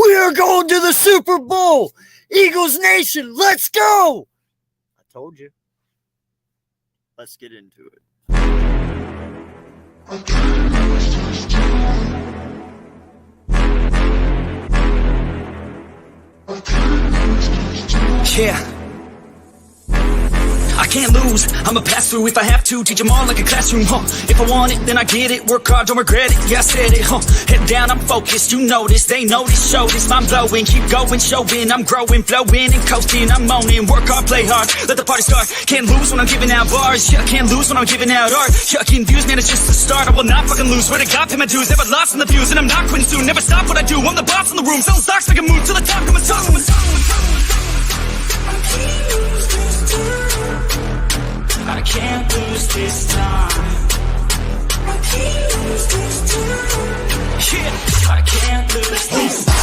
We are going to the Super Bowl. Eagles Nation, let's go. I told you. Let's get into it. Yeah. I can't lose, I'ma pass through if I have to. Teach them all like a classroom, If I want it, then I get it. Work hard, don't regret it, yeah, I said it, Head down, I'm focused, you know this. They know this, show this, mind blowing. Keep going, showing, I'm growing, flowing and coasting. I'm moaning, work hard, play hard, let the party start. Can't lose when I'm giving out bars, yeah, can't lose when I'm giving out art. Yeah, confused, man, it's just the start. I will not fucking lose, swear to God, pay my dues. Never lost in the views, and I'm not quitting soon. Never stop what I do, I'm the boss in the room. Selling stocks, make a move till the top, come and talk. I can't lose this time. I can't lose this time. Yeah, I can't lose this time.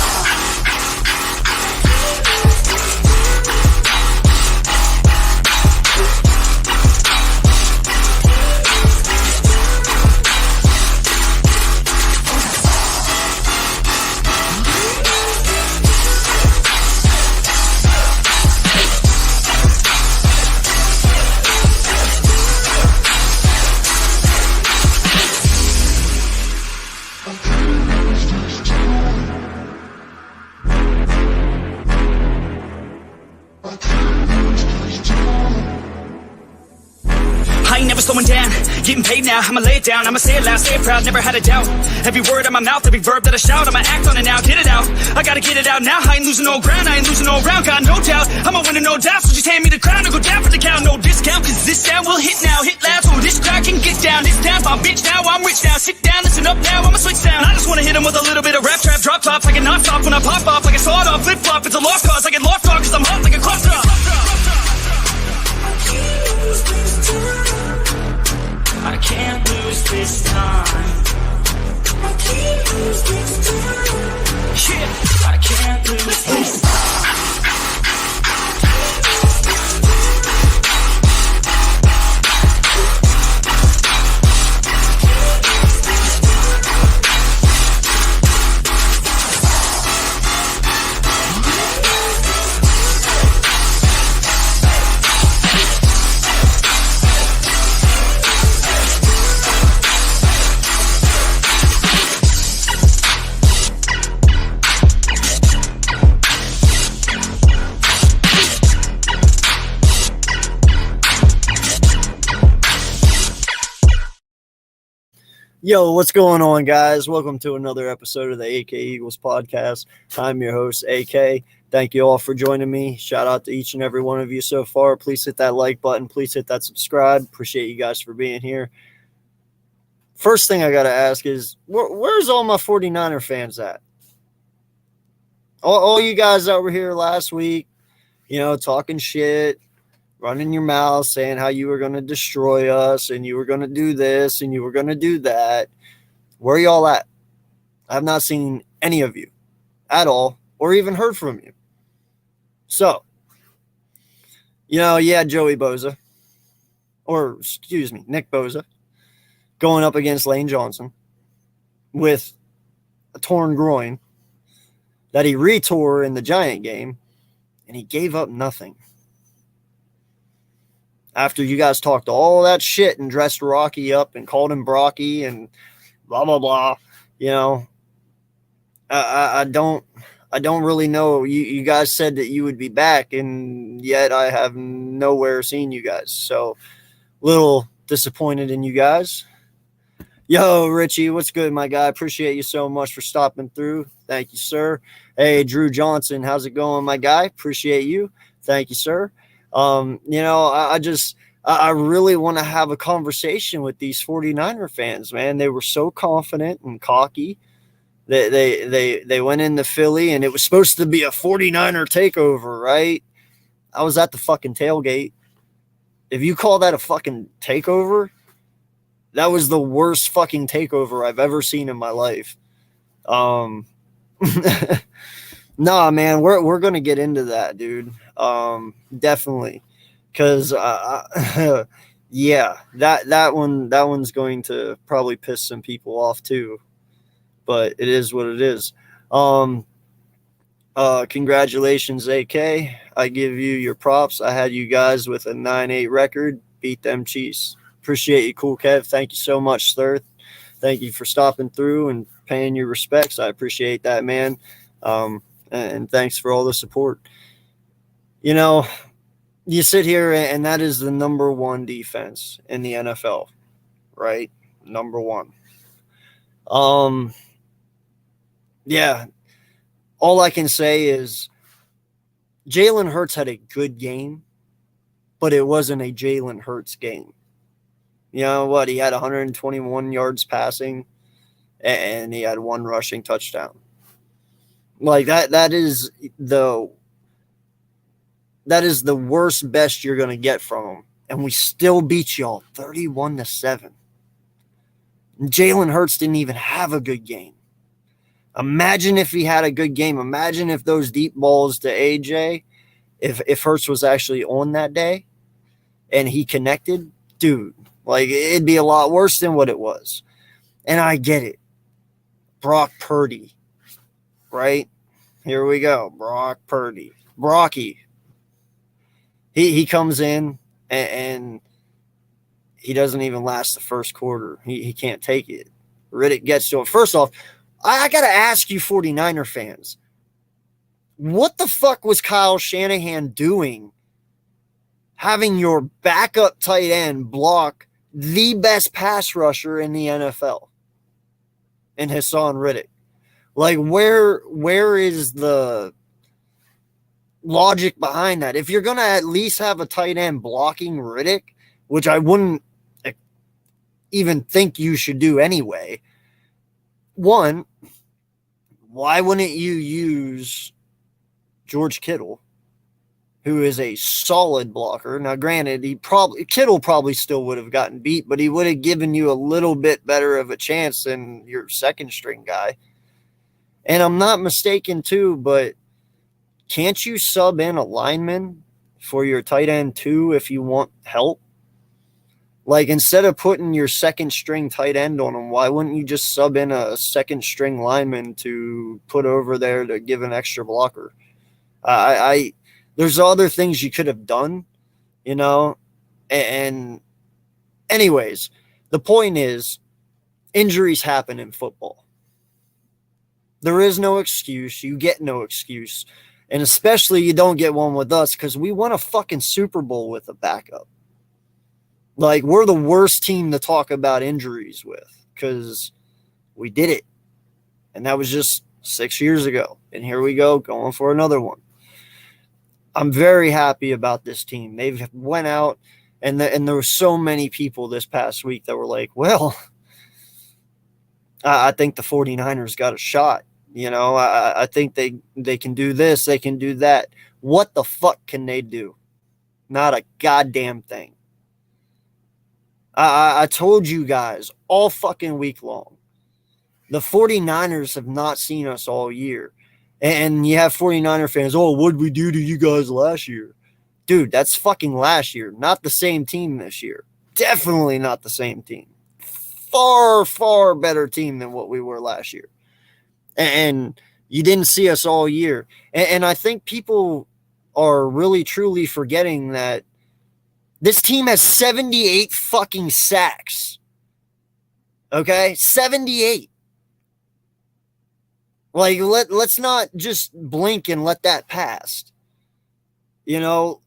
Slowing down, getting paid now, I'ma lay it down, I'ma say it loud, say it proud, never had a doubt. Every word in my mouth, every verb that I shout, I'ma act on it now, get it out. I gotta get it out now, I ain't losing no ground, I ain't losing no round, got no doubt. I'ma win it, no doubt, so just hand me the crown and go down for the count. No discount, cause this sound will hit now, hit loud, so this crowd can get down. This town's my bitch now, I'm rich now, sit down, listen up now, I'ma switch sound. I just wanna hit 'em with a little bit of rap trap, drop top, like a non-stop when I pop off, like a sawed off, flip flop, it's a lost cause, I get lost on cause I'm hot like a cross drop. I can't lose this time. I can't lose this time. Yeah, I can't lose this time. Yo, what's going on, guys? Welcome to another episode of the AK Eagles podcast. I'm your host, AK. Thank you all for joining me. Shout out to each and every one of you so far. Please hit that like button. Please hit that subscribe. Appreciate you guys for being here. First thing I got to ask is, where's all my 49er fans at? All you guys that were here last week, talking shit, running your mouth, saying how you were going to destroy us and you were going to do this and you were going to do that. Where y'all at? I have not seen any of you at all or even heard from you. So, Joey Bosa, Nick Bosa, going up against Lane Johnson with a torn groin that he retore in the Giant game, and he gave up nothing. After you guys talked all that shit and dressed Rocky up and called him Brocky and blah, blah, blah, I don't really know. You guys said that you would be back, and yet I have nowhere seen you guys. So, little disappointed in you guys. Yo, Richie, what's good, my guy? Appreciate you so much for stopping through. Thank you, sir. Hey, Drew Johnson, how's it going, my guy? Appreciate you. Thank you, sir. I really want to have a conversation with these 49er fans, man. They were so confident and cocky. They went into Philly, and it was supposed to be a 49er takeover, right? I was at the fucking tailgate. If you call that a fucking takeover, that was the worst fucking takeover I've ever seen in my life. Nah, man, we're gonna get into that, dude. Definitely, because yeah, that one's going to probably piss some people off too. But it is what it is. Congratulations, AK. I give you your props. I had you guys with a 9-8 record. Beat them Chiefs. Appreciate you, Cool Kev. Thank you so much, sir. Thank you for stopping through and paying your respects. I appreciate that, man. And thanks for all the support. You know, you sit here and that is the number one defense in the NFL, right? Number one. Yeah. All I can say is Jalen Hurts had a good game, but it wasn't a Jalen Hurts game. You know what? He had 121 yards passing, and he had 1 rushing touchdown. Like that is the worst best you're going to get from him. And we still beat y'all 31-7. Jalen Hurts didn't even have a good game. Imagine if he had a good game. Imagine if those deep balls to AJ, if Hurts was actually on that day and he connected, dude, like it'd be a lot worse than what it was. And I get it. Brock Purdy, right? Here we go. Brock Purdy. Brocky. He comes in and he doesn't even last the first quarter. He can't take it. Riddick gets to him. First off, I got to ask you 49er fans, what the fuck was Kyle Shanahan doing having your backup tight end block the best pass rusher in the NFL in Hassan Riddick? Like, where is the logic behind that? If you're going to at least have a tight end blocking Riddick, which I wouldn't even think you should do anyway, one, why wouldn't you use George Kittle, who is a solid blocker? Now, granted, Kittle probably still would have gotten beat, but he would have given you a little bit better of a chance than your second string guy. And I'm not mistaken too, but can't you sub in a lineman for your tight end too if you want help? Like, instead of putting your second string tight end on him, why wouldn't you just sub in a second string lineman to put over there to give an extra blocker? There's other things you could have done, you know? And anyways, the point is, injuries happen in football. There is no excuse. You get no excuse. And especially you don't get one with us because we won a fucking Super Bowl with a backup. Like, we're the worst team to talk about injuries with because we did it. And that was just 6 years ago. And here we go, going for another one. I'm very happy about this team. They've went out, and there were so many people this past week that were like, well, I think the 49ers got a shot. You know, I think they can do this, they can do that. What the fuck can they do? Not a goddamn thing. I told you guys all fucking week long. The 49ers have not seen us all year. And you have 49er fans, oh, what did we do to you guys last year? Dude, that's fucking last year. Not the same team this year. Definitely not the same team. Far, far better team than what we were last year. And you didn't see us all year. And I think people are really, truly forgetting that this team has 78 fucking sacks. Okay? 78. Like, let's not just blink and let that pass. You know,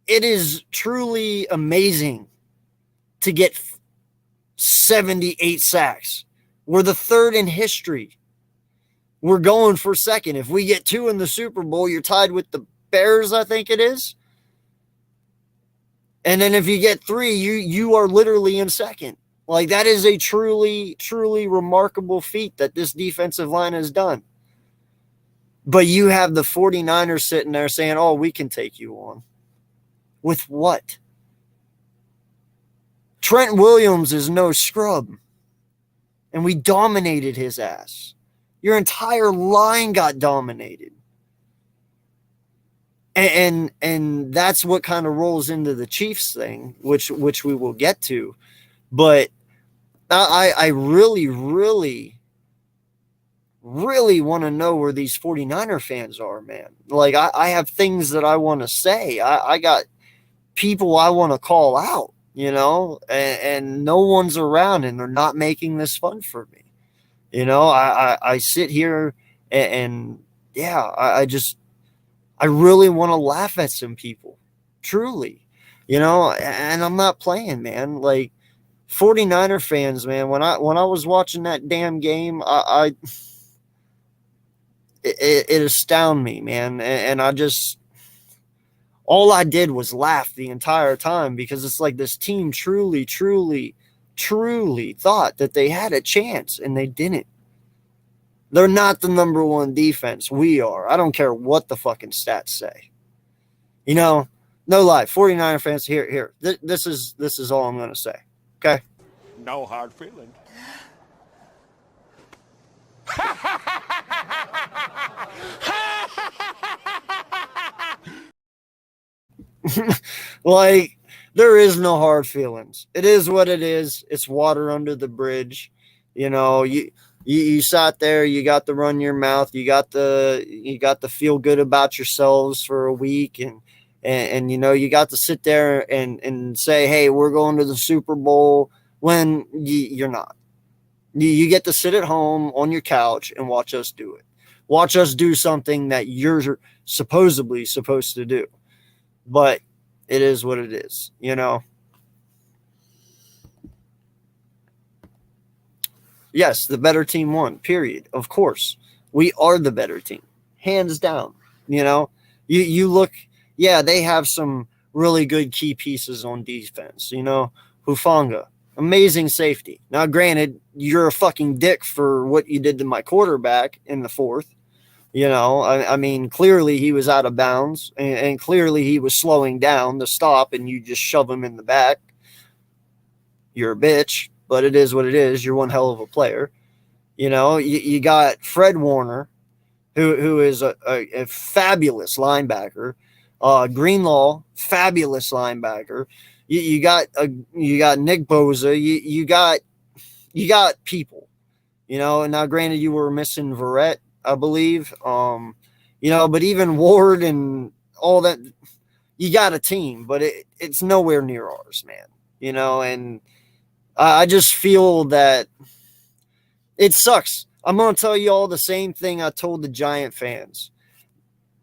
it is truly amazing to get 78 sacks. We're the third in history. We're going for second. If we get 2 in the Super Bowl, you're tied with the Bears, I think it is. And then if you get 3, you are literally in second. Like, that is a truly, truly remarkable feat that this defensive line has done. But you have the 49ers sitting there saying, oh, we can take you on. With what? Trent Williams is no scrub. And we dominated his ass. Your entire line got dominated. And that's what kind of rolls into the Chiefs thing, which we will get to. But I really, really really want to know where these 49er fans are, man. Like, I have things that I want to say. I got people I want to call out, and no one's around, and they're not making this fun for me. I sit here and yeah, I really want to laugh at some people, truly, and I'm not playing, man. Like, 49er fans, man, when I was watching that damn game, it astounded me, man. And all I did was laugh the entire time, because it's like this team truly, truly, truly thought that they had a chance, and they didn't. They're not the number one defense. We are. I don't care what the fucking stats say. No lie. 49er fans, here. This is all I'm going to say. Okay? No hard feelings. Like, there is no hard feelings. It is what it is. It's water under the bridge. You sat there, you got to run your mouth, you got to feel good about yourselves for a week, and you got to sit there and say, hey, we're going to the Super Bowl, when you're not. You get to sit at home on your couch and watch us do it. Watch us do something that you're supposedly supposed to do. But it is what it is, Yes, the better team won, period. Of course. We are the better team. Hands down. You look, yeah, they have some really good key pieces on defense. Hufanga, amazing safety. Now, granted, you're a fucking dick for what you did to my quarterback in the fourth. I mean, clearly he was out of bounds, and clearly he was slowing down to stop, and you just shove him in the back. You're a bitch, but it is what it is. You're one hell of a player. You got Fred Warner, who is a fabulous linebacker. Greenlaw, fabulous linebacker. You got Nick Bosa. You got people. And now, granted, you were missing Verrett, I believe. But even Ward and all that, you got a team, but it's nowhere near ours, man. And I just feel that it sucks. I'm going to tell you all the same thing I told the Giant fans.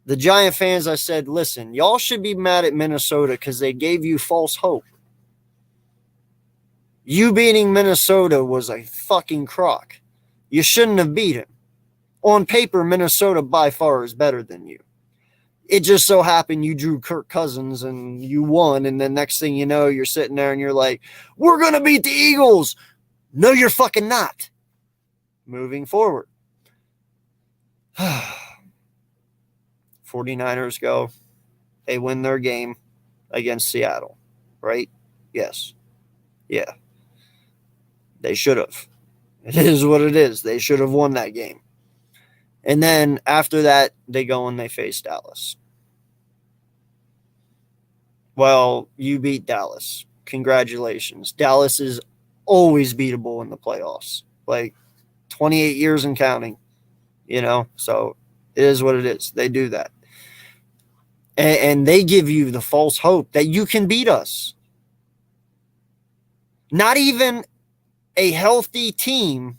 The Giant fans, I said, listen, y'all should be mad at Minnesota because they gave you false hope. You beating Minnesota was a fucking crock. You shouldn't have beat him. On paper, Minnesota by far is better than you. It just so happened you drew Kirk Cousins and you won, and then next thing you know, you're sitting there and you're like, we're going to beat the Eagles. No, you're fucking not. Moving forward. 49ers go. They win their game against Seattle, right? Yes. Yeah. They should have. It is what it is. They should have won that game. And then after that, they go and they face Dallas. Well, you beat Dallas. Congratulations. Dallas is always beatable in the playoffs. Like 28 years and counting, So it is what it is. They do that. And they give you the false hope that you can beat us. Not even a healthy team,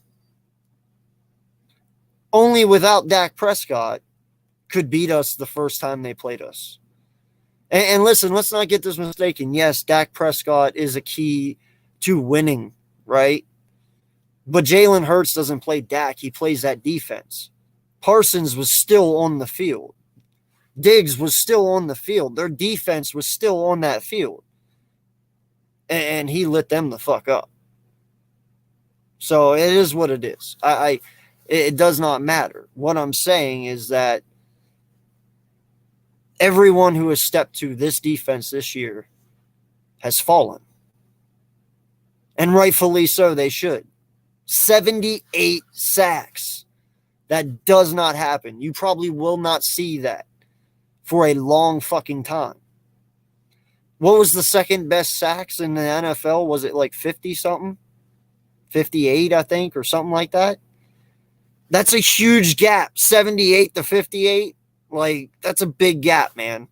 only without Dak Prescott, could beat us the first time they played us. And listen, let's not get this mistaken. Yes, Dak Prescott is a key to winning, right? But Jalen Hurts doesn't play Dak. He plays that defense. Parsons was still on the field. Diggs was still on the field. Their defense was still on that field. And he lit them the fuck up. So it is what it is. It does not matter. What I'm saying is that everyone who has stepped to this defense this year has fallen. And rightfully so, they should. 78 sacks. That does not happen. You probably will not see that for a long fucking time. What was the second best sacks in the NFL? Was it like 50 something? 58, I think, or something like that? That's a huge gap. 78 to 58. Like, that's a big gap, man.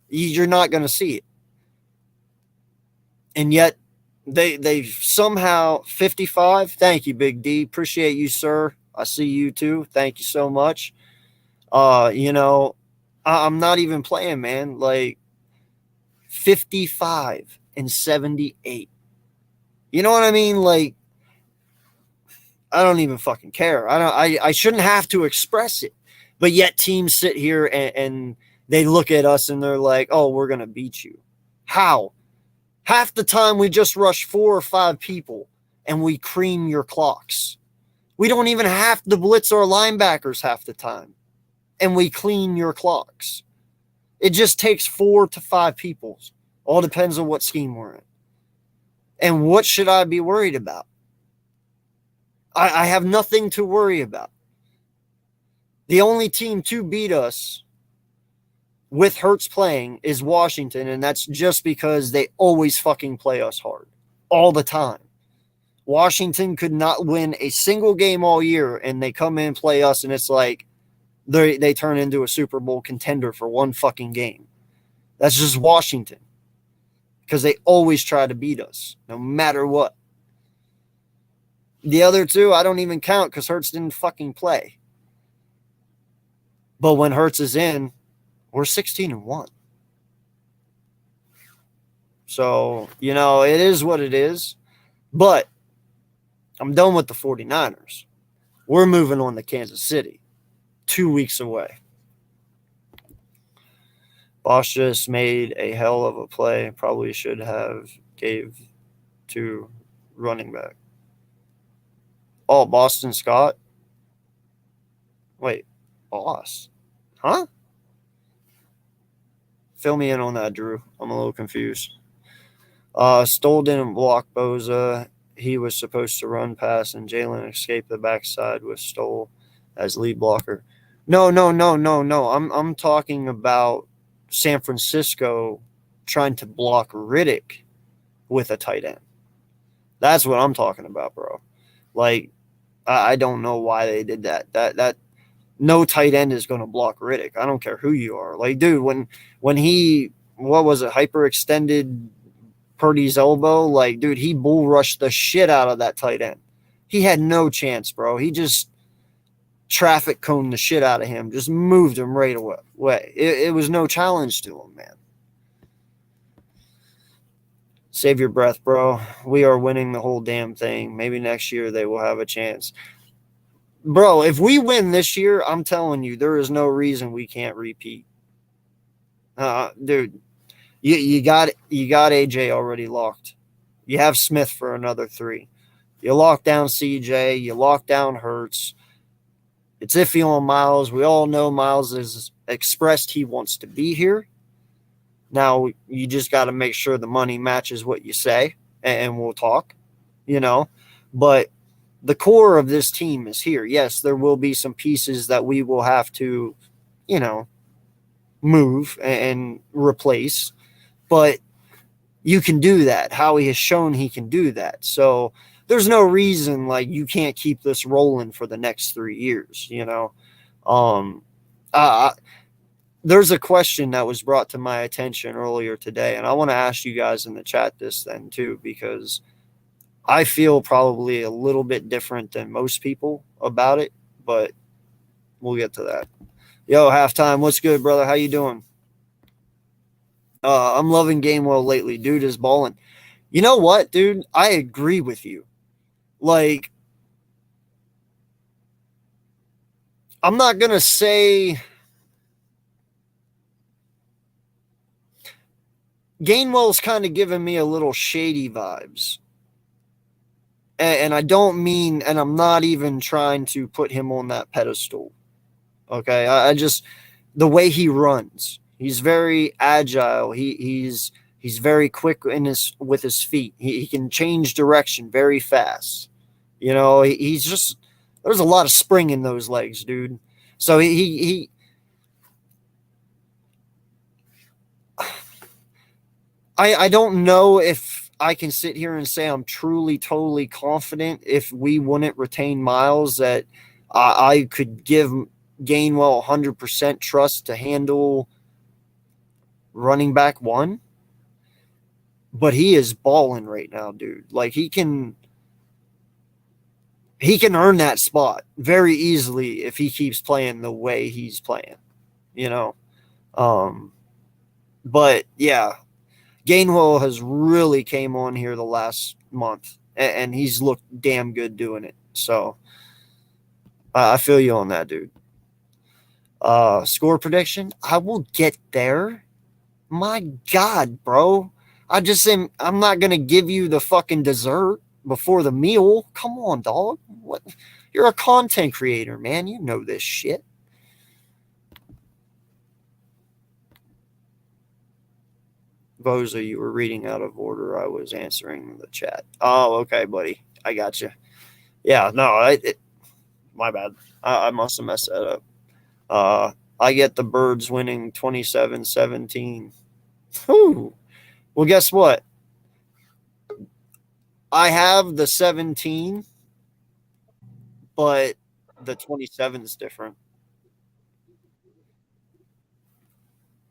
You're not going to see it. And yet, they somehow 55. Thank you, Big D. Appreciate you, sir. I see you too. Thank you so much. You know, I'm not even playing, man. Like 55 and 78. You know what I mean? Like, I don't even fucking care. I shouldn't have to express it. But yet teams sit here and they look at us and they're like, oh, we're going to beat you. How? Half the time we just rush 4 or 5 people and we cream your clocks. We don't even have to blitz our linebackers half the time and we clean your clocks. It just takes 4 to 5 people. All depends on what scheme we're in. And what should I be worried about? I have nothing to worry about. The only team to beat us with Hurts playing is Washington, and that's just because they always fucking play us hard. All the time. Washington could not win a single game all year, and they come in and play us, and it's like they turn into a Super Bowl contender for one fucking game. That's just Washington. Because they always try to beat us, no matter what. The other two, I don't even count because Hurts didn't fucking play. But when Hurts is in, we're 16-1. So, you know, it is what it is. But I'm done with the 49ers. We're moving on to Kansas City. 2 weeks away. Boss just made a hell of a play. Probably should have gave to running back. Oh, Boston Scott? Wait, Boss? Huh? Fill me in on that, Drew. I'm a little confused. Stoll didn't block Boza. He was supposed to run past, and Jalen escaped the backside with Stoll as lead blocker. No. I'm talking about San Francisco trying to block Riddick with a tight end. That's what I'm talking about, bro. Like, I don't know why they did that. That no tight end is going to block Riddick. I don't care who you are. Like, dude, when he, what was it, hyperextended Purdy's elbow, like, dude, he bull rushed the shit out of that tight end. He had no chance, bro. He just traffic coned the shit out of him, just moved him right away. It was no challenge to him, man. Save your breath, bro. We are winning the whole damn thing. Maybe next year they will have a chance. Bro, if we win this year, I'm telling you, there is no reason we can't repeat. Dude, you got AJ already locked. You have Smith for another 3. You lock down CJ. You lock down Hurts. It's iffy on Miles. We all know Miles has expressed he wants to be here. Now, you just got to make sure the money matches what you say, and we'll talk, you know. But the core of this team is here. Yes, there will be some pieces that we will have to, you know, move and replace. But you can do that. Howie has shown he can do that. So there's no reason, like, you can't keep this rolling for the next 3 years, you know. There's a question that was brought to my attention earlier today, and I want to ask you guys in the chat this then too, because I feel probably a little bit different than most people about it, but we'll get to that. Yo, halftime, what's good, brother? How you doing? I'm loving Gainwell lately. Dude is balling. You know what, dude? I agree with you. Like, I'm not going to say Gainwell's kind of giving me a little shady vibes. And I don't mean, and I'm not even trying to put him on that pedestal. Okay? I just, the way he runs, he's very agile. He's very quick with his feet. He can change direction very fast. You know, he's just, there's a lot of spring in those legs, dude. So I don't know if I can sit here and say I'm truly, totally confident if we wouldn't retain Miles that I could give Gainwell 100% trust to handle running back one, but he is balling right now, dude. Like he can earn that spot very easily if he keeps playing the way he's playing, you know. But yeah, Gainwell has really came on here the last month, and he's looked damn good doing it. So I feel you on that, dude. Score prediction, I will get there. My God, bro. I'm not going to give you the fucking dessert before the meal. Come on, dog. What? You're a content creator, man. You know this shit. Boza, you were reading out of order. I was answering the chat. Oh, okay, buddy. I got you. Yeah, no, my bad. I must have messed that up. I get the Birds winning 27-17. Whew. Well, guess what? I have the 17, but the 27 is different.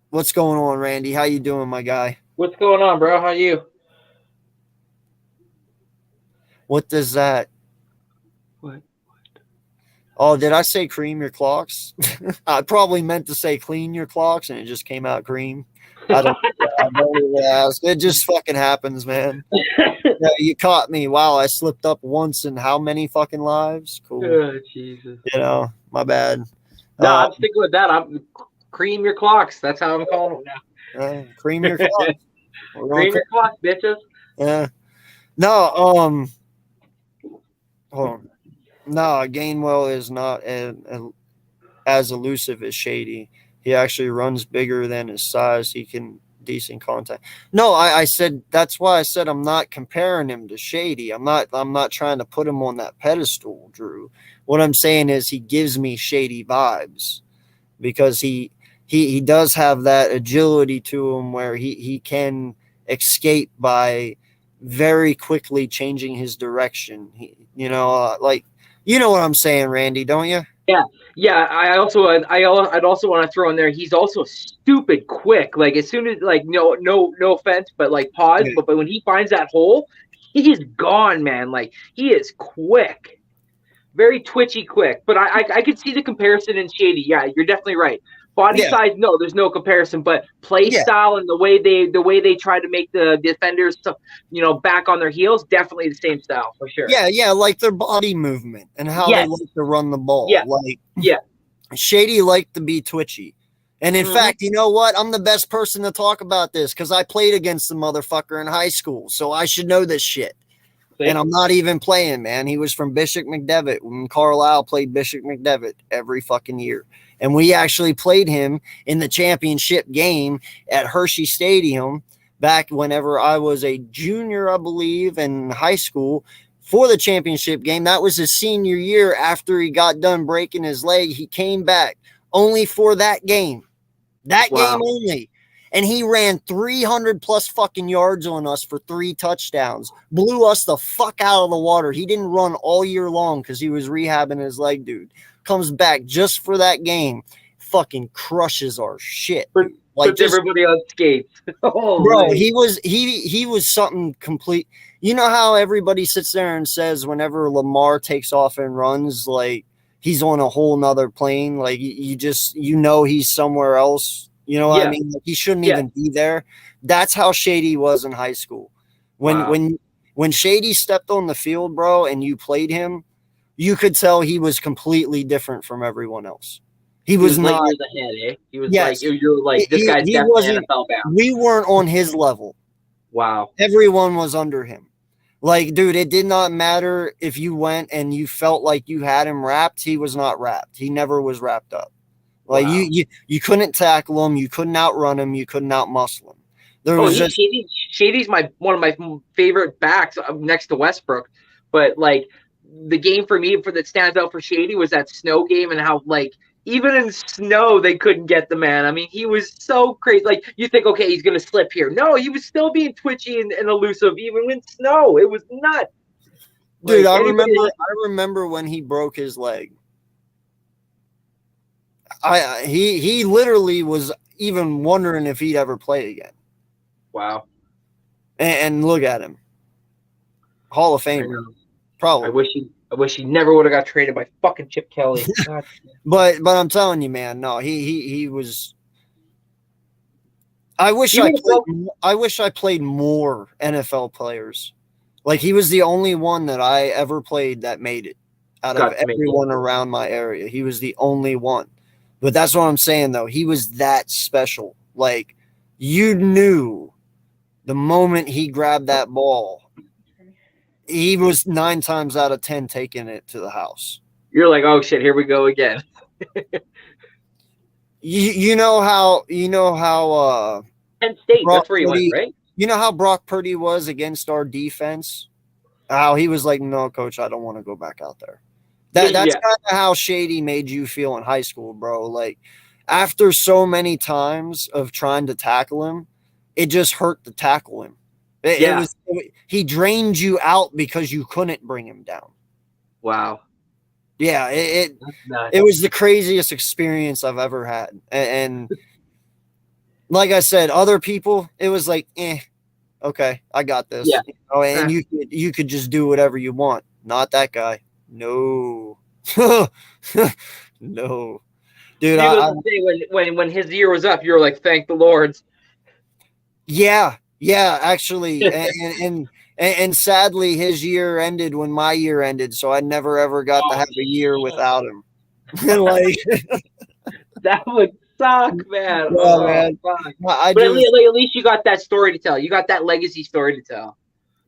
What's going on, Randy? How you doing, my guy? What's going on, bro? How you? What does that? What? Oh, did I say cream your clocks? I probably meant to say clean your clocks, and it just came out cream. I don't really ask. It just fucking happens, man. Yeah, you caught me. Wow, I slipped up once in how many fucking lives? Cool. Oh, Jesus. You know, my bad. No, I'm sticking with that. I'm cream your clocks. That's how I'm calling it now. Cream your clocks. Cream your clocks, bitches. Yeah. No, hold on. No, Gainwell is not as elusive as Shady. He actually runs bigger than his size. He can decent contact. No, I said that's why I said I'm not comparing him to Shady. I'm not trying to put him on that pedestal, Drew. What I'm saying is he gives me Shady vibes because he does have that agility to him where he can escape by very quickly changing his direction. Like you know what I'm saying, Randy, don't you? Yeah. I'd also want to throw in there. He's also stupid quick. Like as soon as no offense, but like pause. Yeah. But when he finds that hole, he is gone, man. Like he is quick, very twitchy, quick. But I could see the comparison in Shady. Yeah, you're definitely right. Body size, no, there's no comparison. But play style and the way they try to make the defenders, back on their heels, definitely the same style for sure. Yeah, like their body movement and how they like to run the ball. Yeah, Shady liked to be twitchy, and in fact, you know what? I'm the best person to talk about this because I played against the motherfucker in high school, so I should know this shit. And I'm not even playing, man. He was from Bishop McDevitt when Carlisle played Bishop McDevitt every fucking year. And we actually played him in the championship game at Hershey Stadium back whenever I was a junior, I believe, in high school for the championship game. That was his senior year after he got done breaking his leg. He came back only for that game. That game only. And he ran 300 plus fucking yards on us for 3 touchdowns. Blew us the fuck out of the water. He didn't run all year long because he was rehabbing his leg, dude. Comes back just for that game. Fucking crushes our shit. Puts everybody on skates. Bro, he was something complete. You know how everybody sits there and says whenever Lamar takes off and runs, like he's on a whole nother plane. Like he's somewhere else. You know what I mean? Like, he shouldn't even be there. That's how Shady was in high school. When Shady stepped on the field, bro, and you played him, you could tell he was completely different from everyone else. He was not years ahead, eh? He was like you're like this guy's definitely NFL bound. We weren't on his level. Wow. Everyone was under him. Like, dude, it did not matter if you went and you felt like you had him wrapped. He was not wrapped. He never was wrapped up. Like you couldn't tackle him, you couldn't outrun him, you couldn't outmuscle him. There was Shady's one of my favorite backs next to Westbrook. But like the game for me that stands out for Shady was that snow game and how like even in snow they couldn't get the man. I mean, he was so crazy. Like you think, okay, he's gonna slip here. No, he was still being twitchy and elusive even in snow. It was nuts. Dude, I remember when he broke his leg. He literally was even wondering if he'd ever play again. Wow. And look at him, Hall of I Famer, know. probably. I wish he never would have got traded by fucking Chip Kelly. God. But I'm telling you, man, no, he was. I wish Even I wish I played more NFL players. Like he was the only one that I ever played that made it out of Got to make it. everyone around my area. He was the only one. But that's what I'm saying though. He was that special. Like you knew the moment he grabbed that ball, he was 9 times out of 10 taking it to the house. You're like, oh shit, here we go again. You know how Penn State, Brock that's where you Purdy- went, right? you know how Brock Purdy was against our defense? How he was like, no, coach, I don't want to go back out there. That's Yeah. kind of how Shady made you feel in high school, bro. Like after so many times of trying to tackle him, it just hurt to tackle him. He drained you out because you couldn't bring him down. Wow. Yeah, That's nuts. it was the craziest experience I've ever had. And like I said, other people, it was like, okay, I got this. Yeah. And you could just do whatever you want. Not that guy. No. No. Dude, when his year was up, you were like, thank the Lord. yeah, actually. And sadly his year ended when my year ended, so I never ever got to have a year without him. Like That would suck, man. Yeah, man. Fuck. But But at least you got that story to tell. You got that legacy story to tell.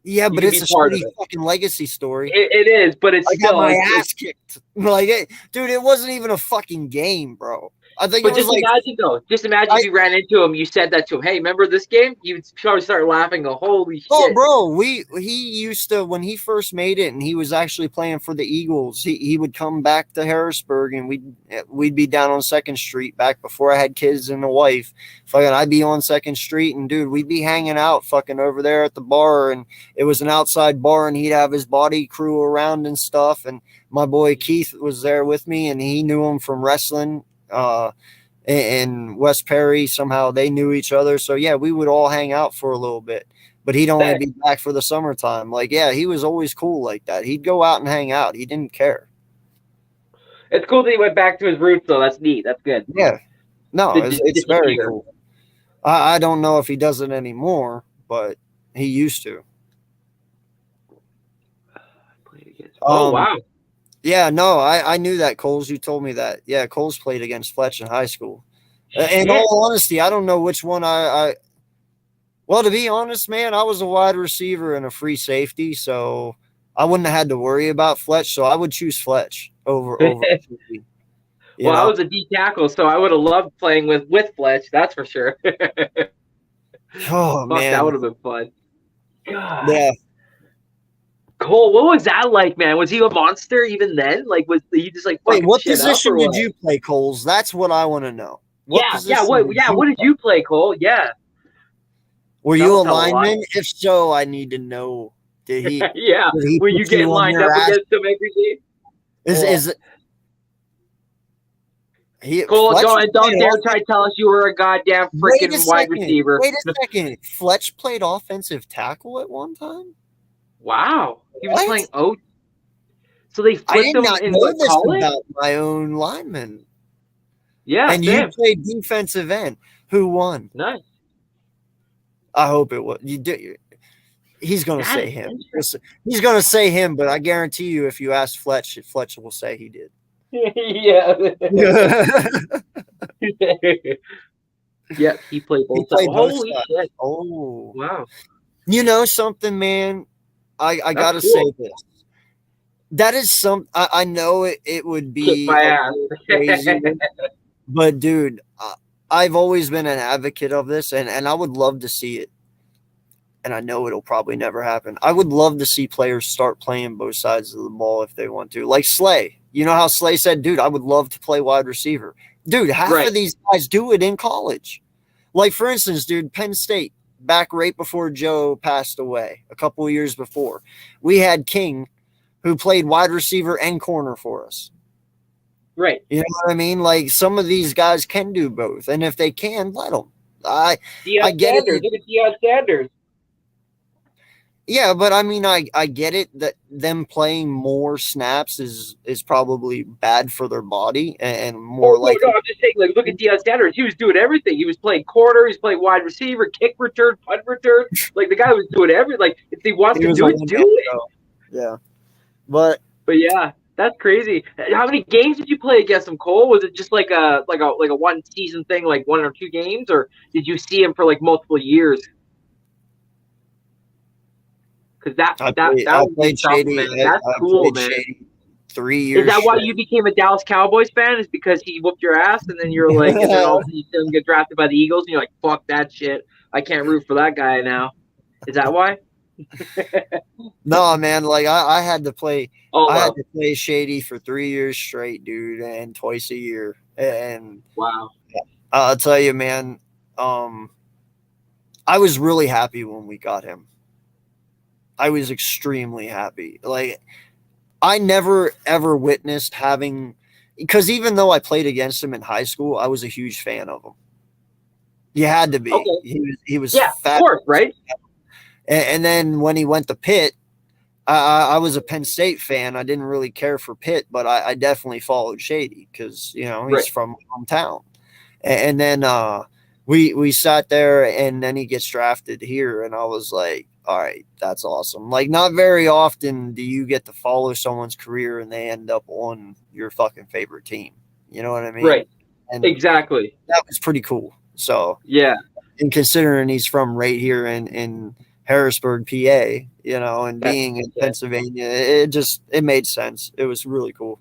yeah, but can it's be a part of shitty it. fucking legacy story. It is, but it's I got still my like, ass kicked. Like, dude, it wasn't even a fucking game, bro. I think But it was just like, imagine though. Just imagine if you ran into him, you said that to him. Hey, remember this game? You'd probably start laughing. Go, holy shit! oh, bro, he used to when he first made it, and he was actually playing for the Eagles. He would come back to Harrisburg, and we'd be down on 2nd Street back before I had kids and a wife. Fucking, I'd be on 2nd Street, and dude, we'd be hanging out, fucking over there at the bar, and it was an outside bar, and he'd have his body crew around and stuff, and my boy Keith was there with me, and he knew him from wrestling. In West Perry, somehow they knew each other. So yeah, we would all hang out for a little bit, but he'd only be back for the summertime. Like, yeah, he was always cool like that. He'd go out and hang out. He didn't care. It's cool that he went back to his roots, though. That's neat. That's good. Yeah. No, it's very disappear. cool. I don't know if he does it anymore, but he used to. Oh, wow. Yeah, no, I knew that, Coles. You told me that. Yeah, Coles played against Fletch in high school. In all honesty, I don't know which one well, to be honest, man, I was a wide receiver and a free safety, so I wouldn't have had to worry about Fletch, so I would choose Fletch over you Well, I know? was a D tackle, so I would have loved playing with Fletch. That's for sure. Oh, Fuck, man. that would have been fun. God. Yeah. Cole, what was that like, man? Was he a monster even then? Like, was he just like Wait, fucking what shit up position or did what? you play, Coles? That's what I want to know. What did you play, Cole? Yeah. Were That you a was a lot. lineman? If so, I need to know. Did he? Yeah. Did he Were you put getting on lined your up ass? against him every day? Is it? Cole, Fletch don't played dare off- try to tell us you were a goddamn Wait a freaking wide second. receiver. Wait a second. Fletch played offensive tackle at one time? Wow. He was What? playing O. So they I flipped did him not in know what, this college? about my own lineman. Yeah, And same. you played defensive end. Who won? Nice. I hope it was. You did. He's going to That say is him. He's going to say him, but I guarantee you, if you ask Fletch, Fletch will say he did. Yeah. Yeah, he played He both played sides. both Holy sides. shit. Oh. Wow. You know something, man? I got to cool. say this. That is I know it would Kick be my a ass. little crazy, but dude, I've always been an advocate of this, and I would love to see it. And I know it'll probably never happen. I would love to see players start playing both sides of the ball if they want to. Like Slay. You know how Slay said, dude, I would love to play wide receiver. Dude, half Right. of these guys do it in college. Like, for instance, dude, Penn State, back right before Joe passed away, a couple of years before, we had King, who played wide receiver and corner for us. Right. You know what I mean? Like some of these guys can do both, and if they can, let them. I Deion get Sanders. it. Look at Deion Sanders. Yeah, but I mean, I get it that them playing more snaps is probably bad for their body and more Oh, no, likely. I'm just saying, like, look at Deion Sanders. He was doing everything. He was playing corner. He was playing wide receiver, kick return, punt return. Like, the guy was doing everything. Like, if he wants He to was do a it, one-man do it. show. Yeah, but But yeah, that's crazy. How many games did you play against him, Cole? Was it just like a one season thing, like 1 or 2 games, or did you see him for like multiple years? Because that I would be played tough, Shady. man. That's I cool, played man. Shady 3 years Is that why straight. you became a Dallas Cowboys fan? Is because he whooped your ass, and then you're like, and then all of a sudden you see him get drafted by the Eagles, and you're like, fuck that shit. I can't root for that guy now. Is that why? No, man, like I had to play. Oh, I had wow. to play Shady for 3 years straight, dude, and twice a year. And Wow. I'll tell you, man, I was really happy when we got him. I was extremely happy. Like I never ever witnessed having, because even though I played against him in high school, I was a huge fan of him. You had to be. Okay. He was Yeah, fat. of course, right? And then when he went to Pitt, I was a Penn State fan. I didn't really care for Pitt, but I definitely followed Shady because he's Right. from my hometown. And then we sat there, and then he gets drafted here, and I was like, all right, that's awesome. Like, not very often do you get to follow someone's career and they end up on your fucking favorite team. You know what I mean? Right. And Exactly. that was pretty cool. So, Yeah. and considering he's from right here in Harrisburg, PA, and being in Pennsylvania, it made sense. It was really cool.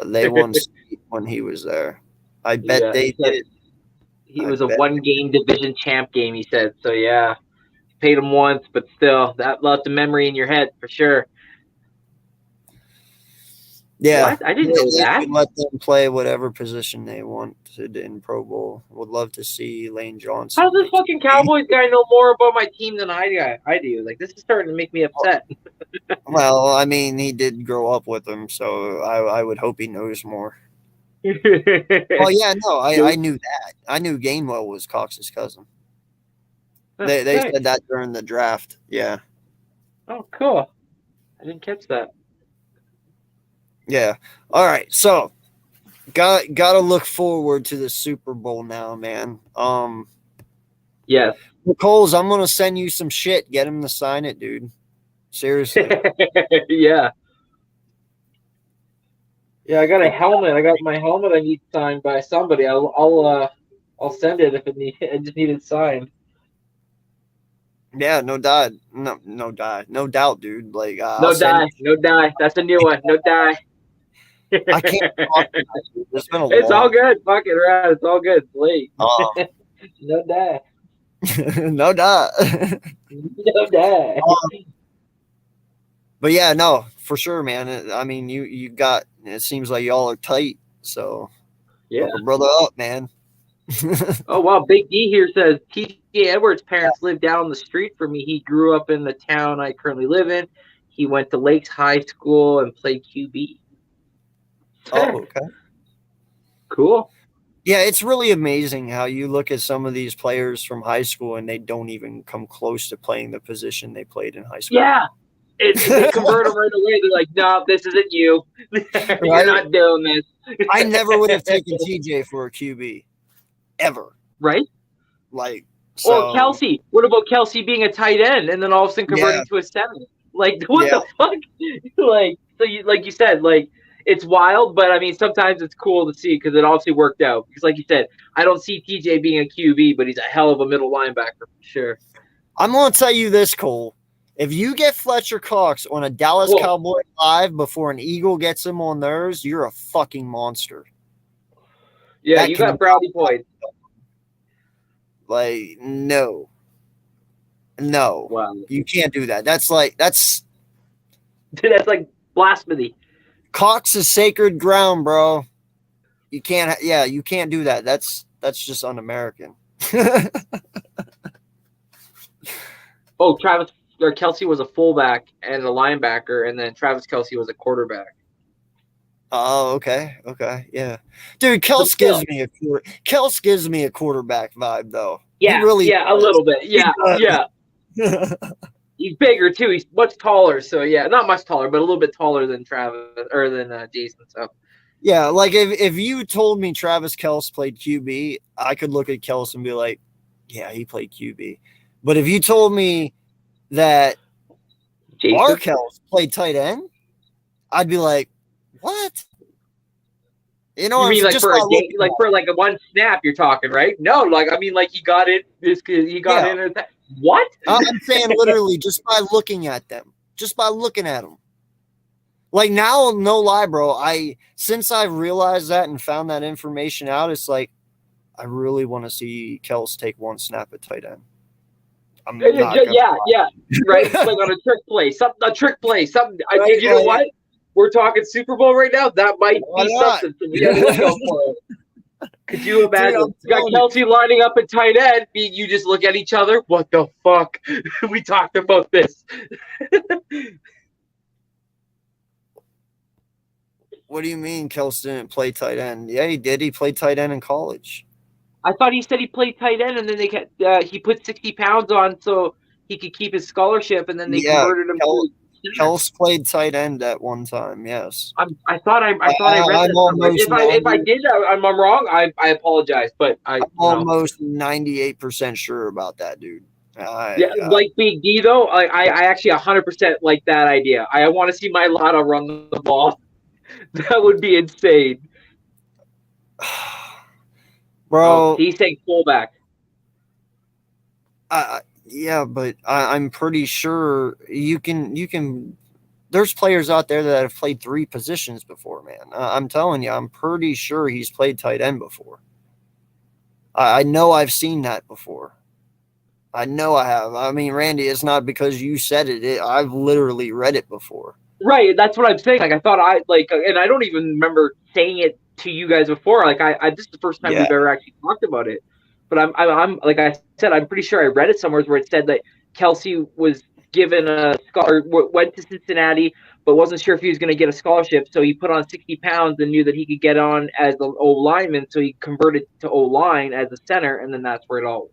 They won state when he was there. I bet Yeah, they did. He I was a bet. 1-game division champ game, he said. So yeah, paid him once, but still, that left a memory in your head for sure. Yeah, What? I didn't know they that. should let them play whatever position they wanted in Pro Bowl. Would love to see Lane Johnson. How does this fucking Cowboys guy know more about my team than I do? Like, this is starting to make me upset. Well, I mean, he did grow up with them, so I would hope he knows more. Oh yeah, no, I knew that. I knew Gainwell was Cox's cousin. They Nice. said that during the draft. Yeah. Oh, cool. I didn't catch that. Yeah. All right. So got to look forward to the Super Bowl now, man. Yes. Coles, I'm gonna send you some shit. Get him to sign it, dude. Seriously. Yeah. Yeah, I got a helmet. I got my helmet. I need signed by somebody. I'll send it if it need. I just need it signed. Yeah, no doubt. No doubt, dude. Like No die. No die. That's a new one. No die. I can't talk to that, dude. It's been a It's long all good. Fuck it, right? It's all good. It's late. No die. no doubt. No die. But yeah, no, for sure, man. I mean, you got. It seems like y'all are tight. So Yeah. hook a brother up, man. Oh wow, Big D here says TJ Edwards' parents lived down the street from me. He grew up in the town I currently live in. He went to Lakes High School and played QB. Oh, okay. Cool. Yeah, it's really amazing how you look at some of these players from high school and they don't even come close to playing the position they played in high school. Yeah. They convert them right away. They're like, no, this isn't you. You're not doing this. I never would have taken TJ for a QB. Ever. Right? Like, so, Or Kelsey. What about Kelsey being a tight end and then all of a sudden converting to a 7? Like, what the fuck? Like, so you said, like, it's wild, but I mean, sometimes it's cool to see because it obviously worked out. Because, like you said, I don't see TJ being a QB, but he's a hell of a middle linebacker for sure. I'm going to tell you this, Cole. If you get Fletcher Cox on a Dallas Cowboy Live before an Eagle gets him on theirs, you're a fucking monster. Yeah, you got brownie points. Like, no. Wow. You can't do that. That's like blasphemy. Cox is sacred ground, bro. You can't do that. That's just un-American. Oh, Travis Kelsey was a fullback and a linebacker, and then Travis Kelsey was a quarterback. Oh, okay, yeah, dude. Kels gives me a quarterback vibe, though. Yeah, he really a little bit. Yeah. He's bigger too. He's much taller, so yeah, not much taller, but a little bit taller than Travis or than Jason. So yeah, like if you told me Travis Kelce played QB, I could look at Kelce and be like, yeah, he played QB. But if you told me that Jason? Markels played tight end, I'd be like, what? You know, you mean like for a game, like for like a one snap you're talking, right? No, like I mean like he got in in. What? I'm saying literally just by looking at them. Like now, no lie, bro. Since I've realized that and found that information out, it's like I really want to see Kels take one snap at tight end. Yeah, right. Like on a trick play, something. Right, you know what? We're talking Super Bowl right now. That might be something for me. Let's go for it. Could you imagine? Dude, you got Kelsey lining up at tight end. You just look at each other. What the fuck? We talked about this. What do you mean Kelsey didn't play tight end? Yeah, he did. He played tight end in college. I thought he said he played tight end, and then he put 60 pounds on so he could keep his scholarship, and then they converted him to Kels played tight end at one time. Yes, I thought I read that. If I did, I'm wrong. I apologize, but I'm almost 98% sure about that, dude. Like Big D though. I actually 100% like that idea. I want to see my Lotto run the ball. That would be insane, bro. He's saying fullback. Yeah, but I'm pretty sure you can. There's players out there that have played 3 positions before, man. I'm telling you, I'm pretty sure he's played tight end before. I know I've seen that before. I know I have. I mean, Randy, it's not because you said it. I've literally read it before. Right, that's what I'm saying. Like I thought and I don't even remember saying it to you guys before. Like this is the first time we've ever actually talked about it. But I'm like I said, I'm pretty sure I read it somewhere where it said that Kelsey was given went to Cincinnati, but wasn't sure if he was going to get a scholarship. So he put on 60 pounds and knew that he could get on as an O lineman. So he converted to O line as a center, and then that's where it all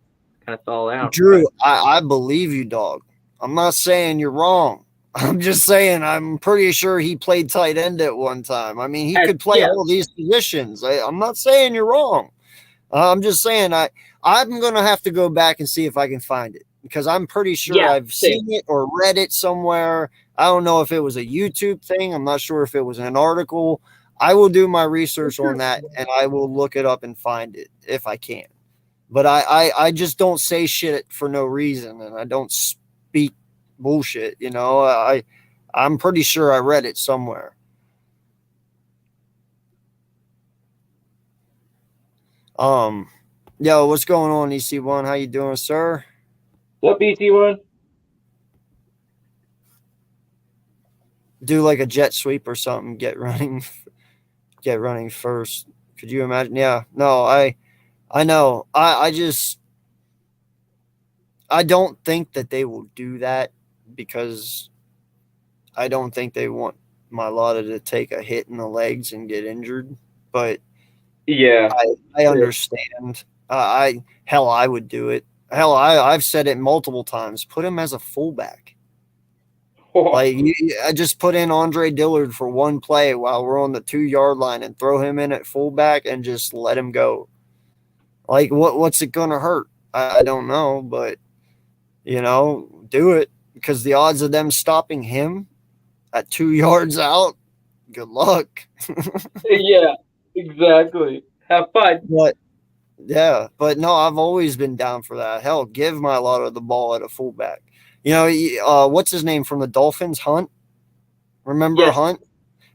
kind of fell out. Drew, I believe you, dog. I'm not saying you're wrong. I'm just saying I'm pretty sure he played tight end at one time. I mean, he could play all these positions. I'm not saying you're wrong. I'm just saying I'm going to have to go back and see if I can find it because I'm pretty sure I've seen it or read it somewhere. I don't know if it was a YouTube thing. I'm not sure if it was an article. I will do my research on that and I will look it up and find it if I can. But I just don't say shit for no reason and I don't speak bullshit, you know. I'm pretty sure I read it somewhere. Yo, what's going on, EC1? How you doing, sir? What EC1? Do like a jet sweep or something. Get running first. Could you imagine? Yeah. No, I know. I don't think that they will do that because I don't think they want Mailata to take a hit in the legs and get injured. But yeah, I understand. I would do it. Hell, I've said it multiple times. Put him as a fullback. Like I just put in Andre Dillard for one play while we're on the 2-yard line and throw him in at fullback and just let him go. Like what's it gonna hurt? I don't know, but you know, do it because the odds of them stopping him at 2 yards out, good luck. Yeah, exactly. Have fun. But no, I've always been down for that. Hell, give Mailata the ball at a fullback. You know, what's his name from the Dolphins? Hunt. Remember Hunt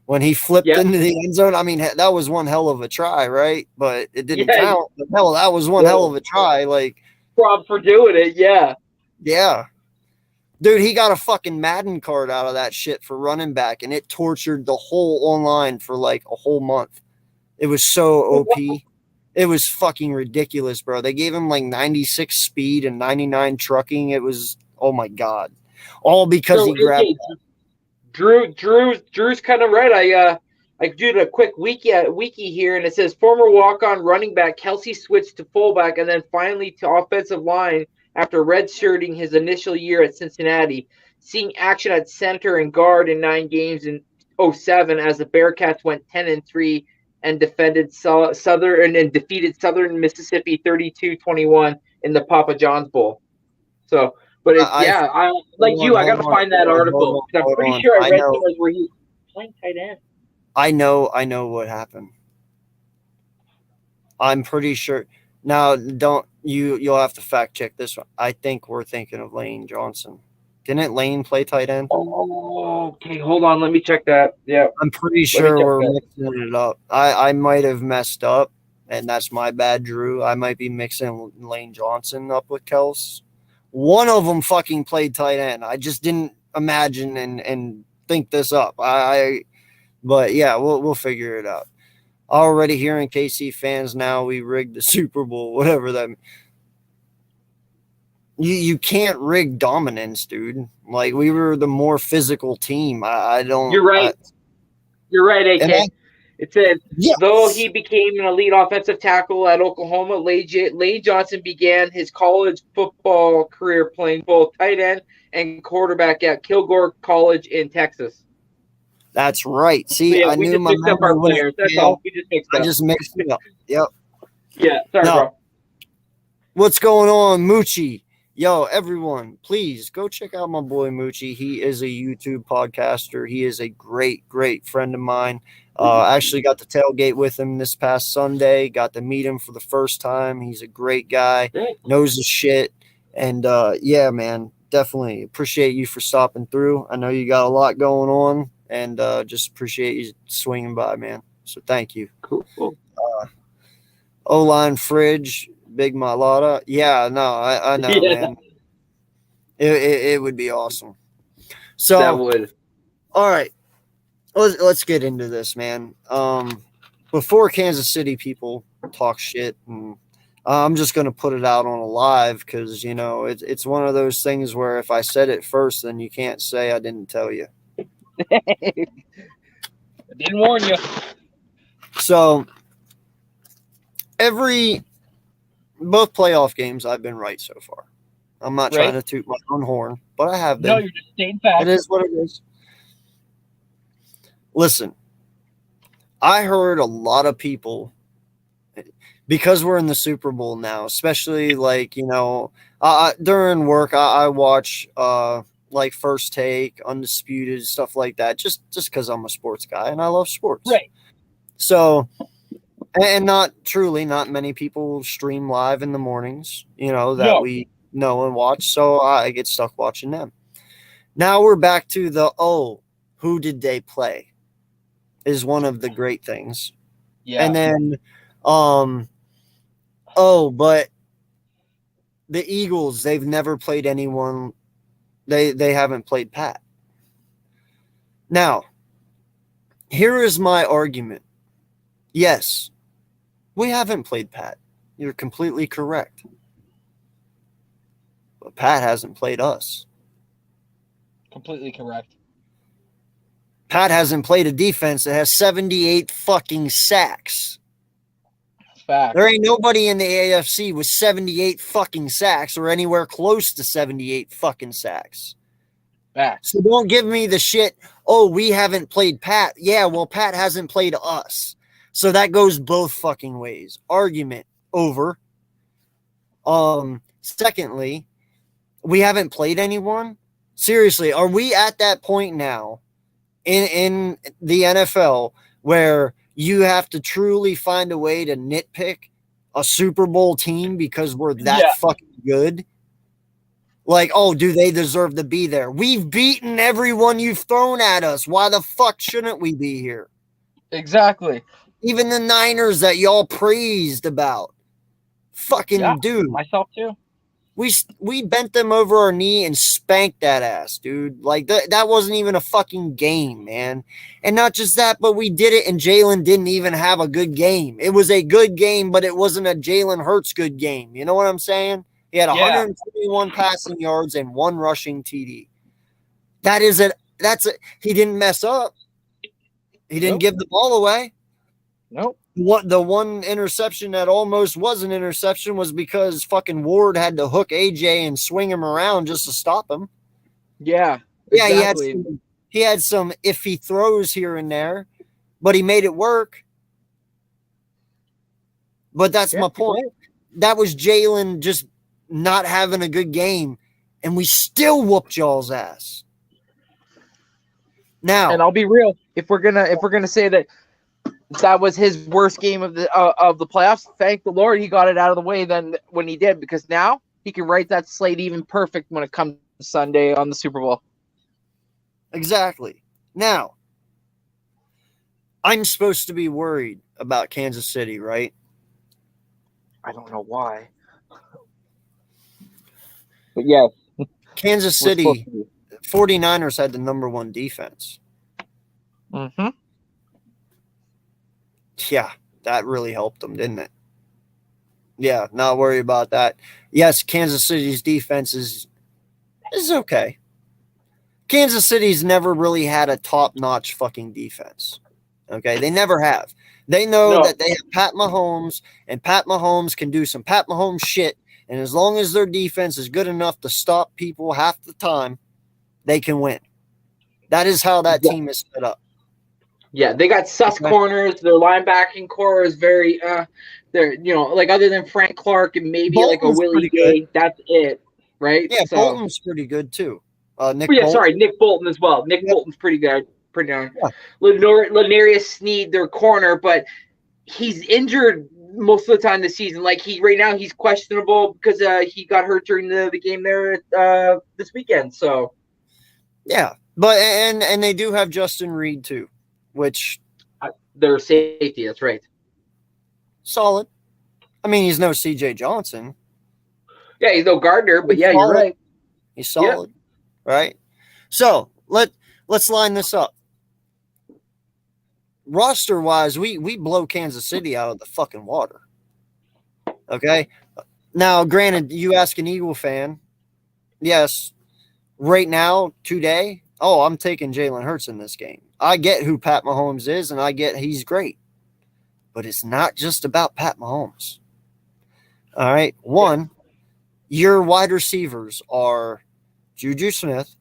when he flipped into the end zone? I mean, that was one hell of a try, right? But it didn't count. But hell, that was one hell of a try. Like, props for doing it. Yeah. Yeah. Dude, he got a fucking Madden card out of that shit for running back, and it tortured the whole online for like a whole month. It was so OP. It was fucking ridiculous, bro. They gave him like 96 speed and 99 trucking. It was, oh my God. all because he grabbed. Drew's kind of right. I did a quick wiki here, and it says former walk-on running back Kelsey switched to fullback and then finally to offensive line after redshirting his initial year at Cincinnati, seeing action at center and guard in 9 games in 2007 as the Bearcats went 10-3 and defeated Southern Mississippi 32-21 in the Papa John's Bowl. So, but I got to find that article because I'm pretty sure I read somewhere where he was playing tight end. I know what happened. I'm pretty sure. Now, you'll have to fact check this one. I think we're thinking of Lane Johnson. Didn't Lane play tight end? Oh, okay. Hold on. Let me check that. Yeah. I'm pretty sure we're mixing it up. I might have messed up, and that's my bad, Drew. I might be mixing Lane Johnson up with Kels. One of them fucking played tight end. I just didn't imagine and think this up. But yeah, we'll figure it out. Already hearing KC fans now, we rigged the Super Bowl, whatever that means. You can't rig dominance, dude. Like, we were the more physical team. I don't. You're right. You're right, AK. It says, yes. Though he became an elite offensive tackle at Oklahoma, Lane Johnson began his college football career playing both tight end and quarterback at Kilgore College in Texas. That's right. See, I knew my memory players. That's all. We just mixed up. I just mixed it up. Yep. Yeah. Sorry, bro. What's going on, Moochie? Yo, everyone, please go check out my boy Moochie. He is a YouTube podcaster. He is a great, great friend of mine. Actually got to tailgate with him this past Sunday. Got to meet him for the first time. He's a great guy. Knows his shit. And, yeah, man, definitely appreciate you for stopping through. I know you got a lot going on. And just appreciate you swinging by, man. So thank you. Cool. O-line fridge, Big Malata. Yeah, no, I know, man. It would be awesome. So that would. All right, let's get into this, man. Before Kansas City people talk shit, and I'm just gonna put it out on a live because it's one of those things where if I said it first, then you can't say I didn't tell you. I didn't warn you. So both playoff games I've been right so far. I'm not trying to toot my own horn, but I have been. No, you're just stating facts. It is what it is. Listen, I heard a lot of people, because we're in the Super Bowl now, especially during work, I watch like First Take, Undisputed, stuff like that, just because I'm a sports guy and I love sports. Right. So, and not many people stream live in the mornings, that we know and watch. So I get stuck watching them. Now we're back to who did they play is one of the great things. Yeah. And then, but the Eagles, they've never played anyone. They haven't played Pat. Now, here is my argument. Yes, we haven't played Pat. You're completely correct. But Pat hasn't played us. Completely correct. Pat hasn't played a defense that has 78 fucking sacks. Fact. There ain't nobody in the AFC with 78 fucking sacks or anywhere close to 78 fucking sacks. Fact. So don't give me the shit, we haven't played Pat. Yeah, well, Pat hasn't played us. So that goes both fucking ways. Argument over. Secondly, we haven't played anyone. Seriously, are we at that point now in the NFL where you have to truly find a way to nitpick a Super Bowl team because we're that fucking good? Like, do they deserve to be there? We've beaten everyone you've thrown at us. Why the fuck shouldn't we be here? Exactly. Even the Niners that y'all praised about. Fucking dude. Myself too. We bent them over our knee and spanked that ass, dude. Like, that wasn't even a fucking game, man. And not just that, but we did it, and Jalen didn't even have a good game. It was a good game, but it wasn't a Jalen Hurts good game. You know what I'm saying? He had 121 passing yards and 1 rushing TD. That is it. That's it. He didn't mess up. He didn't Nope. give the ball away. Nope. What the one interception that almost was an interception was because fucking Ward had to hook AJ and swing him around just to stop him. Yeah. Yeah, Exactly. he had some iffy throws here and there, but he made it work. But that's my point. That was Jalen just not having a good game, and we still whooped y'all's ass. Now, And I'll be real. If we're gonna say that was his worst game of the playoffs, thank the Lord he got it out of the way then when he did, because now he can write that slate even perfect when it comes to Sunday on the Super Bowl. exactly. Now, I'm supposed to be worried about Kansas City, right? I don't know why. But yeah, Kansas City 49ers had the number one defense. Mm-hmm. Yeah, that really helped them, didn't it? Yeah, not worry about that. Yes, Kansas City's defense is okay. Kansas City's never really had a top-notch fucking defense. Okay, they never have. They know that they have Pat Mahomes, and Pat Mahomes can do some Pat Mahomes shit, and as long as their defense is good enough to stop people half the time, they can win. That is how that team is set up. Yeah, they got sus corners. Their linebacking core is very they're like other than Frank Clark and maybe Bolton's like a Willie Gay, that's it, right? Yeah, so, Bolton's pretty good too. Nick Bolton. Bolton. Nick Bolton as well. Nick Bolton's pretty good, pretty darn. Yeah. Lenarius Sneed, their corner, but he's injured most of the time this season. Like right now he's questionable because he got hurt during the game there this weekend. So yeah, but and they do have Justin Reed too, which their safety. That's right. Solid. I mean, he's no CJ Johnson. Yeah, he's no Gardner, but yeah, you're right. He's solid, right? So let's line this up. Roster wise, we blow Kansas City out of the fucking water. Okay. Now, granted, you ask an Eagle fan, yes, right now, today, I'm taking Jalen Hurts in this game. I get who Pat Mahomes is, and I get he's great. But it's not just about Pat Mahomes. All right. One, your wide receivers are Juju Smith,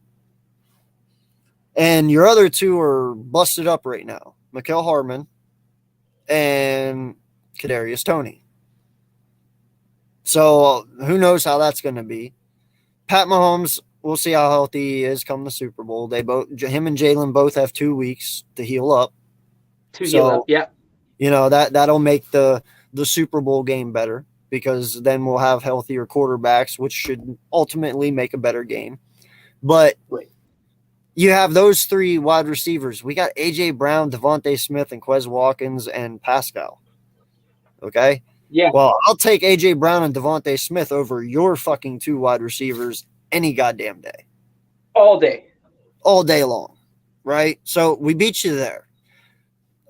and your other two are busted up right now. Mecole Hardman and Kadarius Toney. So who knows how that's going to be. Pat Mahomes, we'll see how healthy he is come the Super Bowl. Him and Jalen both have 2 weeks to heal up. Yeah. That'll make the Super Bowl game better because then we'll have healthier quarterbacks, which should ultimately make a better game. But you have those three wide receivers. We got A.J. Brown, Devontae Smith, and Quez Watkins and Pascal. Okay? Yeah. Well, I'll take A.J. Brown and Devontae Smith over your fucking two wide receivers any goddamn day. All day. All day long. Right? So we beat you there.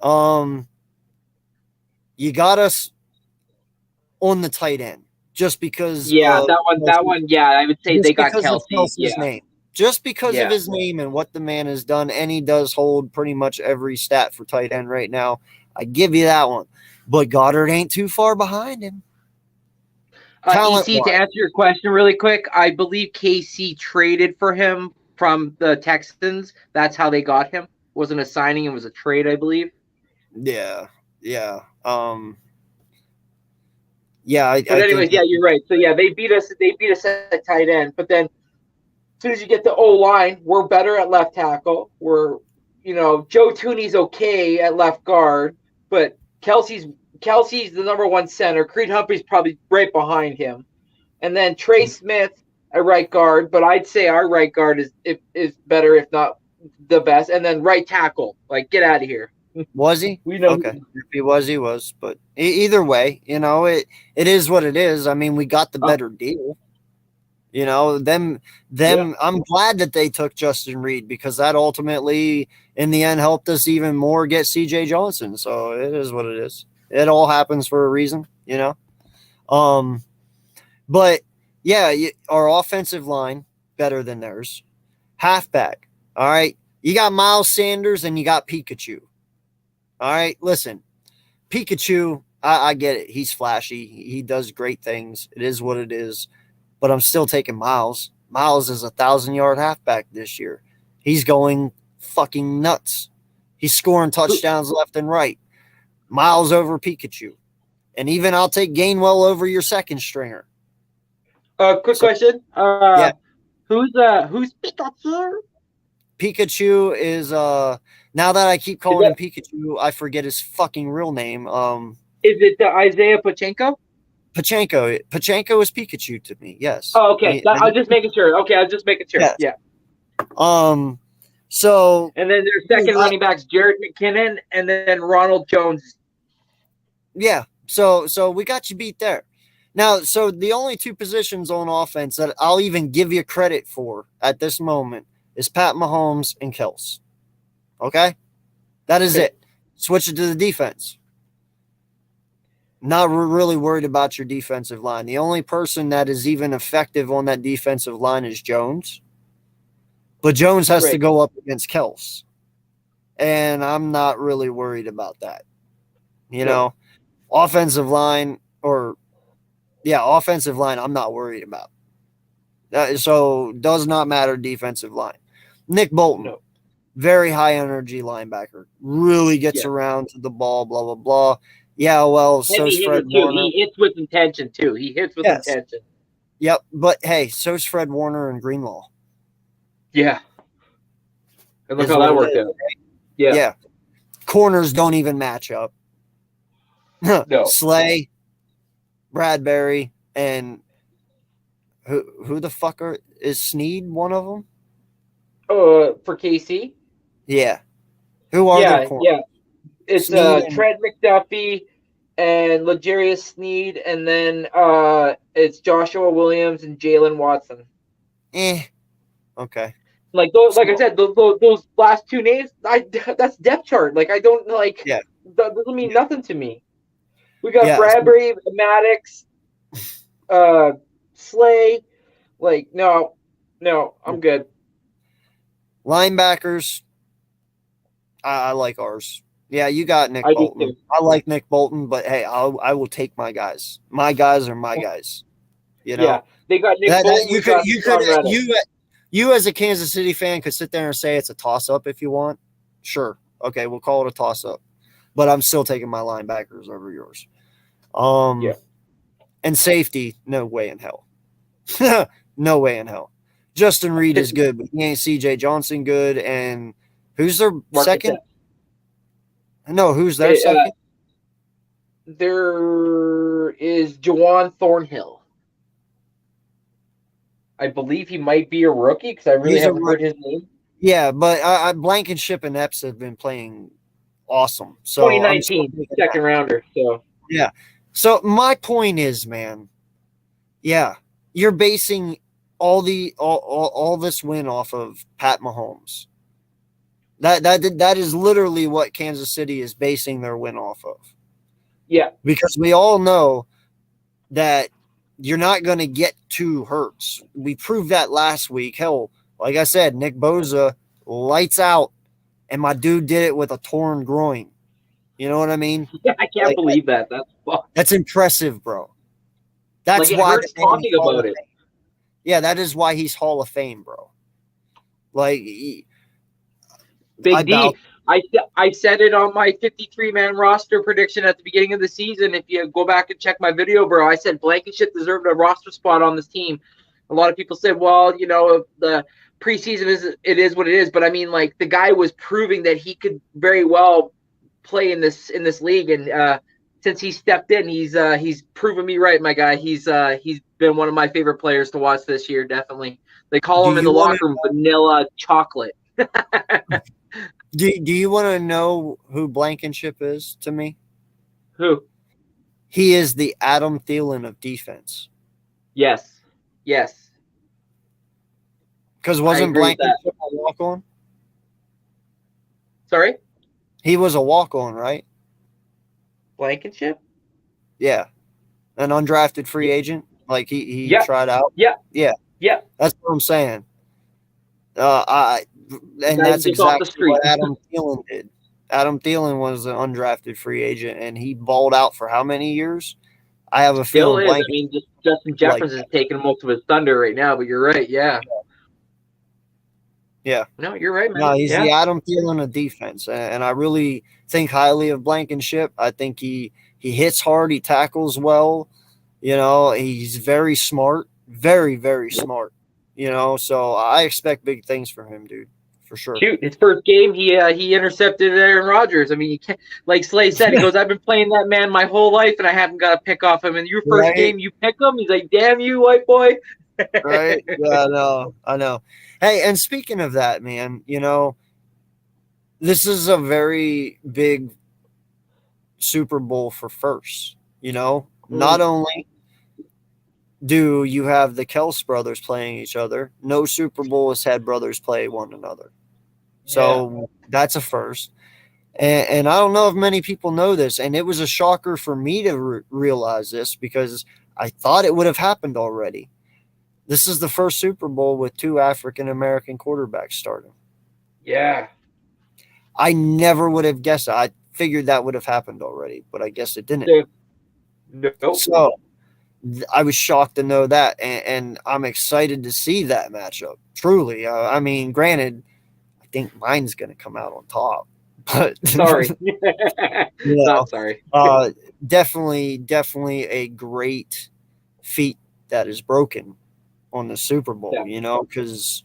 You got us on the tight end just because. Yeah, that one. Yeah, I would say they got Kelsey's name. Just because of his name and what the man has done, and he does hold pretty much every stat for tight end right now. I give you that one. But Goddard ain't too far behind him. EC, to answer your question really quick, I believe KC traded for him from the Texans. That's how they got him. It wasn't a signing, it was a trade, I believe. Yeah. But anyways, you're right. So they beat us at tight end, but then as soon as you get the O-line, we're better at left tackle. We're, Joe Tooney's okay at left guard, but Kelsey's the number one center. Creed Humphrey's probably right behind him. And then Trey Smith at right guard, but I'd say our right guard is better, if not the best. And then right tackle, like, get out of here. Was he? We know. Okay. If he was. But either way, it is what it is. I mean, we got the better deal. I'm glad that they took Justin Reed because that ultimately, in the end, helped us even more get CJ Johnson. So it is what it is. It all happens for a reason, But yeah, our offensive line better than theirs. Halfback All right. You got Miles Sanders and you got Pikachu. All right. Listen, Pikachu, I get it. He's flashy. He does great things. It is what it is. But I'm still taking Miles. Miles is a 1,000-yard halfback this year. He's going fucking nuts. He's scoring touchdowns left and right. Miles over Pikachu. And even I'll take Gainwell over your second stringer. Quick question. Yeah. Who's Pikachu? Pikachu is now that I keep calling him Pikachu, I forget his fucking real name. Is it Isaiah Pachenko? Pachenko is Pikachu to me. Yes. Oh, okay. I was just making sure. Okay, I was just making sure. Yes. Yeah. So And then their second running backs, Jared McKinnon, and then Ronald Jones. yeah. So we got you beat there. Now, so the only two positions on offense that I'll even give you credit for at this moment is Pat Mahomes and Kels. Okay? That is it. Switch it to the defense. Not really worried about your defensive line. The only person that is even effective on that defensive line is Jones. But Jones has to go up against Kels. And I'm not really worried about that. You know, offensive line, I'm not worried about. So does not matter defensive line. Nick Bolton, very high energy linebacker. Really gets around to the ball, blah, blah, blah. Yeah, well, so's Fred Warner. He hits with intention, too. He hits with intention. Yep, but hey, so's Fred Warner and Greenlaw. Yeah. And look how that worked out. Yeah. Corners don't even match up. No. Slay, Bradbury, and who the fuck is Snead one of them? For KC? Yeah. Who are the corners? Yeah. It's Trent McDuffie and L'Jarius Sneed, and then it's Joshua Williams and Jalen Watson. Okay. Like those, like I said, those last two names, that's depth chart. Like I don't like. Yeah. That doesn't mean nothing to me. We got Bradbury, Maddox, Slay. Like no, I'm good. Linebackers. I like ours. Yeah, you got Nick Bolton. I like Nick Bolton, but hey, I will take my guys. My guys are my guys. You know. Yeah, they got Nick Bolton. You as a Kansas City fan could sit there and say it's a toss-up if you want. Sure. Okay, we'll call it a toss-up. But I'm still taking my linebackers over yours. And safety, no way in hell. No way in hell. Justin Reed is good, but he ain't CJ Johnson good. And who's their second? No, who's their second? There is Juwan Thornhill. I believe he might be a rookie because I really haven't heard his name. Yeah, but Blankenship and Epps have been pling awesome. So 2019 second rounder. So yeah. So my point is, man, yeah, you're basing all this win off of Pat Mahomes. That is literally what Kansas City is basing their win off of. Yeah. Because we all know that you're not going to get to Hurts. We proved that last week. Hell, like I said, Nick Bosa, lights out, and my dude did it with a torn groin. You know what I mean? Yeah, I can't believe that. That's impressive, bro. That's why talking about it. Yeah, that is why he's Hall of Fame, bro. Like Big D. I said it on my 53-man roster prediction at the beginning of the season. If you go back and check my video, bro, I said Blankenship deserved a roster spot on this team. A lot of people said, well, you know, the preseason is what it is. But I mean, like, the guy was proving that he could very well play in this league. And since he stepped in, he's proven me right, my guy. He's been one of my favorite players to watch this year, definitely. They call him in the locker room Vanilla Chocolate. Do you want to know who Blankenship is to me? Who? He is the Adam Thielen of defense. Yes. Because wasn't Blankenship a walk-on? Sorry? He was a walk-on, right? Blankenship? Yeah. An undrafted free agent? Like he tried out? Yeah. That's what I'm saying. And Guys that's just off the exactly street. what Adam Thielen did. Adam Thielen was an undrafted free agent, and he balled out for how many years? I have a Still feeling is. I blank mean, just Justin like Jefferson's taking most of his thunder right now, but you're right. Yeah. Yeah. No, you're right, man. No, he's yeah. the Adam Thielen of defense, and I really think highly of Blankenship. I think he hits hard, he tackles well. You know, he's very smart, very, very smart. You know, so I expect big things from him, dude, for sure. Shoot, his first game, he intercepted Aaron Rodgers. I mean, you can't, like Slay said, he goes, "I've been playing that man my whole life, and I haven't got a pick off him. And your first Right. game, you pick him." He's like, "Damn you, white boy!" Right? Yeah, I know. Hey, and speaking of that, man, you know, this is a very big Super Bowl for first. You know, not only do you have the Kels brothers playing each other, no Super Bowl has had brothers play one another. So that's a first. And I don't know if many people know this, and it was a shocker for me to realize this because I thought it would have happened already. This is the first Super Bowl with 2 African-American quarterbacks starting. Yeah. I never would have guessed that. I figured that would have happened already, but I guess it didn't. Nope. So I was shocked to know that, and I'm excited to see that matchup. Truly. I mean, granted, I think mine's going to come out on top. But Sorry. you know, Not sorry. definitely a great feat that is broken on the Super Bowl, you know, because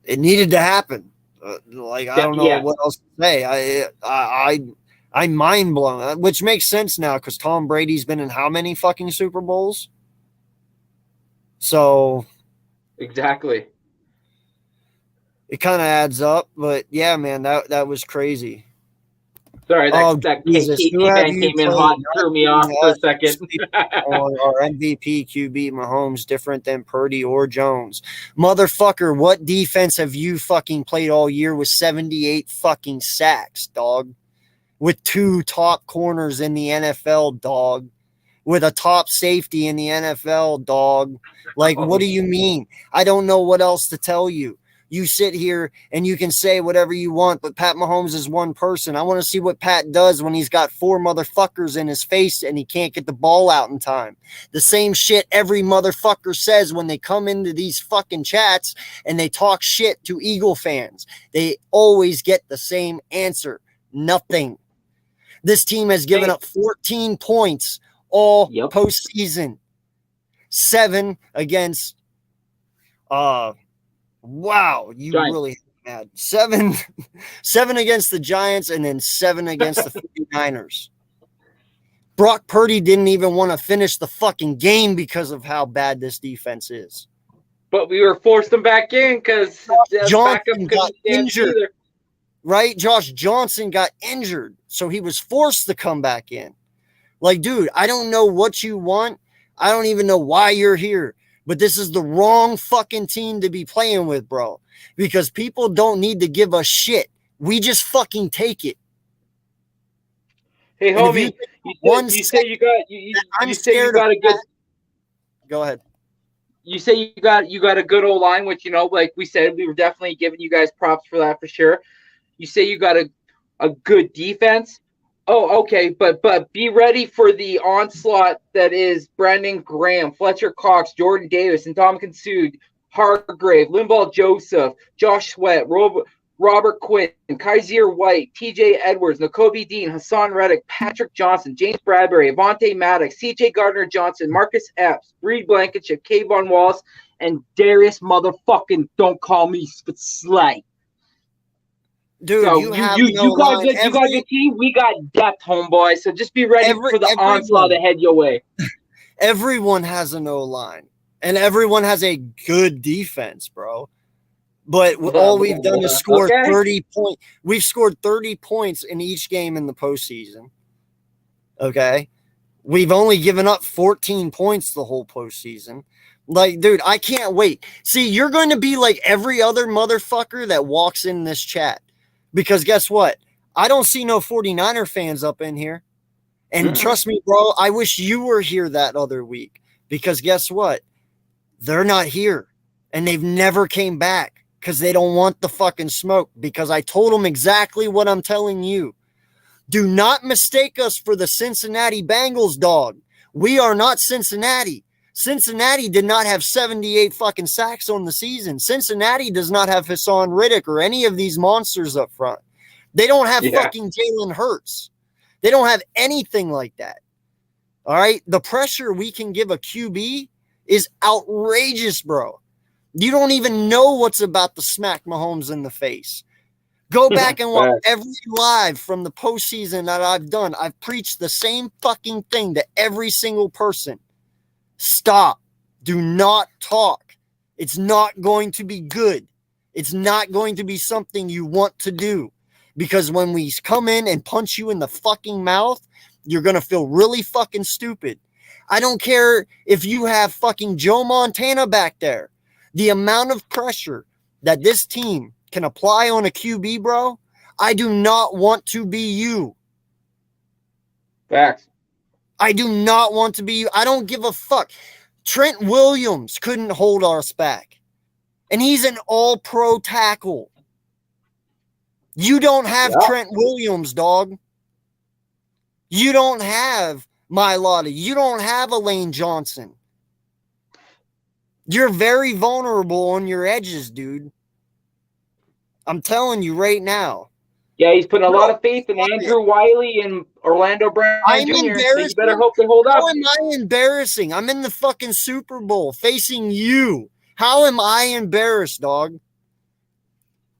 it needed to happen. I don't know what else to say. I'm mind blown, which makes sense now because Tom Brady's been in how many fucking Super Bowls? So exactly, it kind of adds up. But yeah, man, that was crazy. Sorry, that KT band came in hot and threw me off for a second. Our MVP QB Mahomes different than Purdy or Jones. Motherfucker, what defense have you fucking played all year with 78 fucking sacks, dog? With 2 top corners in the NFL, dog. With a top safety in the NFL, dog. Like, what do you mean? I don't know what else to tell you. You sit here and you can say whatever you want, but Pat Mahomes is one person. I want to see what Pat does when he's got 4 motherfuckers in his face and he can't get the ball out in time. The same shit every motherfucker says when they come into these fucking chats and they talk shit to Eagle fans. They always get the same answer. Nothing. This team has given up 14 points all postseason. 7 against wow, you Giants. really had 7 against the Giants and then 7 against the 49ers. Brock Purdy didn't even want to finish the fucking game because of how bad this defense is. But we were forced them back in because Johnson got injured. Right? Josh Johnson got injured, so he was forced to come back in. Like, dude, I don't know what you want. I don't even know why you're here. But this is the wrong fucking team to be playing with, bro. Because people don't need to give us shit. We just fucking take it. Hey, homie, you say you got a good. Go ahead. You say you got a good old line, which, you know, like we said, we were definitely giving you guys props for that for sure. You say you got a good defense. Oh, okay, but be ready for the onslaught that is Brandon Graham, Fletcher Cox, Jordan Davis, and Ndamukong Suh, Hargrave, Linval Joseph, Josh Sweat, Robert Quinn, Kaiser White, TJ Edwards, Nakobe Dean, Hassan Reddick, Patrick Johnson, James Bradbury, Avonte Maddox, CJ Gardner-Johnson, Marcus Epps, Reed Blankenship, Kayvon Wallace, and Darius motherfucking don't call me Slay. Dude, so you got a good team. We got depth, homeboy. So just be ready for the onslaught to head your way. Everyone has an O-line, and everyone has a good defense, bro. But all we've done is score 30 points. We've scored 30 points in each game in the postseason. Okay? We've only given up 14 points the whole postseason. Like, dude, I can't wait. See, you're going to be like every other motherfucker that walks in this chat. Because guess what? I don't see no 49er fans up in here. And trust me, bro, I wish you were here that other week. Because guess what? They're not here. and they've never came back because they don't want the fucking smoke, because I told them exactly what I'm telling you. Do not mistake us for the Cincinnati Bengals, dog. We are not Cincinnati. Cincinnati did not have 78 fucking sacks on the season. Cincinnati does not have Hassan Riddick or any of these monsters up front. They don't have fucking Jalen Hurts. They don't have anything like that. All right? The pressure we can give a QB is outrageous, bro. You don't even know what's about to smack Mahomes in the face. Go back and watch every live from the postseason that I've done. I've preached the same fucking thing to every single person. Stop. Do not talk. It's not going to be good. It's not going to be something you want to do. Because when we come in and punch you in the fucking mouth, you're going to feel really fucking stupid. I don't care if you have fucking Joe Montana back there. The amount of pressure that this team can apply on a QB, bro, I do not want to be you. Facts. I do not want to be you. I don't give a fuck. Trent Williams couldn't hold us back. And he's an all-pro tackle. You don't have Trent Williams, dog. You don't have Mailata. You don't have Elaine Johnson. You're very vulnerable on your edges, dude. I'm telling you right now. Yeah, he's putting a lot of faith in Andrew Wiley and Orlando Brown I'm Jr. So embarrassed. you better hope they hold up. How am I embarrassing? I'm in the fucking Super Bowl facing you. How am I embarrassed, dog?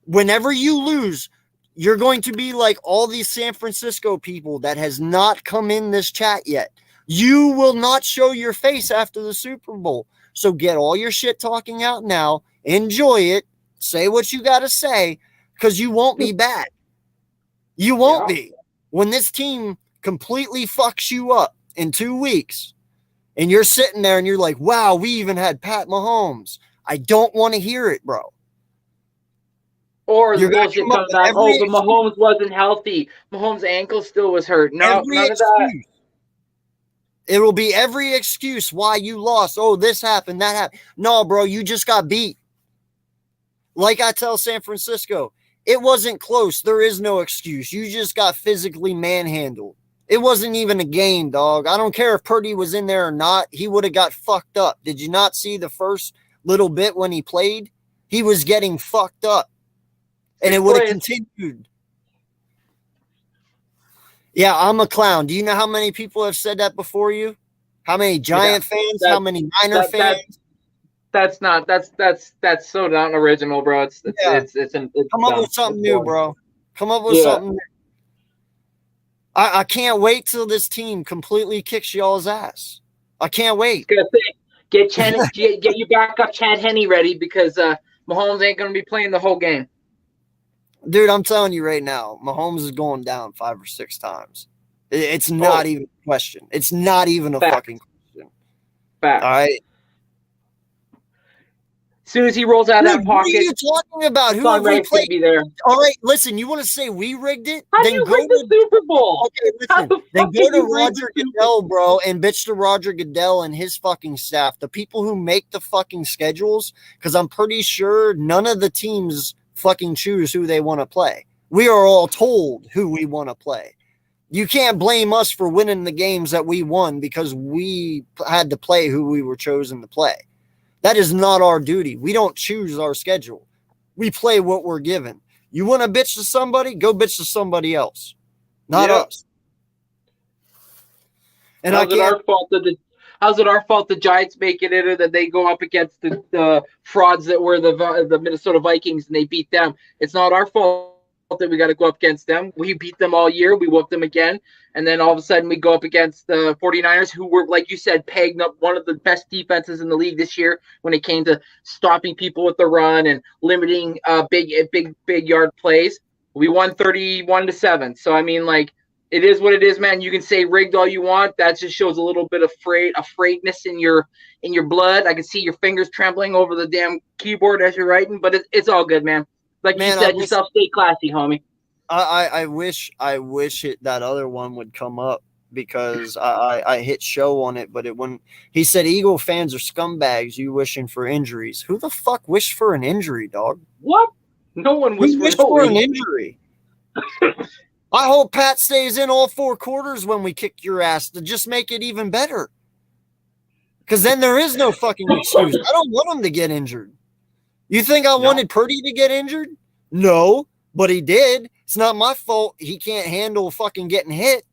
Whenever you lose, you're going to be like all these San Francisco people that has not come in this chat yet. You will not show your face after the Super Bowl. So get all your shit talking out now. Enjoy it. Say what you got to say, because you won't be back. You won't be. When this team completely fucks you up in 2 weeks, and you're sitting there and you're like, wow, we even had Pat Mahomes. I don't want to hear it, bro. Or the bullshit comes back, oh, but Mahomes wasn't healthy. Mahomes' ankle still was hurt. No, none of that. It will be every excuse why you lost. Oh, this happened, that happened. No, bro, you just got beat. Like I tell San Francisco, it wasn't close. There is no excuse. You just got physically manhandled. It wasn't even a game, dog. I don't care if Purdy was in there or not. He would have got fucked up. Did you not see the first little bit when he played? He was getting fucked up. And it would have continued. Yeah, I'm a clown. Do you know how many people have said that before you? How many Giant fans? How many Niner fans? That's so not original, bro. It's come up with something new, bro. Come up with something new. I can't wait till this team completely kicks y'all's ass. I can't wait. Get you back up Chad Henne ready, because Mahomes ain't gonna be playing the whole game. Dude, I'm telling you right now, Mahomes is going down 5 or 6 times. It's not even a question. It's not even a fucking question. Fact. All right. As soon as he rolls out of that pocket, what are you talking about? Who have we played? Be there. All right, listen. You want to say we rigged it? How do you rig the Super Bowl? Okay, listen. Then go to Roger Goodell, bro, and bitch to Roger Goodell and his fucking staff, the people who make the fucking schedules, because I'm pretty sure none of the teams fucking choose who they want to play. We are all told who we want to play. You can't blame us for winning the games that we won because we had to play who we were chosen to play. That is not our duty. We don't choose our schedule. We play what we're given. You want to bitch to somebody? Go bitch to somebody else. Not us. And how's it our fault the Giants make it in, that they go up against the frauds that were the Minnesota Vikings and they beat them? It's not our fault that we got to go up against them. We beat them all year. We whooped them again. And then all of a sudden we go up against the 49ers, who were, like you said, pegged up one of the best defenses in the league this year when it came to stopping people with the run and limiting big yard plays. We won 31-7. So, I mean, like, it is what it is, man. You can say rigged all you want. That just shows a little bit of afraidness in your blood. I can see your fingers trembling over the damn keyboard as you're writing, but it's all good, man. Like you said yourself, stay classy, homie. I wish that other one would come up, because I hit show on it, but it wouldn't. He said Eagle fans are scumbags. You wishing for injuries? Who the fuck wished for an injury, dog? What? No one was Who wished for an injury? I hope Pat stays in all 4 quarters when we kick your ass to just make it even better. Because then there is no fucking excuse. I don't want him to get injured. You think I wanted Purdy to get injured? No, but he did. It's not my fault. He can't handle fucking getting hit.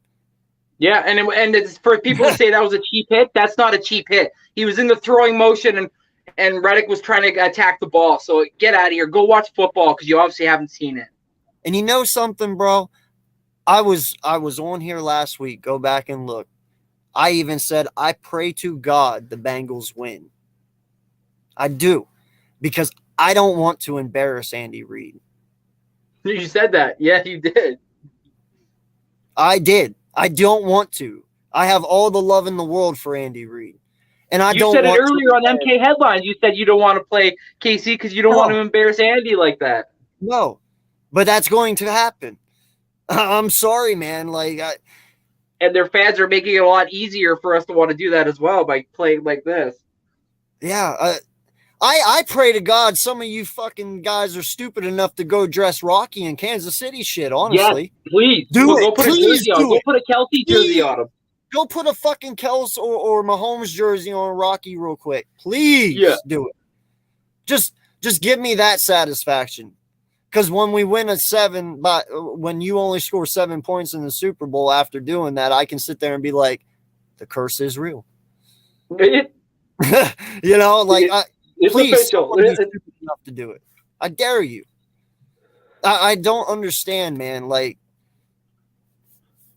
Yeah, and it's for people to say that was a cheap hit. That's not a cheap hit. He was in the throwing motion, and Reddick was trying to attack the ball. So get out of here. Go watch football because you obviously haven't seen it. And you know something, bro? I was on here last week. Go back and look. I even said I pray to God the Bengals win. I do, because I don't want to embarrass Andy Reid. You said that. Yeah, you did. I did. I don't want to. I have all the love in the world for Andy Reid. And I don't said want it earlier on MK Headlines. You said you don't want to play KC because you don't want to embarrass Andy like that. No, but that's going to happen. I'm sorry, man. And their fans are making it a lot easier for us to want to do that as well by playing like this. Yeah, I pray to God some of you fucking guys are stupid enough to go dress Rocky in Kansas City shit, honestly. Yes, please. Go put a jersey on. Go put a Kelsey jersey on him. Go put a fucking Kels or Mahomes jersey on Rocky real quick. Please do it. Just give me that satisfaction. Because when we win when you only score 7 points in the Super Bowl after doing that, I can sit there and be like, the curse is real. You know, please, somebody's stupid enough to do it. I dare you. I don't understand, man.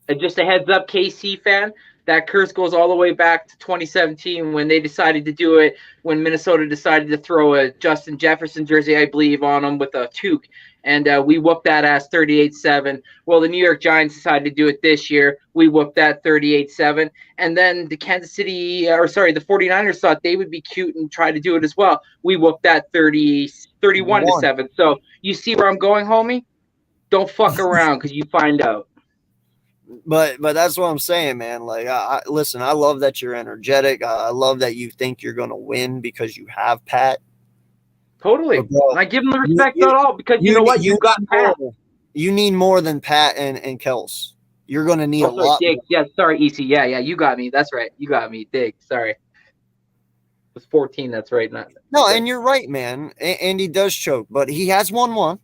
And just a heads up, KC fan, that curse goes all the way back to 2017 when they decided to do it, when Minnesota decided to throw a Justin Jefferson jersey, I believe, on them with a toque. And we whooped that ass 38-7. Well, the New York Giants decided to do it this year. We whooped that 38-7. And then the the 49ers thought they would be cute and try to do it as well. We whooped that 31-7. So you see where I'm going, homie? Don't fuck around because you find out. But that's what I'm saying, man. Listen, I love that you're energetic. I love that you think you're going to win because you have Pat. Totally. Bro, I give him the respect at all because you know what? You got Pat. You need more than Pat and Kels. You're going to need a lot more. Yeah, sorry, EC. Yeah, you got me. That's right. You got me. Dig. Sorry. It was 14. That's right. No, and you're right, man. And he does choke, but he has won one.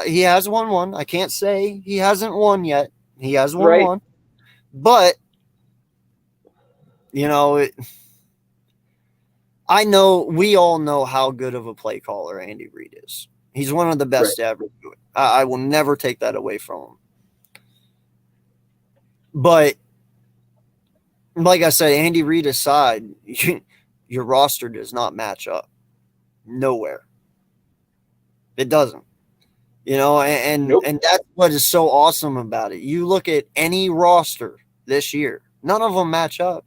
He has won one. I can't say he hasn't won yet. He has won one. But, you know, we all know how good of a play caller Andy Reid is. He's one of the best to ever do it. I will never take that away from him. But, like I said, Andy Reid aside, your roster does not match up. Nowhere. It doesn't. You know, and that's what is so awesome about it. You look at any roster this year, none of them match up.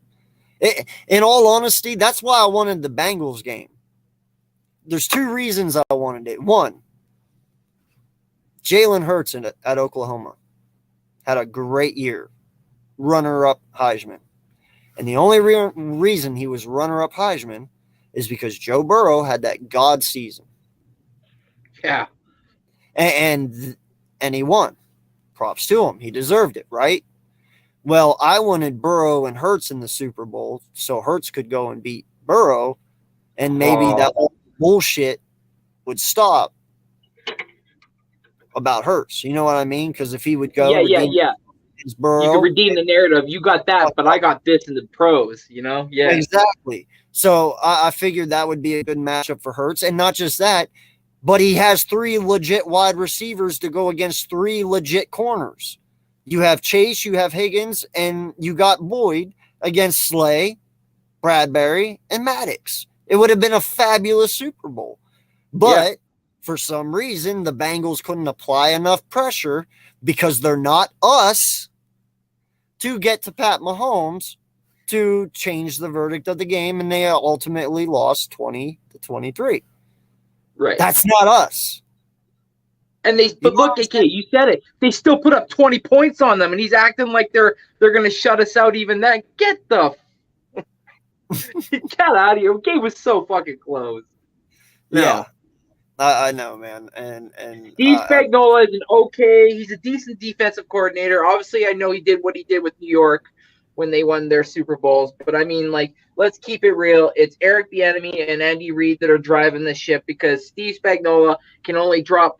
In all honesty, that's why I wanted the Bengals game. There's 2 reasons I wanted it. One, Jalen Hurts at Oklahoma had a great year, runner-up Heisman. And the only reason he was runner-up Heisman is because Joe Burrow had that God season. Yeah. And he won. Props to him. He deserved it, right? Well, I wanted Burrow and Hurts in the Super Bowl so Hurts could go and beat Burrow, and maybe that whole bullshit would stop about Hurts. You know what I mean? Because if he would go, Burrow, you could redeem the narrative. You got that, but I got this in the pros. You know? Yeah, exactly. So I figured that would be a good matchup for Hurts, and not just that. But he has 3 legit wide receivers to go against 3 legit corners. You have Chase, you have Higgins, and you got Boyd against Slay, Bradbury, and Maddox. It would have been a fabulous Super Bowl. But for some reason, the Bengals couldn't apply enough pressure because they're not us to get to Pat Mahomes to change the verdict of the game, and they ultimately lost 20-23. Right. That's not us. And but look, AK, you said it. They still put up 20 points on them, and he's acting like they're going to shut us out even then. Get out of here. The game was so fucking close. No. Yeah, I know, man. And Steve Spagnuolo is he's a decent defensive coordinator. Obviously, I know he did what he did with New York when they won their Super Bowls. But I mean, like, let's keep it real. It's Eric Bieniemy and Andy Reid that are driving the ship because Steve Spagnuolo can only draw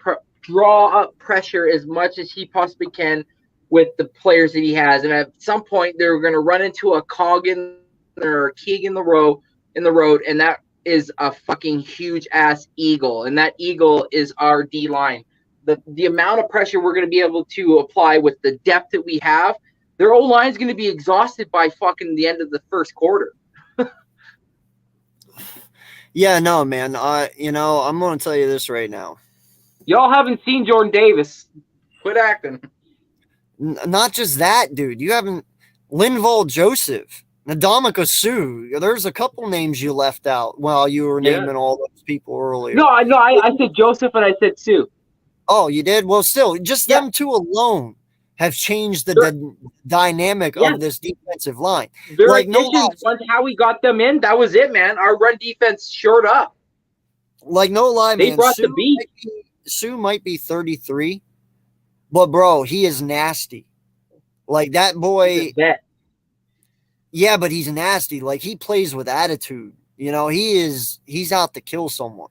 up pressure as much as he possibly can with the players that he has. And at some point, they're going to run into a Coggin or Keeg in the road, and that is a fucking huge ass eagle, and that eagle is our D line. The amount of pressure we're going to be able to apply with the depth that we have, their O line is going to be exhausted by fucking the end of the first quarter. Yeah, no, man. I'm going to tell you this right now. Y'all haven't seen Jordan Davis. Quit acting. Not just that, dude. You haven't Linval Joseph. Ndamukong Suh. There's a couple names you left out while you were naming all those people earlier. No, I said Joseph and I said Suh. Oh, you did? Well, still, just them two alone have changed the dynamic of this defensive line. Their additions, once how we got them in, that was it, man. Our run defense shored up. Like, no lie, they man. Brought the beat. Suh might be 33, but, bro, he is nasty. Like, that boy. Yeah, but he's nasty. Like, he plays with attitude. You know, he's out to kill someone.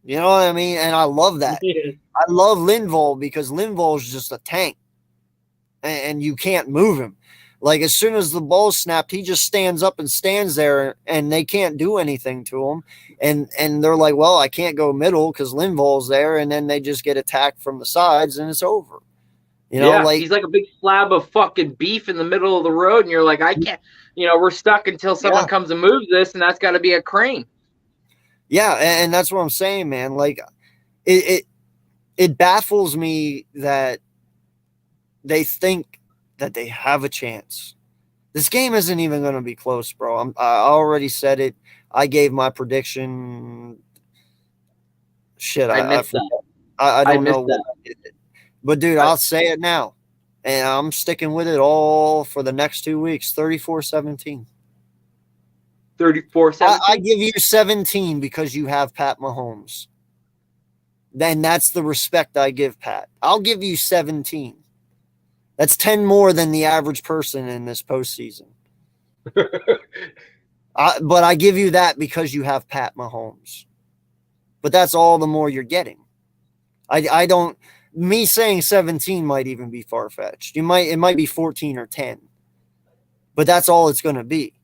You know what I mean? And I love that. I love Linval because Linval is just a tank. And you can't move him. Like, as soon as the ball's snapped, he just stands up and stands there, and they can't do anything to him. And they're like, well, I can't go middle because Linval's there, and then they just get attacked from the sides, and it's over. You know, like, he's like a big slab of fucking beef in the middle of the road, and you're like, I can't. You know, we're stuck until someone comes and moves this, and that's got to be a crane. Yeah, and that's what I'm saying, man. Like, it baffles me that they think that they have a chance. This game isn't even going to be close, bro. I already said it. I gave my prediction. Shit, I don't know what I did. But, dude, I'll say it now. And I'm sticking with it all for the next 2 weeks. 34-17. 34-17? I give you 17 because you have Pat Mahomes. Then that's the respect I give Pat. I'll give you 17. That's 10 more than the average person in this postseason. But I give you that because you have Pat Mahomes. But that's all the more you're getting. I don't... Me saying 17 might even be far-fetched. It might be 14 or 10. But that's all it's going to be.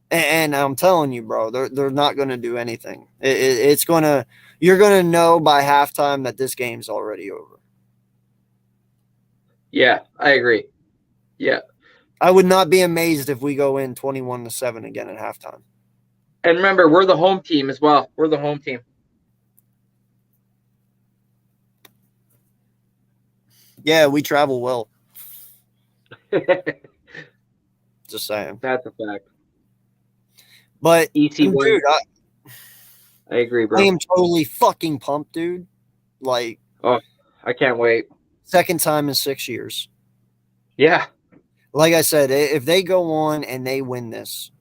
And I'm telling you, bro, they're not going to do anything. It's going to – you're going to know by halftime that this game's already over. Yeah, I agree. Yeah. I would not be amazed if we go in 21-7 again at halftime. And remember, we're the home team as well. We're the home team. Yeah, we travel well. Just saying. That's a fact. But, dude, I agree, bro. I am totally fucking pumped, dude. Like, oh, I can't wait. Second time in 6 years. Yeah. Like I said, if they go on and they win this,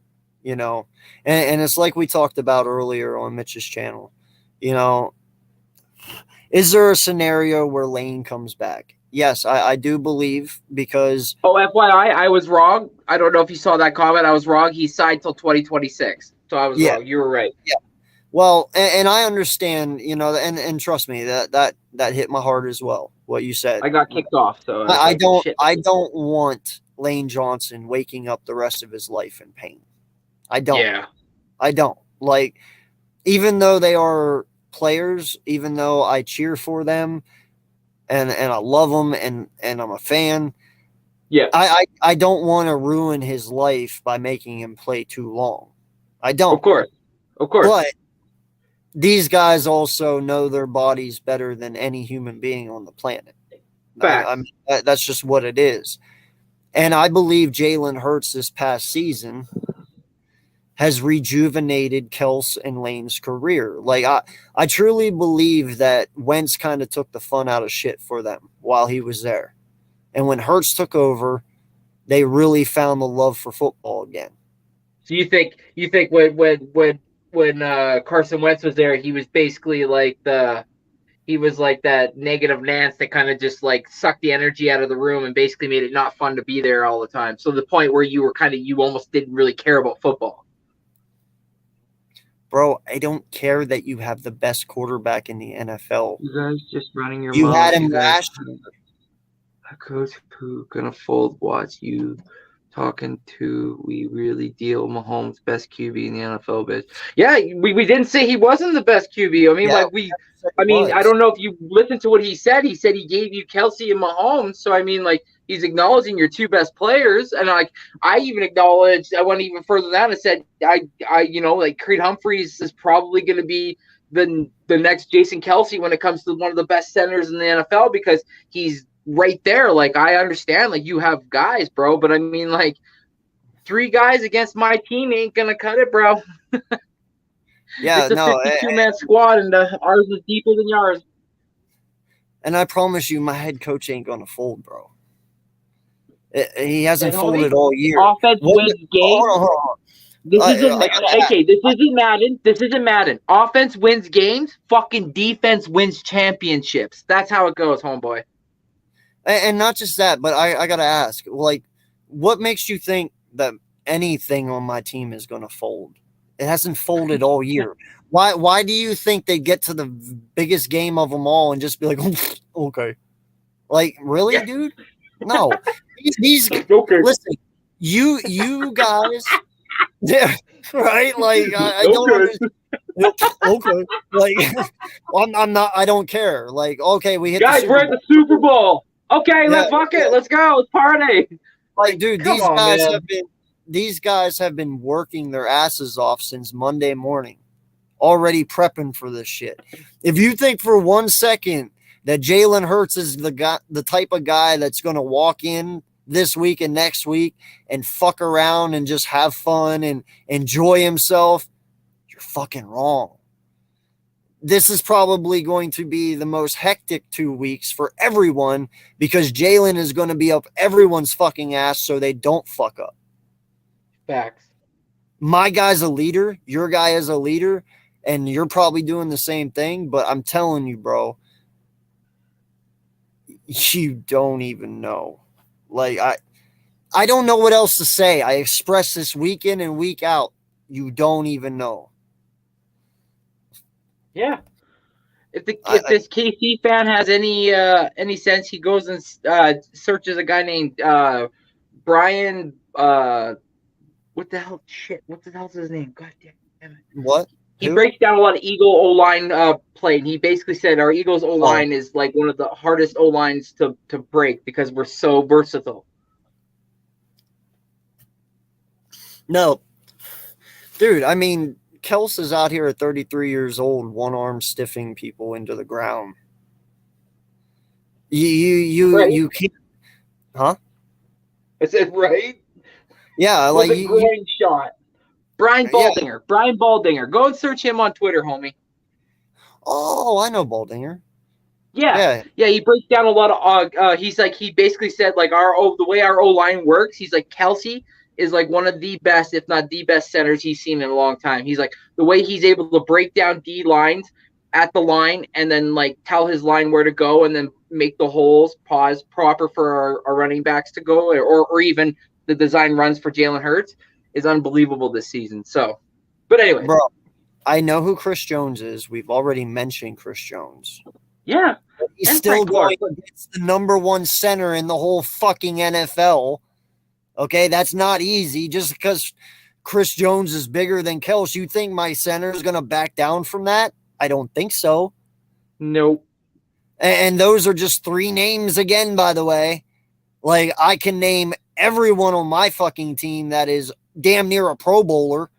you know, and it's like we talked about earlier on Mitch's channel, you know, is there a scenario where Lane comes back? Yes, I do believe because... Oh, FYI, I was wrong. I don't know if you saw that comment. I was wrong. He signed till 2026. So I was wrong. You were right. Yeah. Well, and I understand, you know, and trust me, that hit my heart as well, what you said. I got kicked off, so... I don't want Lane Johnson waking up the rest of his life in pain. I don't. Yeah. I don't. Like, even though they are players, even though I cheer for them, and I love him, and I'm a fan. Yeah. I don't want to ruin his life by making him play too long. I don't. Of course. But these guys also know their bodies better than any human being on the planet. I mean, that's just what it is. And I believe Jalen Hurts this past season has rejuvenated Kels and Lane's career. Like I truly believe that Wentz kind of took the fun out of shit for them while he was there. And when Hurts took over, they really found the love for football again. So you think when Carson Wentz was there, he was basically like that negative Nance that kind of just like sucked the energy out of the room and basically made it not fun to be there all the time. So the point where you almost didn't really care about football. Bro, I don't care that you have the best quarterback in the NFL. You guys just running your You mouth. had him last year. A coach who gonna fold watch you talking to we really deal Mahomes best QB in the NFL, bitch. Yeah, we didn't say he wasn't the best QB. I mean, I don't know if you listened to what he said. He said he gave you Kelsey and Mahomes. So I mean, like, he's acknowledging your two best players. And like, I even acknowledged, I went even further than that and said, like Creed Humphreys is probably going to be the next Jason Kelsey when it comes to one of the best centers in the NFL because he's right there. Like, I understand, like, you have guys, bro, but I mean, like, 3 guys against my team ain't gonna cut it, bro. Yeah, it's a 52-man squad, and ours is deeper than yours. And I promise you, my head coach ain't gonna fold, bro. He hasn't folded all year. Offense wins games. This isn't Madden. This isn't Madden. Offense wins games. Fucking defense wins championships. That's how it goes, homeboy. And not just that, but I gotta ask, like, what makes you think that anything on my team is gonna fold? It hasn't folded all year. Why do you think they get to the biggest game of them all and just be like, okay, like, really, dude? No, these okay. Listen, you guys, yeah, right? Like, I don't understand. Okay, like, I'm not. I don't care. Like, okay, we hit. Guys, we're at the Super Bowl. Okay, let's fuck it. Let's go. Let's party. Like, dude, these guys have been working their asses off since Monday morning, already prepping for this shit. If you think for 1 second that Jalen Hurts is the type of guy that's going to walk in this week and next week and fuck around and just have fun and enjoy himself, you're fucking wrong. This is probably going to be the most hectic 2 weeks for everyone because Jalen is going to be up everyone's fucking ass so they don't fuck up. Facts. My guy's a leader. Your guy is a leader. And you're probably doing the same thing. But I'm telling you, bro, you don't even know. Like, I don't know what else to say. I express this week in and week out. You don't even know. Yeah. If this KC fan has any sense, he goes and searches a guy named Brian. What the hell? Shit. What the hell's his name? God damn it. What? He breaks down a lot of Eagle O-line play, and he basically said our Eagles O-line is like one of the hardest O-lines to break because we're so versatile. No. Dude, I mean, Kels is out here at 33 years old, one arm stiffing people into the ground. You can't, huh? I said, right? Yeah, like a groin shot. Brian Baldinger. Yeah. Brian Baldinger. Go and search him on Twitter, homie. Oh, I know Baldinger. Yeah. He breaks down a lot of. He basically said like the way our O line works. He's like Kelsey is like one of the best, if not the best centers he's seen in a long time. He's like the way he's able to break down D lines at the line and then like tell his line where to go and then make the holes pause proper for our running backs to go or even the design runs for Jalen Hurts is unbelievable this season. So, but anyway. Bro, I know who Chris Jones is. We've already mentioned Chris Jones. Yeah. He's still going against the number 1 center in the whole fucking NFL. Okay, that's not easy. Just because Chris Jones is bigger than Kels, you think my center is going to back down from that? I don't think so. Nope. And those are just 3 names again, by the way. Like, I can name everyone on my fucking team that is damn near a Pro Bowler.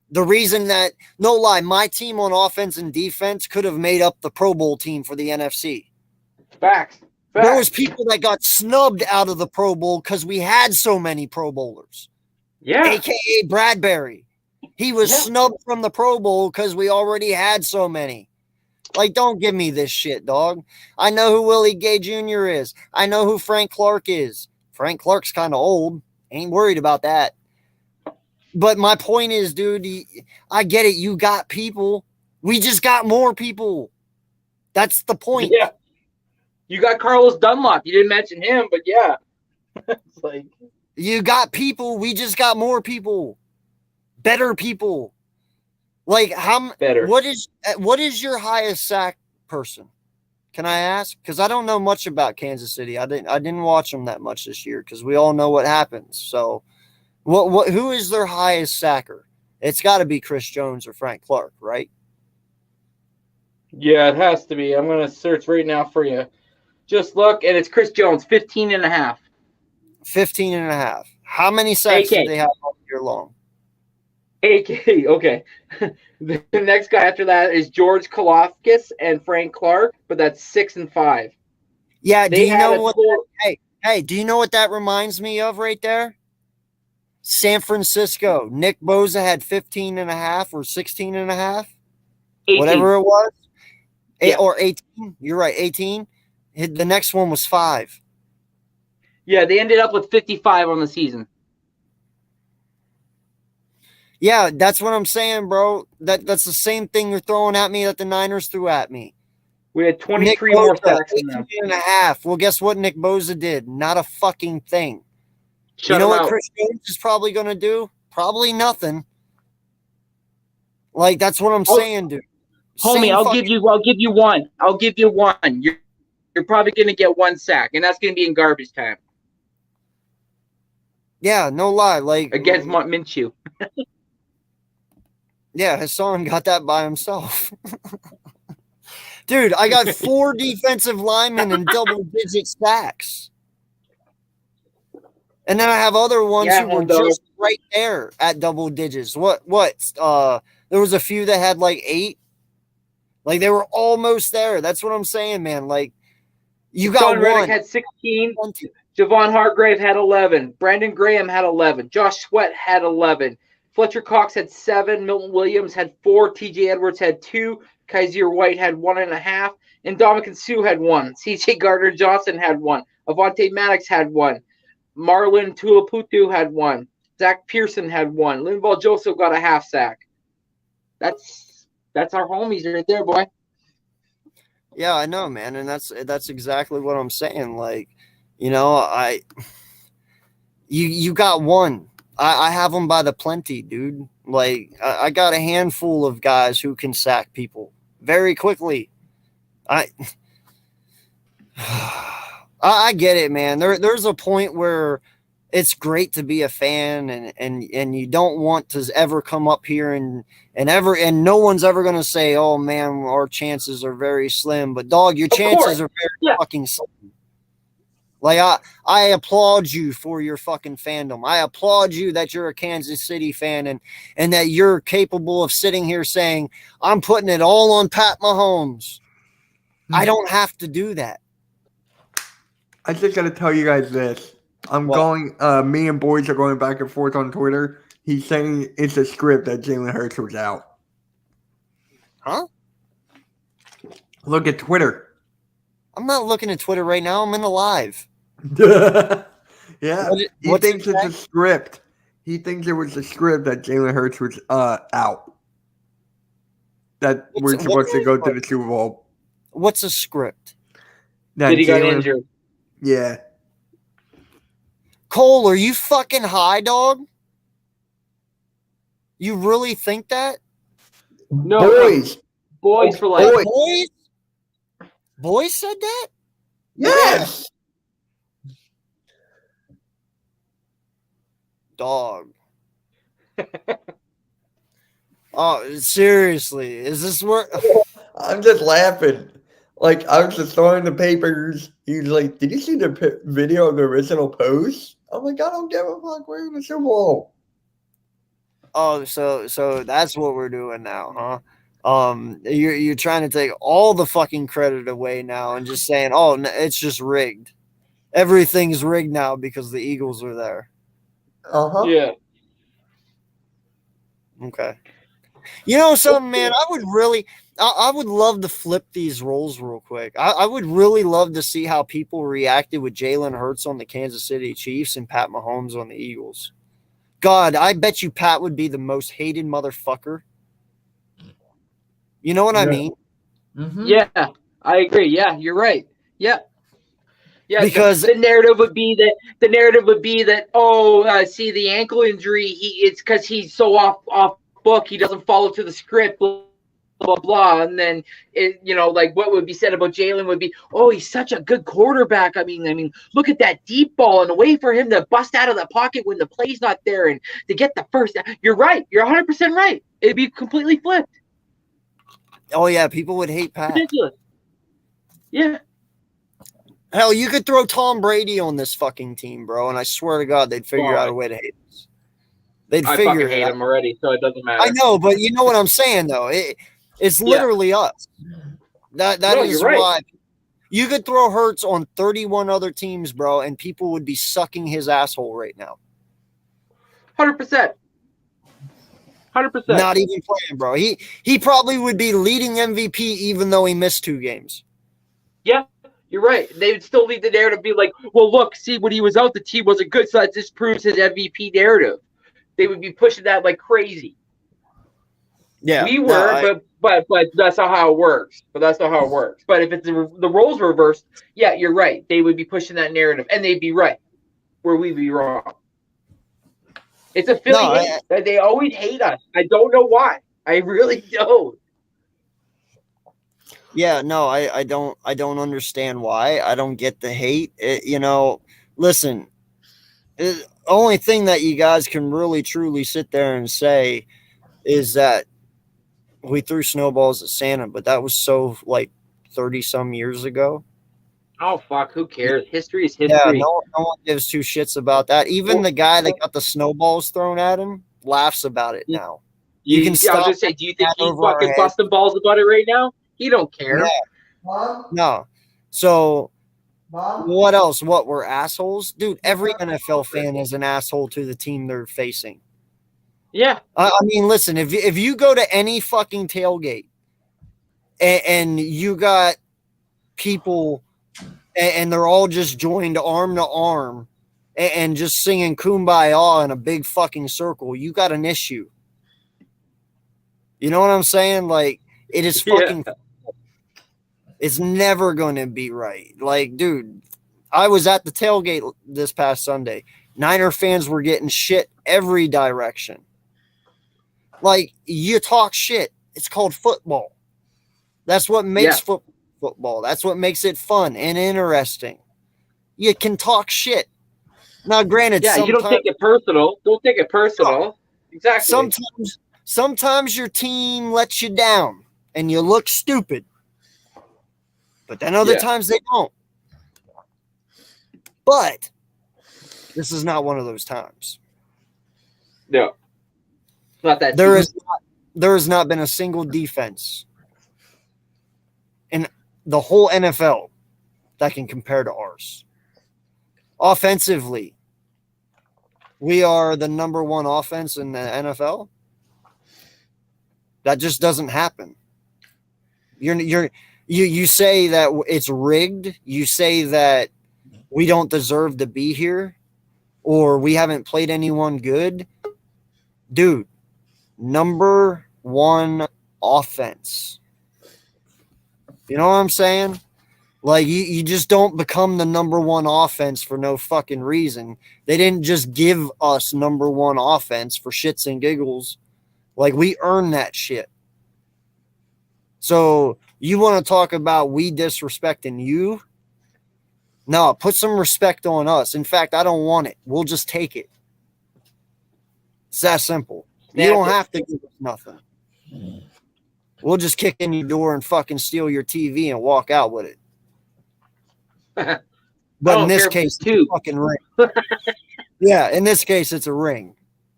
The reason that, no lie, my team on offense and defense could have made up the Pro Bowl team for the NFC. Facts. There was people that got snubbed out of the Pro Bowl because we had so many Pro Bowlers. Yeah. AKA Bradbury. He was snubbed from the Pro Bowl because we already had so many. Like, don't give me this shit, dog. I know who Willie Gay Jr. is. I know who Frank Clark is. Frank Clark's kind of old. Ain't worried about that. But my point is, dude, I get it. You got people. We just got more people. That's the point. Yeah. You got Carlos Dunlop. You didn't mention him, but yeah. It's like, you got people. We just got more people. Better people. Like, how better. What is your highest sack person? Can I ask? Because I don't know much about Kansas City. I didn't watch them that much this year because we all know what happens. So who is their highest sacker? It's got to be Chris Jones or Frank Clark, right? Yeah, it has to be. I'm going to search right now for you. Just look, and it's Chris Jones, 15 and a half. 15 and a half. How many sacks did they have all year long? AK, okay. The next guy after that is George Kalafkis and Frank Clark, but that's 6 and 5. Yeah, do you know what? Hey, do you know what that reminds me of right there? San Francisco. Nick Bosa had 15 and a half or 16 and a half. 18. Whatever it was. Yeah. Or 18. You're right, 18. The next one was 5. Yeah, they ended up with 55 on the season. Yeah, that's what I'm saying, bro. That's the same thing you're throwing at me that the Niners threw at me. We had 23 more sacks than them. 18 and a half. Well, guess what Nick Bosa did? Not a fucking thing. Shut you know what out. Chris Jones is probably going to do? Probably nothing. Like, that's what I'm saying, dude. Homie, I'll give you one. I'll give you one. You're probably going to get 1 sack, and that's going to be in garbage time. Yeah, no lie. Like, against Minshew. Yeah, Hassan got that by himself. Dude, I got 4 defensive linemen in double-digit sacks. And then I have other ones who were just right there at double digits. What? There was a few that had like 8. Like, they were almost there. That's what I'm saying, man. Like, you got Sean one. Reddick had 16. Javon Hargrave had 11. Brandon Graham had 11. Josh Sweat had 11. Fletcher Cox had 7. Milton Williams had 4. TJ Edwards had 2. Kaiser White had 1.5. And Dominican Sue had 1. CJ Gardner-Johnson had 1. Avonte Maddox had 1. Marlon Tuipulotu had 1. Zach Pearson had 1. Linval Joseph got a half sack. That's our homies right there, boy. Yeah, I know, man, and that's exactly what I'm saying. Like, you know, you got one. I have them by the plenty, dude. Like, I got a handful of guys who can sack people very quickly. I get it, man. There's a point where it's great to be a fan and you don't want to ever come up here and no one's ever going to say, oh man, our chances are very slim, but dog, your chances are very fucking slim. Like, I applaud you for your fucking fandom. I applaud you that you're a Kansas City fan and that you're capable of sitting here saying, I'm putting it all on Pat Mahomes. I don't have to do that. I just got to tell you guys this. Me and boys are going back and forth on Twitter. He's saying it's a script that Jalen Hurts was out. Huh? Look at Twitter. I'm not looking at Twitter right now. I'm in the live. Yeah. He thinks it's a script. He thinks it was a script that Jalen Hurts was out. That we're supposed to go to the Super Bowl. What's a script? That he got injured. Yeah. Cole, are you fucking high, dog? You really think that? No. Boys for life. Boys? Boys said that? Yes. Dog. Oh, seriously. Is this where I'm just laughing. Like, I was just throwing the papers. He's like, did you see the video of the original post? I'm like, I don't give a fuck. We're in the Super Bowl. Oh, so that's what we're doing now, huh? You're trying to take all the fucking credit away now and just saying, oh, it's just rigged. Everything's rigged now because the Eagles are there. Uh-huh. Yeah. Okay. You know something, man? I would love to flip these roles real quick. I would really love to see how people reacted with Jalen Hurts on the Kansas City Chiefs and Pat Mahomes on the Eagles. God, I bet you Pat would be the most hated motherfucker. You know what I mean? Mm-hmm. Yeah, I agree. Yeah, you're right. Yeah. Yeah, because the narrative would be that see the ankle injury, it's because he's so off book, he doesn't follow to the script, blah blah blah. And then like what would be said about Jalen would be, oh, he's such a good quarterback. I mean, look at that deep ball and a way for him to bust out of the pocket when the play's not there and to get the first. You're right. You're 100% right. It'd be completely flipped. Oh yeah, people would hate Pat. Ridiculous. Yeah. Hell, you could throw Tom Brady on this fucking team, bro, and I swear to God, they'd figure out a way to hate us. I fucking hate him already, so it doesn't matter. I know, but you know what I'm saying, though. It's literally us. That is right. why you could throw Hurts on 31 other teams, bro, and people would be sucking his asshole right now. 100%. 100%. Not even playing, bro. He probably would be leading MVP even though he missed 2 games. Yeah. You're right. They would still lead the narrative, be like, well, look, see, when he was out, the team wasn't good, so that disproves his MVP narrative. They would be pushing that like crazy. Yeah, we were, but that's not how it works. But if it's the roles reversed, yeah, you're right. They would be pushing that narrative, and they'd be right, where we'd be wrong. It's a Philly hate. They always hate us. I don't know why. I really don't. Yeah, no, I don't understand why. I don't get the hate. Listen, the only thing that you guys can really truly sit there and say is that we threw snowballs at Santa, but that was so like 30 some years ago. Oh fuck, who cares? History is history. Yeah, no one gives 2 shits about that. Even the guy that got the snowballs thrown at him laughs about it now. You can stop. I was just say, do you think he's fucking busting balls about it right now? He don't care. No. So what else? What, we're assholes? Dude, every NFL fan is an asshole to the team they're facing. Yeah. I mean, listen, if you go to any fucking tailgate and you got people and they're all just joined arm to arm and just singing Kumbaya in a big fucking circle, you got an issue. You know what I'm saying? Like, it is fucking it's never going to be right. Like, dude, I was at the tailgate this past Sunday. Niner fans were getting shit every direction. Like, you talk shit. It's called football. That's what makes football. That's what makes it fun and interesting. You can talk shit. Now, granted, you don't take it personal. Don't take it personal. No. Exactly. Sometimes your team lets you down and you look stupid. But then other times they don't. But this is not one of those times. No. Not that there has not been a single defense in the whole NFL that can compare to ours. Offensively, we are the number 1 offense in the NFL. That just doesn't happen. You say that it's rigged. You say that we don't deserve to be here, or we haven't played anyone good. Dude, number 1 offense. You know what I'm saying? Like, you just don't become the number 1 offense for no fucking reason. They didn't just give us number 1 offense for shits and giggles. Like, we earned that shit. So you want to talk about we disrespecting you? No, put some respect on us. In fact, I don't want it. We'll just take it. It's that simple. You don't have to give us nothing. We'll just kick in your door and fucking steal your TV and walk out with it. But in this case, it's a fucking ring. Yeah, in this case, it's a ring.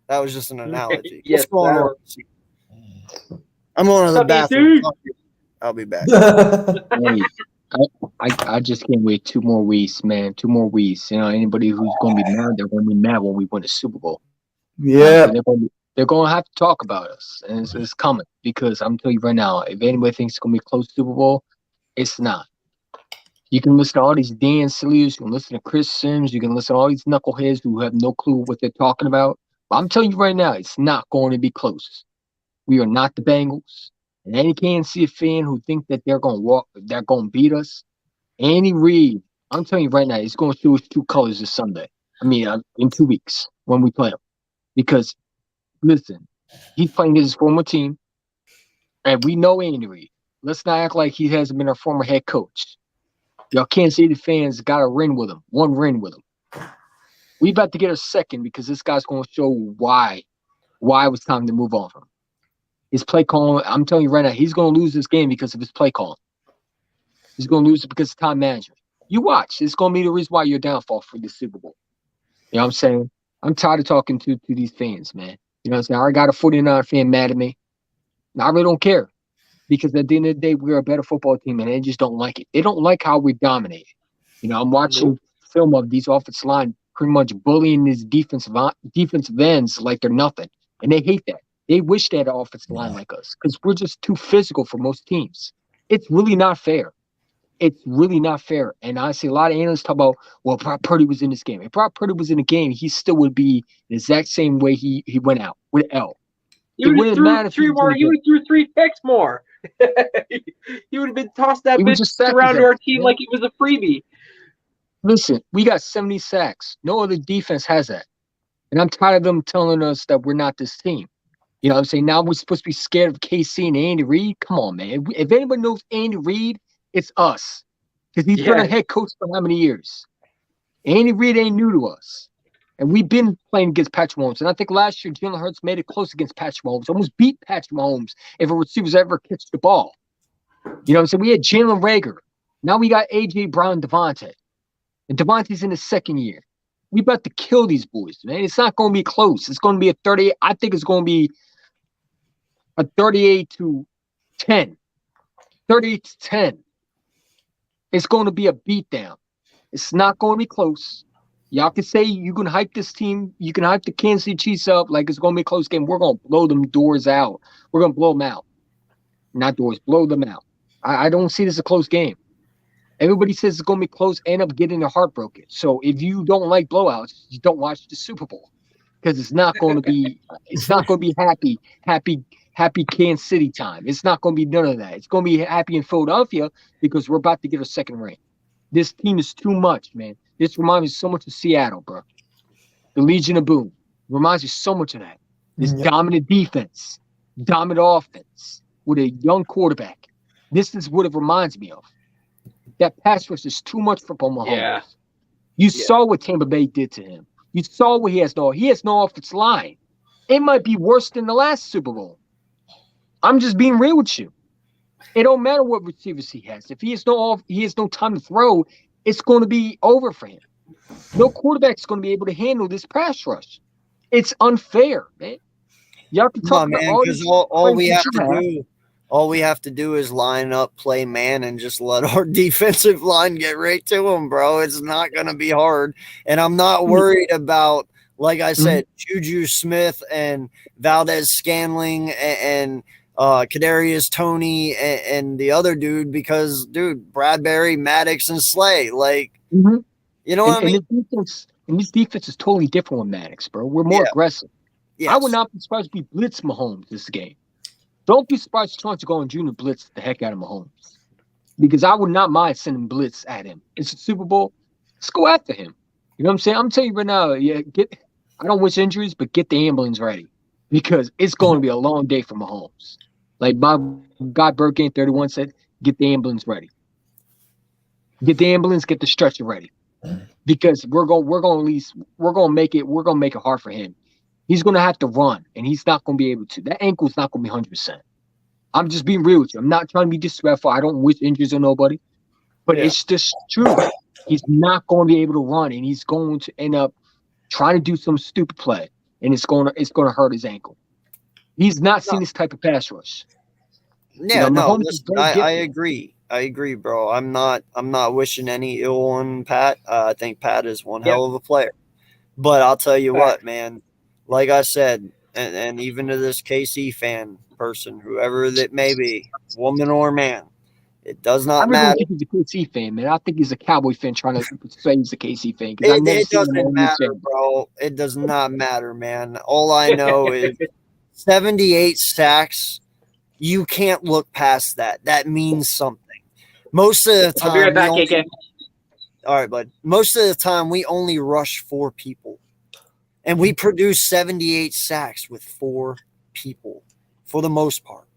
That was just an analogy. Yes, what's going on? I'm going to the bathroom. I'll be back. Hey, I just can't wait 2 more weeks, man. 2 more weeks. You know, anybody who's going to be mad, they're going to be mad when we win the Super Bowl. Yeah. They're going to have to talk about us, and it's coming because I'm telling you right now, if anybody thinks it's going to be close to Super Bowl, it's not. You can listen to all these Dan Sillies, you can listen to Chris Sims, you can listen to all these knuckleheads who have no clue what they're talking about. But I'm telling you right now, it's not going to be close. We are not the Bengals. And any Kansas City fan who think that they're going to beat us, Andy Reid, I'm telling you right now, he's going to show his true colors this Sunday. In 2 weeks when we play him. Because, listen, he's playing his former team, and we know Andy Reid. Let's not act like he hasn't been our former head coach. Y'all Kansas City fans got a ring with him, one ring with him. We about to get a second because this guy's going to show why it was time to move on from him. His play calling, I'm telling you right now, he's going to lose this game because of his play calling. He's going to lose it because of time management. You watch. It's going to be the reason why you're downfall for the Super Bowl. You know what I'm saying? I'm tired of talking to these fans, man. You know what I'm saying? I got a 49 fan mad at me. I really don't care. Because at the end of the day, we're a better football team, and they just don't like it. They don't like how we dominate. You know, I'm watching film of these offensive line pretty much bullying these defensive ends like they're nothing. And they hate that. They wish they had an offensive line like us because we're just too physical for most teams. It's really not fair. It's really not fair. And I see a lot of analysts talk about, well, Brock Purdy was in this game. If Brock Purdy was in the game, he still would be the exact same way he went out with L. You would have threw 3 picks more. He would have been tossed that bitch around to our team like it was a freebie. Listen, we got 70 sacks. No other defense has that. And I'm tired of them telling us that we're not this team. You know what I'm saying? Now we're supposed to be scared of KC and Andy Reid. Come on, man. If anybody knows Andy Reid, it's us. Because he's been a head coach for how many years? Andy Reid ain't new to us. And we've been playing against Patrick Mahomes. And I think last year, Jalen Hurts made it close against Patrick Mahomes. Almost beat Patrick Mahomes if a receiver's ever catched the ball. You know what I'm saying? We had Jalen Reagor. Now we got A.J. Brown, Devontae. And Devontae's in his second year. We about to kill these boys, man. It's not going to be close. It's going to be a 38. I think it's going to be a 38-10. 38-10. It's going to be a beatdown. It's not going to be close. Y'all can say you can hype this team. You can hype the Kansas City Chiefs up like it's going to be a close game. We're going to blow them doors out. We're going to blow them out. Not doors, blow them out. I don't see this as a close game. Everybody says it's going to be close, end up getting their heart broken. So if you don't like blowouts, you don't watch the Super Bowl because it's not going to be happy Kansas City time. It's not going to be none of that. It's going to be happy in Philadelphia because we're about to get a second ring. This team is too much, man. This reminds me so much of Seattle, bro. The Legion of Boom reminds me so much of that. This dominant defense, dominant offense with a young quarterback. This is what it reminds me of. That pass rush is too much for Mahomes. Yeah. You saw what Tampa Bay did to him. You saw what he has no offensive line. It might be worse than the last Super Bowl. I'm just being real with you. It don't matter what receivers he has. If he has no time to throw, it's going to be over for him. No quarterback's going to be able to handle this pass rush. It's unfair, man. You have to talk about all we have to do is line up, play man, and just let our defensive line get right to them, bro. It's not going to be hard. And I'm not worried about, like I said, Juju Smith and Valdez-Scantling and Kadarius Toney and the other dude because, dude, Bradbury, Maddox, and Slay. Like, you know what I mean? This defense is totally different with Maddox, bro. We're more aggressive. Yes. I would not be surprised if we blitz Mahomes this game. Don't be surprised if Chauncey Gardner Jr. blitz the heck out of Mahomes. Because I would not mind sending blitz at him. It's a Super Bowl. Let's go after him. You know what I'm saying? I'm telling you right now, I don't wish injuries, but get the ambulance ready. Because it's going to be a long day for Mahomes. Like my guy Burke 31 said, get the ambulance ready. Get the ambulance, get the stretcher ready. Because we're gonna make it hard for him. He's gonna have to run, and he's not gonna be able to. That ankle's not gonna be 100%. I'm just being real with you. I'm not trying to be disrespectful. I don't wish injuries on nobody, but it's just true. He's not gonna be able to run, and he's going to end up trying to do some stupid play, and it's gonna hurt his ankle. He's not seen this type of pass rush. Yeah, listen, I agree. I agree, bro. I'm not wishing any ill on Pat. I think Pat is one hell of a player. But I'll tell you what, man. Like I said, and even to this KC fan person, whoever that may be, woman or man, it does not I really matter. don't think he's a KC fan, man. I think he's a Cowboy fan trying to say he's a KC fan. Because It doesn't matter, bro. It does not matter, man. All I know is 78 sacks. You can't look past that. That means something. Most of the time, I'll be right back, KK. all right, bud. Most of the time, we only rush 4 people, and we produce 78 sacks with 4 people for the most part.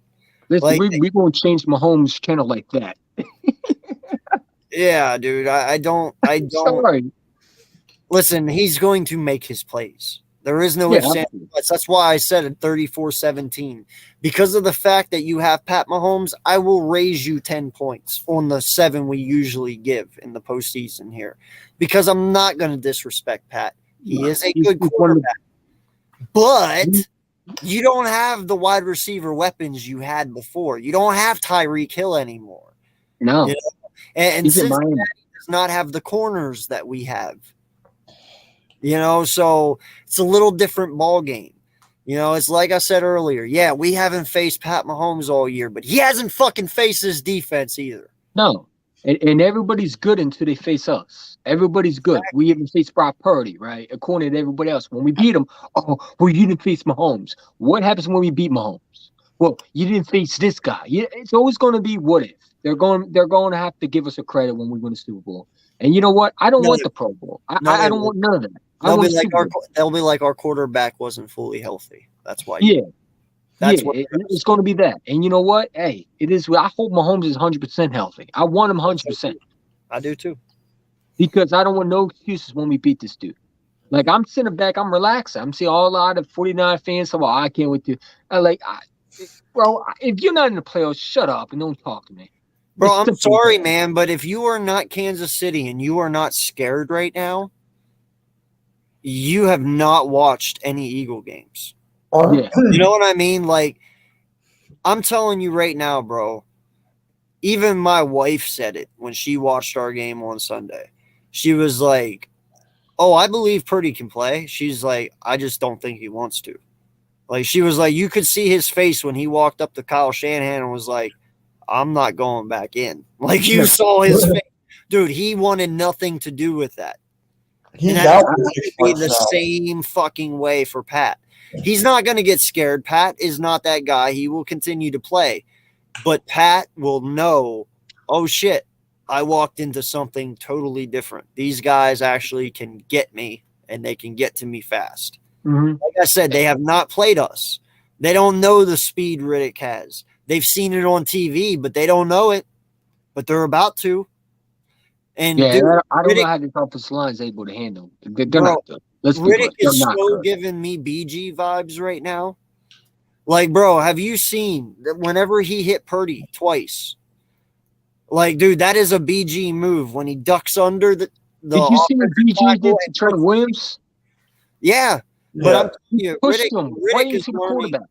Listen, Like- we won't change Mahomes' channel like that. Yeah, dude. I don't. Sorry. Listen, he's going to make his plays. There is no Yeah, ifs, ands, absolutely. or buts. That's why I said it 34-17. Because of the fact that you have Pat Mahomes, I will raise you 10 points on the 7 we usually give in the postseason here. Because I'm not going to disrespect Pat. He is a He's good one of the- quarterback. But you don't have the wide receiver weapons you had before. You don't have Tyreek Hill anymore. No. Yeah. And He's in Cincinnati Miami. does not have the corners that we have. So it's a little different ball game. It's like I said earlier. Yeah, we haven't faced Pat Mahomes all year, but he hasn't fucking faced his defense either. No. And everybody's good until they face us. Everybody's good. We even face Brock Purdy, right? According to everybody else. When we beat him, you didn't face Mahomes. What happens when we beat Mahomes? Well, you didn't face this guy. It's always going to be what if. They're going to have to give us a credit when we win the Super Bowl. And you know what? I don't want the Pro Bowl. I don't want none of that. They'll be like our quarterback wasn't fully healthy. That's why. Yeah. That's yeah, what it's going to be that. And you know what? Hey, it is. I hope Mahomes is 100% healthy. I want him 100%. I do too. Because I don't want no excuses when we beat this dude. Like, I'm sitting back, I'm relaxing. I'm seeing a lot of 49 fans say, well, I can't wait to. Bro, if you're not in the playoffs, shut up and don't talk to me. Bro, It's I'm simple. sorry, man, but if you are not Kansas City and you are not scared right now, you have not watched any Eagle games. Yeah. You know what I mean? Like, I'm telling you right now, bro. Even my wife said it when she watched our game on Sunday. She was like, "Oh, I believe Purdy can play." She's like, "I just don't think he wants to." Like, she was like, you could see his face when he walked up to Kyle Shanahan and was like, "I'm not going back in." Like, you saw his face. Dude, he wanted nothing to do with that. He's And out. that's going to be the same fucking way for Pat. He's not going to get scared. Pat is not that guy. He will continue to play. But Pat will know, oh, shit, I walked into something totally different. These guys actually can get me, and they can get to me fast. Mm-hmm. Like I said, they have not played us. They don't know the speed Riddick has. They've seen it on TV, but they don't know it. But they're about to. And Yeah, dude, I don't Riddick- know how this offensive line is able to handle. They're Bro, not good. Let's be Riddick real. is They're not so good. giving me BG vibes right now. Like, bro, have you seen that whenever he hit Purdy twice? Like, dude, that is a BG move when he ducks under the. Did you see what offensive BG did tackle to and Trent puts- Williams? Yeah, but I'm telling you, Pushed Riddick, him right Riddick is into the learning. quarterback.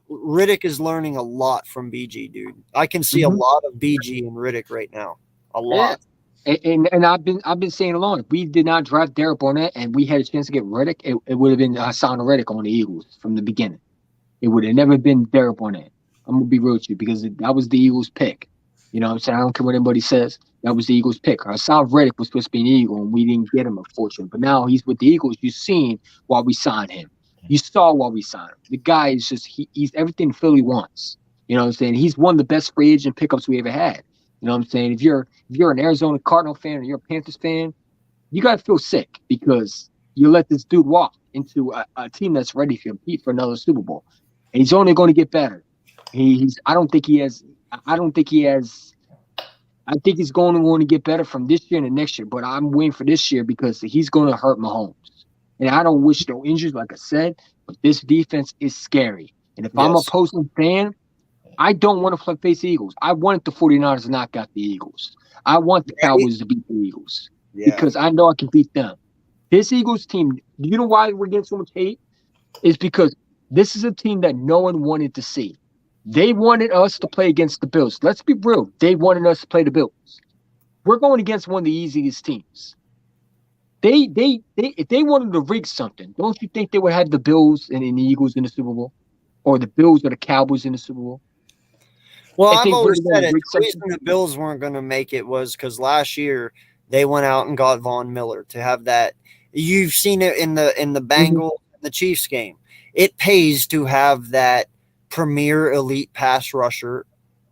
Riddick is learning a lot from BG, dude. I can see Mhm. a lot of BG in Riddick right now. A lot. And I've been saying along, if we did not draft Derek Barnett and we had a chance to get Reddick, it would have been Hassan Reddick on the Eagles from the beginning. It would have never been Derek Barnett. I'm gonna be real with you because that was the Eagles' pick. You know what I'm saying? I don't care what anybody says. That was the Eagles' pick. Hassan Reddick was supposed to be an Eagle, and we didn't get him, unfortunately. But now he's with the Eagles. You've seen why we signed him. You saw why we signed him. The guy is just he's everything Philly wants. You know what I'm saying? He's one of the best free agent pickups we ever had. You know what I'm saying? If you're an Arizona Cardinal fan or you're a Panthers fan, you gotta feel sick because you let this dude walk into a team that's ready to compete for another Super Bowl, and he's only going to get better. I think he's going to get better from this year and the next year. But I'm waiting for this year because he's going to hurt Mahomes, and I don't wish no injuries, like I said. But this defense is scary, and if I'm a opposing fan, I don't want to face the Eagles. I want the 49ers to knock out the Eagles. I want the Cowboys to beat the Eagles because I know I can beat them. This Eagles team, do you know why we're getting so much hate? It's because this is a team that no one wanted to see. They wanted us to play against the Bills. Let's be real. They wanted us to play the Bills. We're going against one of the easiest teams. if they wanted to rig something, don't you think they would have the Bills and the Eagles in the Super Bowl, or the Bills or the Cowboys in the Super Bowl? Well, If I've they always really said wanted it. to rig The reason something, the Bills weren't going to make it was because last year they went out and got Von Miller to have that. You've seen it in the Bengals and the Chiefs game. It pays to have that premier elite pass rusher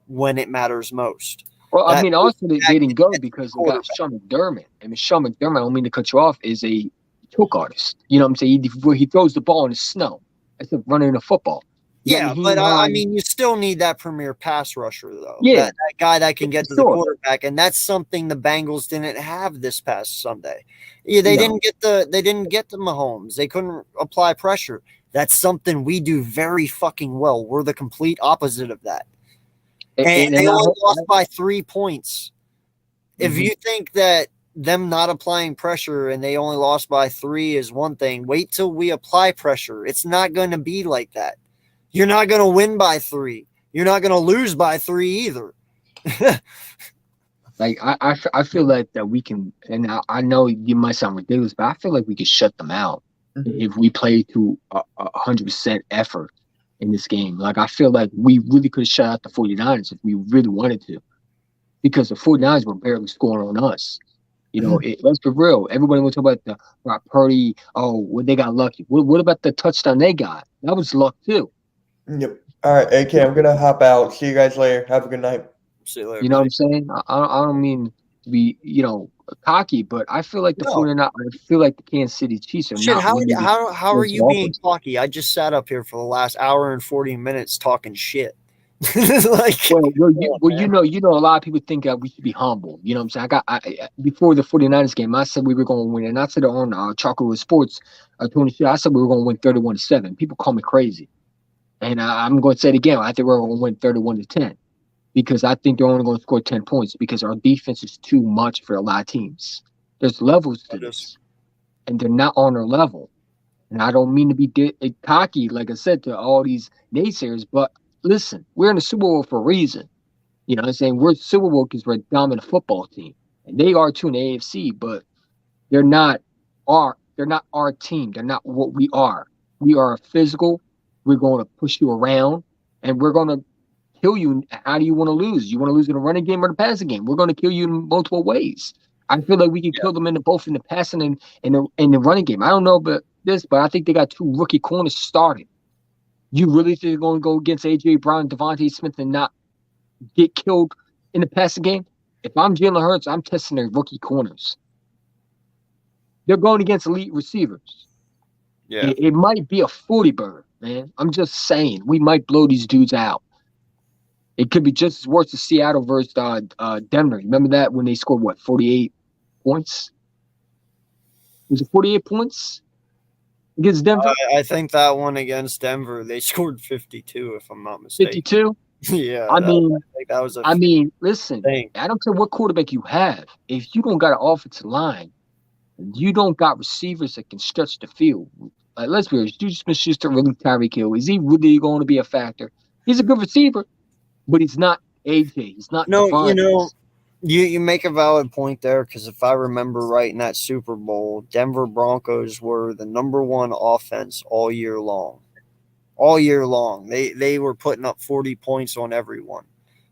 when it matters most. well, I That- mean, also they didn't go because they got quarterback. Sean McDermott. I mean, Sean McDermott, I don't mean to cut you off, is a choke artist. You know what I'm saying? He throws the ball in the snow instead of running a football. Yeah, he but I had- mean, you still need that premier pass rusher, though. Yeah. That guy that can get to the Sure. quarterback, and that's something the Bengals didn't have this past Sunday. Yeah, they No. didn't get the Mahomes. They couldn't apply pressure. That's something we do very fucking well. We're the complete opposite of that. And they only lost by 3 points. If Mhm. you think that them not applying pressure and they only lost by 3 is one thing, wait till we apply pressure. It's not going to be like that. You're not going to win by 3. You're not going to lose by 3 either. Like I feel like that we can, and I know you might sound ridiculous, but I feel like we can shut them out if we play to 100% effort in this game. Like I feel like we really could have shut out the 49ers if we really wanted to, because the 49ers were barely scoring on us. You know, let's be real. Everybody will talk about the Brock Purdy. Oh, well, they got lucky. What about the touchdown they got? That was luck too. Yep. All right, AK, I'm gonna hop out. See you guys later. Have a good night. See you later, You know what buddy. I'm saying? I don't mean to be, cocky, but I feel like the No. 49ers, I feel like the Kansas City Chiefs are Shit, not how winning these are close you being offense. cocky? I just sat up here for the last hour and 40 minutes talking shit. Like, Well, you know, a lot of people think that we should be humble. You know what I'm saying? I before the 49ers game, I said we were going to win, and I said on Chocolate with Sports, Tony Shea, I said we were going to win 31-7. People call me crazy, and I'm going to say it again. I think we're going to win 31-10 because I think they're only going to score 10 points because our defense is too much for a lot of teams. There's levels to this, and they're not on our level. And I don't mean to be cocky, like I said, to all these naysayers, but listen, we're in the Super Bowl for a reason. You know what I'm saying? We're Super Bowl because we're a dominant football team. And they are too in the AFC, but they're not our team. They're not what we are. We are physical. We're going to push you around, and we're going to kill you. How do you want to lose? You want to lose in the running game or the passing game? We're going to kill you in multiple ways. I feel like we can kill them both in the passing and in the running game. I don't know about this, but I think they got 2 rookie corners starting. You really think they're going to go against A.J. Brown and Devontae Smith and not get killed in the passing game? If I'm Jalen Hurts, I'm testing their rookie corners. They're going against elite receivers. yeah. It might be a 40-burger, man. I'm just saying. We might blow these dudes out. It could be just as worse as Seattle versus Denver. Remember that when they scored, 48 points? Was it 48 points against Denver? I think that one against Denver, they scored 52, if I'm not mistaken. 52? Yeah. I think that was a listen, thing. I don't care what quarterback you have. If you don't got an offensive line, you don't got receivers that can stretch the field. Like, let's be honest, Juju Smith-Schuster, really Tyreek Hill. Is he really going to be a factor? He's a good receiver, but he's not AJ. He's not No, Devon. you make a valid point there because if I remember right in that Super Bowl, Denver Broncos were the number 1 offense all year long. All year long. They were putting up 40 points on everyone,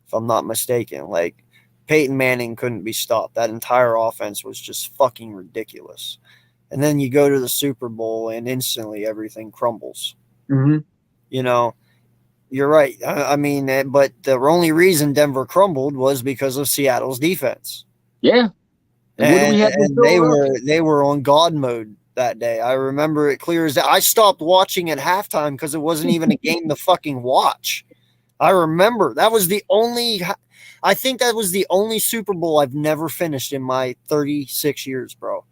if I'm not mistaken. Like, Peyton Manning couldn't be stopped. That entire offense was just fucking ridiculous. And then you go to the Super Bowl and instantly everything crumbles. Mm-hmm. You know, you're right. I mean, but the only reason Denver crumbled was because of Seattle's defense. Yeah. And what do we have to do? They were on God mode that day. I remember it clear as that. I stopped watching at halftime because it wasn't even a game to fucking watch. I remember that was the only. I think that was the only Super Bowl I've never finished in my 36 years, bro.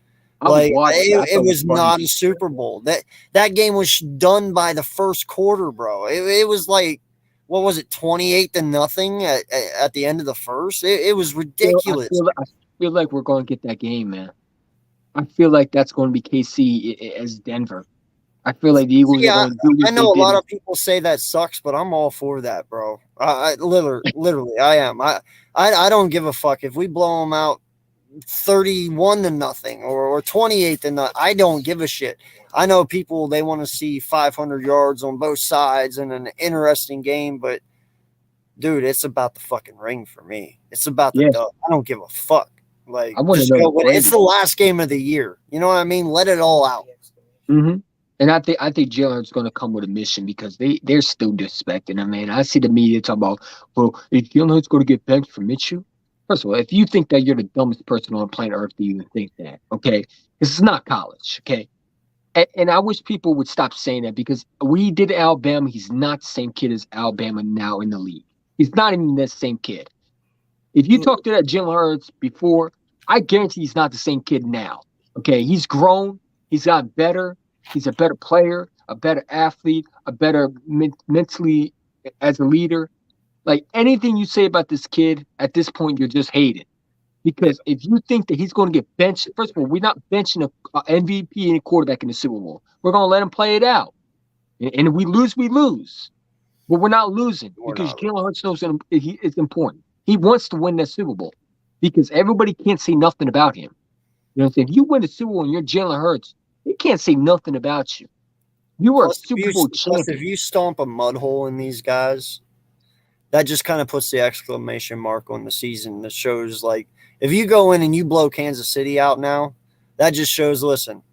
Like it was not a Super Bowl. That game was done by the first quarter, bro. It was like, what was it, 28-0 at the end of the first? It was ridiculous. I feel like we're going to get that game, man. I feel like that's going to be KC as Denver. I feel like the Eagles are going to do this. I know a lot of people say that sucks, but I'm all for that, bro. I literally I am. I don't give a fuck if we blow them out. 31-0 or 28-0. I don't give a shit. I know people, they want to see 500 yards on both sides and an interesting game, but dude, it's about the fucking ring for me. It's about the dub. I don't give a fuck. Like, just go win. It's the last game of the year. You know what I mean? Let it all out. Mm-hmm. And I think Jalen Hurts going to come with a mission because they're still disrespecting him, man. I see the media talk about, well, is Jalen Hurts going to get benched for Minshew? First of all, if you think that, you're the dumbest person on planet Earth to even think that, okay? This is not college, okay? And I wish people would stop saying that because we did Alabama. He's not the same kid as Alabama now in the league. He's not even the same kid. If you talk to that Jalen Hurts before, I guarantee he's not the same kid now, okay? He's grown. He's got better. He's a better player, a better athlete, a better mentally as a leader. Like, anything you say about this kid, at this point, you're just hating. Because if you think that he's going to get benched, first of all, we're not benching an MVP and a quarterback in the Super Bowl. We're going to let him play it out. And if we lose, we lose. But we're not losing because Jalen Hurts knows it's important. He wants to win that Super Bowl because everybody can't say nothing about him. You know what I'm saying? If you win the Super Bowl and you're Jalen Hurts, they can't say nothing about you. You were a Super Bowl champion. If you stomp a mud hole in these guys, that just kind of puts the exclamation mark on the season. That shows, like, if you go in and you blow Kansas City out now, that just shows, listen,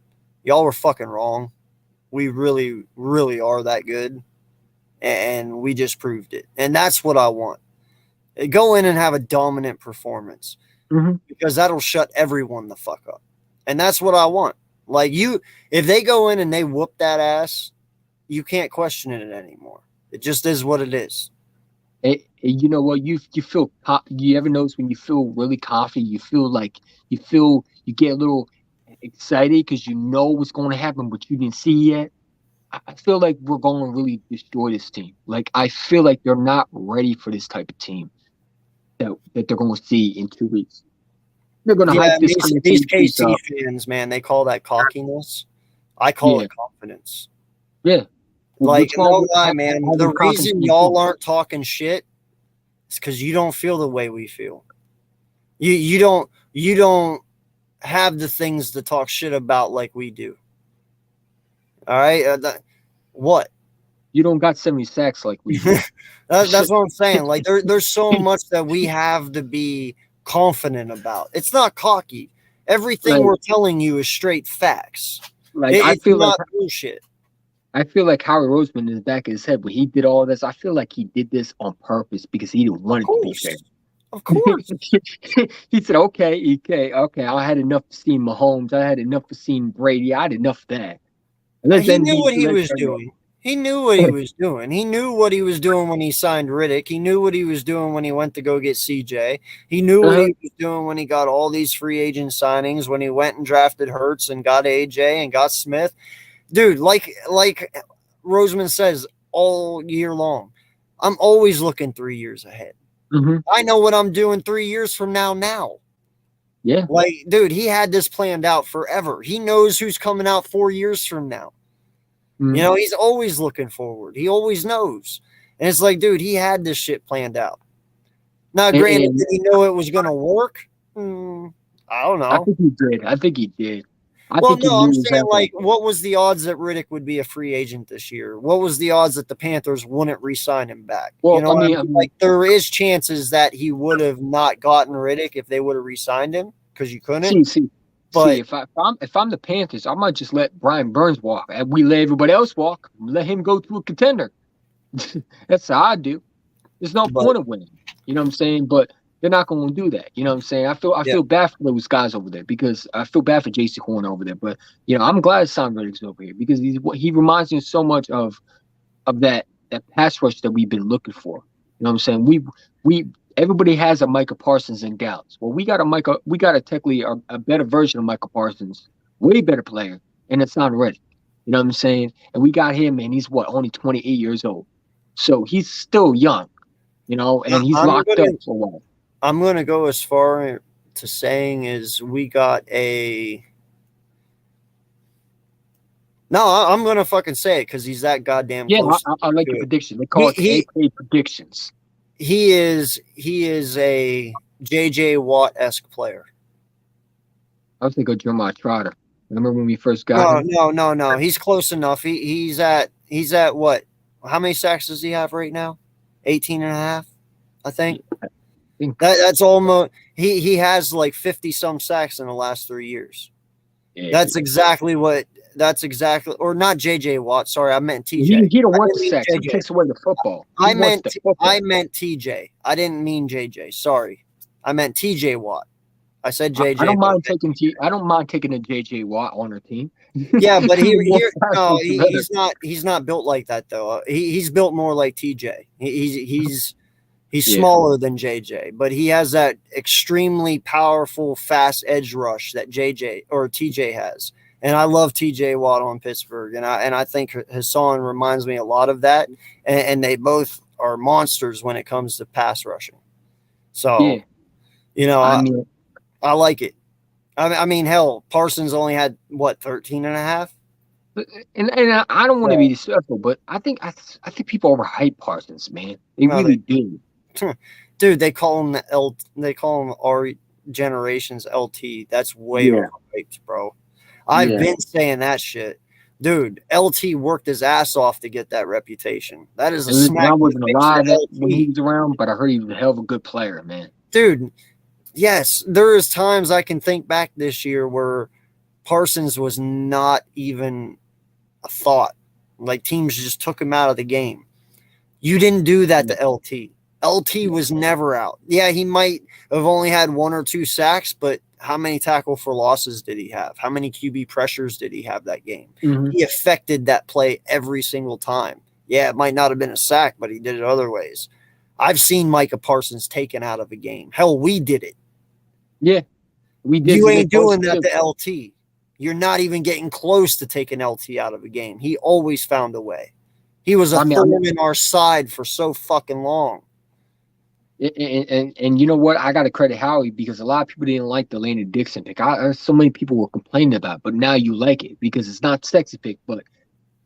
y'all were fucking wrong. We really, really are that good. And we just proved it. And that's what I want. Go in and have a dominant performance because that'll shut everyone the fuck up. And that's what I want. Like, if they go in and they whoop that ass, you can't question it anymore. It just is what it is. You know what? You feel. You ever notice when you feel really confident? You feel like you get a little excited because you know what's going to happen, but you didn't see yet. I feel like we're going to really destroy this team. Like, I feel like they're not ready for this type of team that they're going to see in 2 weeks. They're going to hype this team. These KC fans, man, they call that cockiness. I call it confidence. Yeah. Like, no lie, man. The reason y'all aren't talking shit is because you don't feel the way we feel. You don't have the things to talk shit about like we do. All right, what? You don't got 70 sacks like we do. That's what I'm saying. Like, there's so much that we have to be confident about. It's not cocky. Everything we're telling you is straight facts. Like, I feel not like bullshit. I feel like Howie Roseman in the back of his head when he did all this. I feel like he did this on purpose because he didn't want it to be fair. Of course. He said, okay. I had enough to see Mahomes. I had enough to see Brady. I had enough of that. He knew what he was doing. He knew what he was doing. He knew what he was doing when he signed Riddick. He knew what he was doing when he went to go get CJ. He knew what he was doing when he got all these free agent signings, when he went and drafted Hurts and got AJ and got Smith. Dude, like Roseman says all year long, I'm always looking 3 years ahead. I know what I'm doing 3 years from now. Yeah. Like, dude, he had this planned out forever. He knows who's coming out 4 years from now. You know, he's always looking forward. He always knows. And it's like, dude, he had this shit planned out. Now, granted, did he know it was going to work? I don't know. I think he did. I'm saying, like, what was the odds that Riddick would be a free agent this year? What was the odds that the Panthers wouldn't re-sign him back? Well, you know, like, there is chances that he would have not gotten Riddick if they would have re-signed him because you couldn't. But if I'm the Panthers, I might just let Brian Burns walk, and we let everybody else walk. Let him go to a contender. That's how I do. There's no point of winning. You know what I'm saying? But they're not going to do that. You know what I'm saying? I feel bad for those guys over there because I feel bad for J.C. Horn over there. But, you know, I'm glad Sam Reddick's over here because he reminds me so much of that pass rush that we've been looking for. You know what I'm saying? Everybody has a Micah Parsons in Dallas. Well, we got a technically a better version of Micah Parsons, way better player, and it's not Reddick. You know what I'm saying? And we got him, and he's only 28 years old. So he's still young, you know, and he's locked up for a while. I'm going to go as far to saying is we got a – no, I'm going to fucking say it because he's that goddamn close. I like the prediction. They call it AK predictions. He is a J.J. Watt-esque player. I was thinking of Jeremiah Trotter. Remember when we first got him? No. He's close enough. He's at what? How many sacks does he have right now? 18 and a half, I think. That's almost he has like 50 some sacks in the last 3 years. Yeah, That's exactly or not JJ Watt. Sorry, I meant TJ. He don't want the sacks. He takes away the football. I meant TJ. I didn't mean JJ. Sorry. I meant TJ Watt. I said JJ. I don't mind taking a JJ Watt on our team. Yeah, but he's not built like that though. He's built more like TJ. He's smaller than JJ, but he has that extremely powerful, fast edge rush that JJ or TJ has. And I love TJ Watt on Pittsburgh, and I think Hassan reminds me a lot of that. And they both are monsters when it comes to pass rushing. So, I like it. I mean, hell, Parsons only had what 13 and a half. And I don't want to be disrespectful, but I think people overhype Parsons, man. They really do. Dude, they call him they call him our generation's LT. That's way overhyped, bro. I've been saying that shit. Dude, LT worked his ass off to get that reputation. That is a smack. I wasn't alive when he was around, but I heard he was a hell of a good player, man. Dude, yes, there is times I can think back this year where Parsons was not even a thought. Like teams just took him out of the game. You didn't do that to LT. LT was never out. Yeah, he might have only had 1 or 2 sacks, but how many tackle for losses did he have? How many QB pressures did he have that game? Mm-hmm. He affected that play every single time. Yeah, it might not have been a sack, but he did it other ways. I've seen Micah Parsons taken out of a game. Hell, we did it. Yeah, we did. You ain't doing that to LT. You're not even getting close to taking LT out of a game. He always found a way. He was a thorn in our side for so fucking long. And you know what? I got to credit Howie because a lot of people didn't like the Landon Dixon pick. So many people were complaining about it, but now you like it because it's not sexy pick, but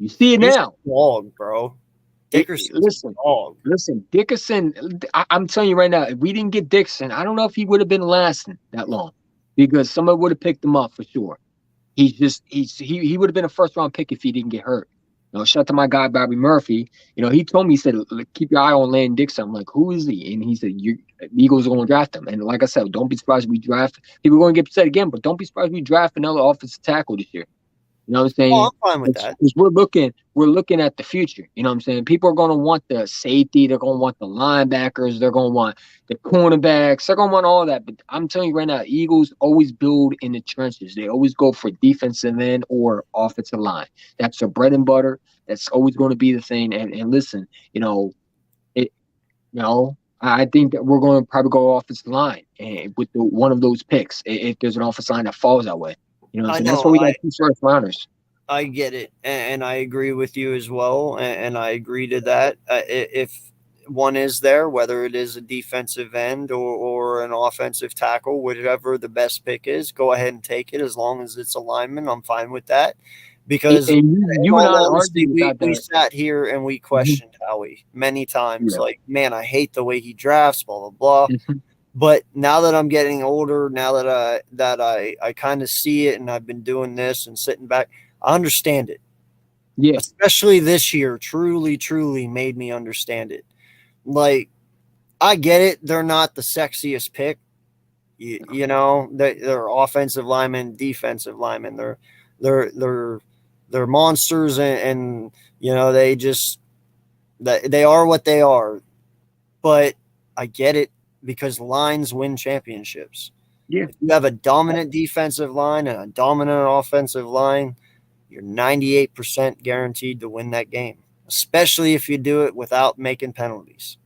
you see it now. Dog, bro. Dickerson. Listen, Dickerson, I'm telling you right now, if we didn't get Dixon, I don't know if he would have been lasting that long because somebody would have picked him up for sure. He would have been a first round pick if he didn't get hurt. Shout out to my guy, Bobby Murphy. He told me, he said, keep your eye on Landon Dixon. I'm like, who is he? And he said, the Eagles are going to draft him. And like I said, don't be surprised if we draft. People are going to get upset again, but don't be surprised if we draft another offensive tackle this year. You know what I'm saying? Oh, I'm fine with that. Because we're looking at the future. You know what I'm saying? People are going to want the safety. They're going to want the linebackers. They're going to want the cornerbacks. They're going to want all that. But I'm telling you right now, Eagles always build in the trenches. They always go for defensive end or offensive line. That's their bread and butter. That's always going to be the thing. And listen, I think that we're going to probably go offensive line and with one of those picks if there's an offensive line that falls that way. That's why we got 2 first rounders. I get it, and I agree with you as well, and I agree to that. If one is there, whether it is a defensive end or an offensive tackle, whatever the best pick is, go ahead and take it as long as it's a lineman. I'm fine with that. Because you and I we sat here and we questioned Howie many times. Yeah. Like, man, I hate the way he drafts, blah, blah, blah. Mm-hmm. But now that I'm getting older, now that I kind of see it and I've been doing this and sitting back, I understand it. Yeah. Especially this year, truly made me understand it. Like, I get it. They're not the sexiest pick. They're offensive linemen, defensive linemen. They're monsters and they are what they are. But I get it. Because lines win championships. Yeah. If you have a dominant defensive line and a dominant offensive line, you're 98% guaranteed to win that game, especially if you do it without making penalties.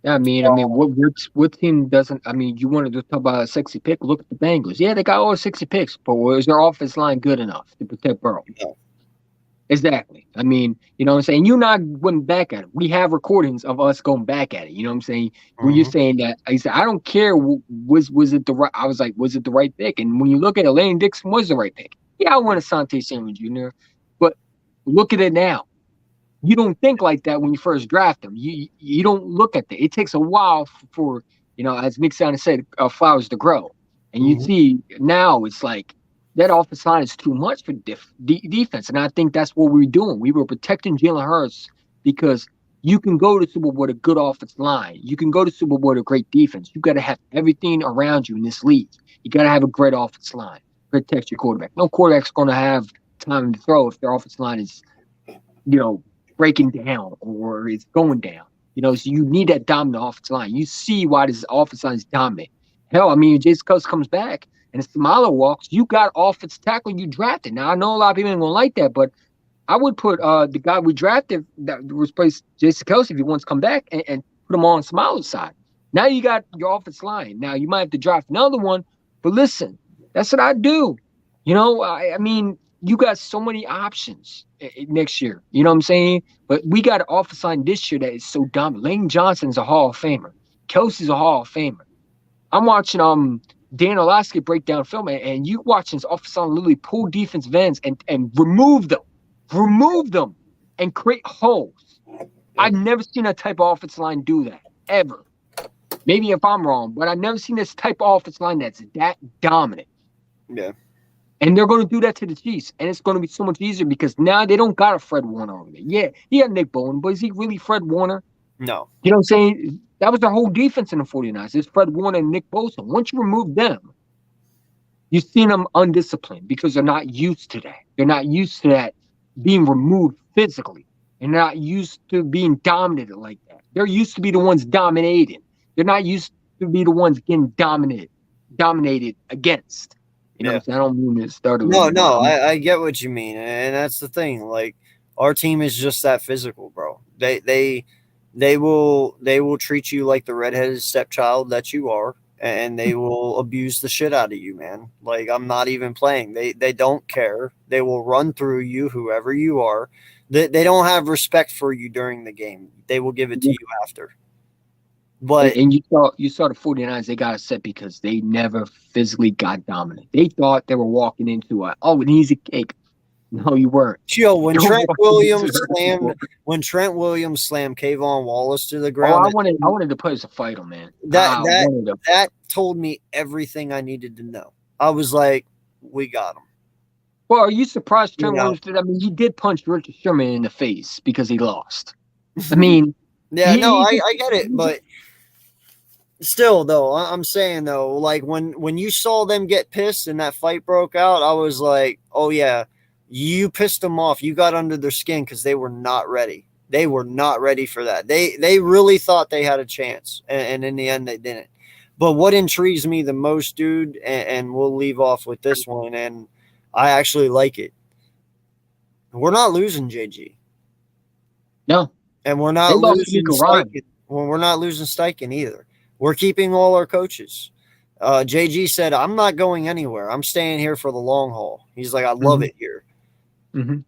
Yeah, I mean, what team doesn't? I mean, you wanted to talk about a sexy pick? Look at the Bengals. Yeah, they got all 60 picks, but was their offense line good enough to protect Burrow? No. Exactly. I mean, you know what I'm saying? You and I went back at it. We have recordings of us going back at it. You know what I'm saying? Mm-hmm. Where you're saying that, I said, I don't care. Was it the right? I was like, was it the right pick? And when you look at it, Landon Dixon was the right pick. Yeah, I want Asante Samuel Jr., but look at it now. You don't think like that when you first draft him. You don't look at that. It takes a while for as Nick Sander said, flowers to grow. And you see now it's like that offensive line is too much for defense. And I think that's what we were doing. We were protecting Jalen Hurts because you can go to Super Bowl with a good offensive line. You can go to Super Bowl with a great defense. You got to have everything around you in this league. You got to have a great offensive line. Protect your quarterback. No quarterback's going to have time to throw if their offensive line is, breaking down or it's going down. So you need that dominant offensive line. You see why this offensive line is dominant. Hell, I mean, if Jason Kelce comes back and Samala walks, you got offensive tackle you drafted. Now, I know a lot of people ain't going to like that, but I would put the guy we drafted that replaced Jason Kelce if he wants to come back and put him on Samala's side. Now you got your offensive line. Now you might have to draft another one, but listen, that's what I do. I mean, you got so many options next year. You know what I'm saying? But we got an offensive line this year that is so dominant. Lane Johnson's a Hall of Famer. Kelsey's a Hall of Famer. I'm watching Dan Orlovsky break down film, and you watching his offensive line literally pull defensive ends and remove them and create holes. I've never seen a type of offensive line do that, ever. Maybe if I'm wrong, but I've never seen this type of offensive line that's that dominant. Yeah. And they're going to do that to the Chiefs, and it's going to be so much easier because now they don't got a Fred Warner over there. Yeah, he got Nick Bowen, but is he really Fred Warner? No. You know what I'm saying? That was their whole defense in the 49ers. It's Fred Warner and Nick Bosa. Once you remove them, you've seen them undisciplined because they're not used to that. They're not used to that being removed physically. And they're not used to being dominated like that. They're used to be the ones dominating. They're not used to be the ones getting dominated against. You know what I'm saying? I don't mean to start. No, I get what you mean. And that's the thing. Like, our team is just that physical, bro. They will treat you like the redheaded stepchild that you are, and they will abuse the shit out of you, man. Like, I'm not even playing. They don't care. They will run through you, whoever you are. They don't have respect for you during the game. They will give it to you after. But and you saw the 49ers, they got upset because they never physically got dominant. They thought they were walking into an easy cake. No, you weren't. Yo, when Trent Williams slammed Kayvon Wallace to the ground, I wanted the players to fight him, man. That told me everything I needed to know. I was like, we got him. Well, are you surprised Trent Williams did? I mean, he did punch Richard Sherman in the face because he lost. I mean, I get it, but still, though, I'm saying, though, like, when you saw them get pissed and that fight broke out, I was like, oh, yeah, you pissed them off. You got under their skin because they were not ready. They were not ready for that. They really thought they had a chance, and in the end, they didn't. But what intrigues me the most, dude, and we'll leave off with this one, and I actually like it. We're not losing JG. No. And we're not losing Steichen. Well, we're not losing Steichen either. We're keeping all our coaches. JG said, I'm not going anywhere. I'm staying here for the long haul. He's like, I love it here. Mm-hmm.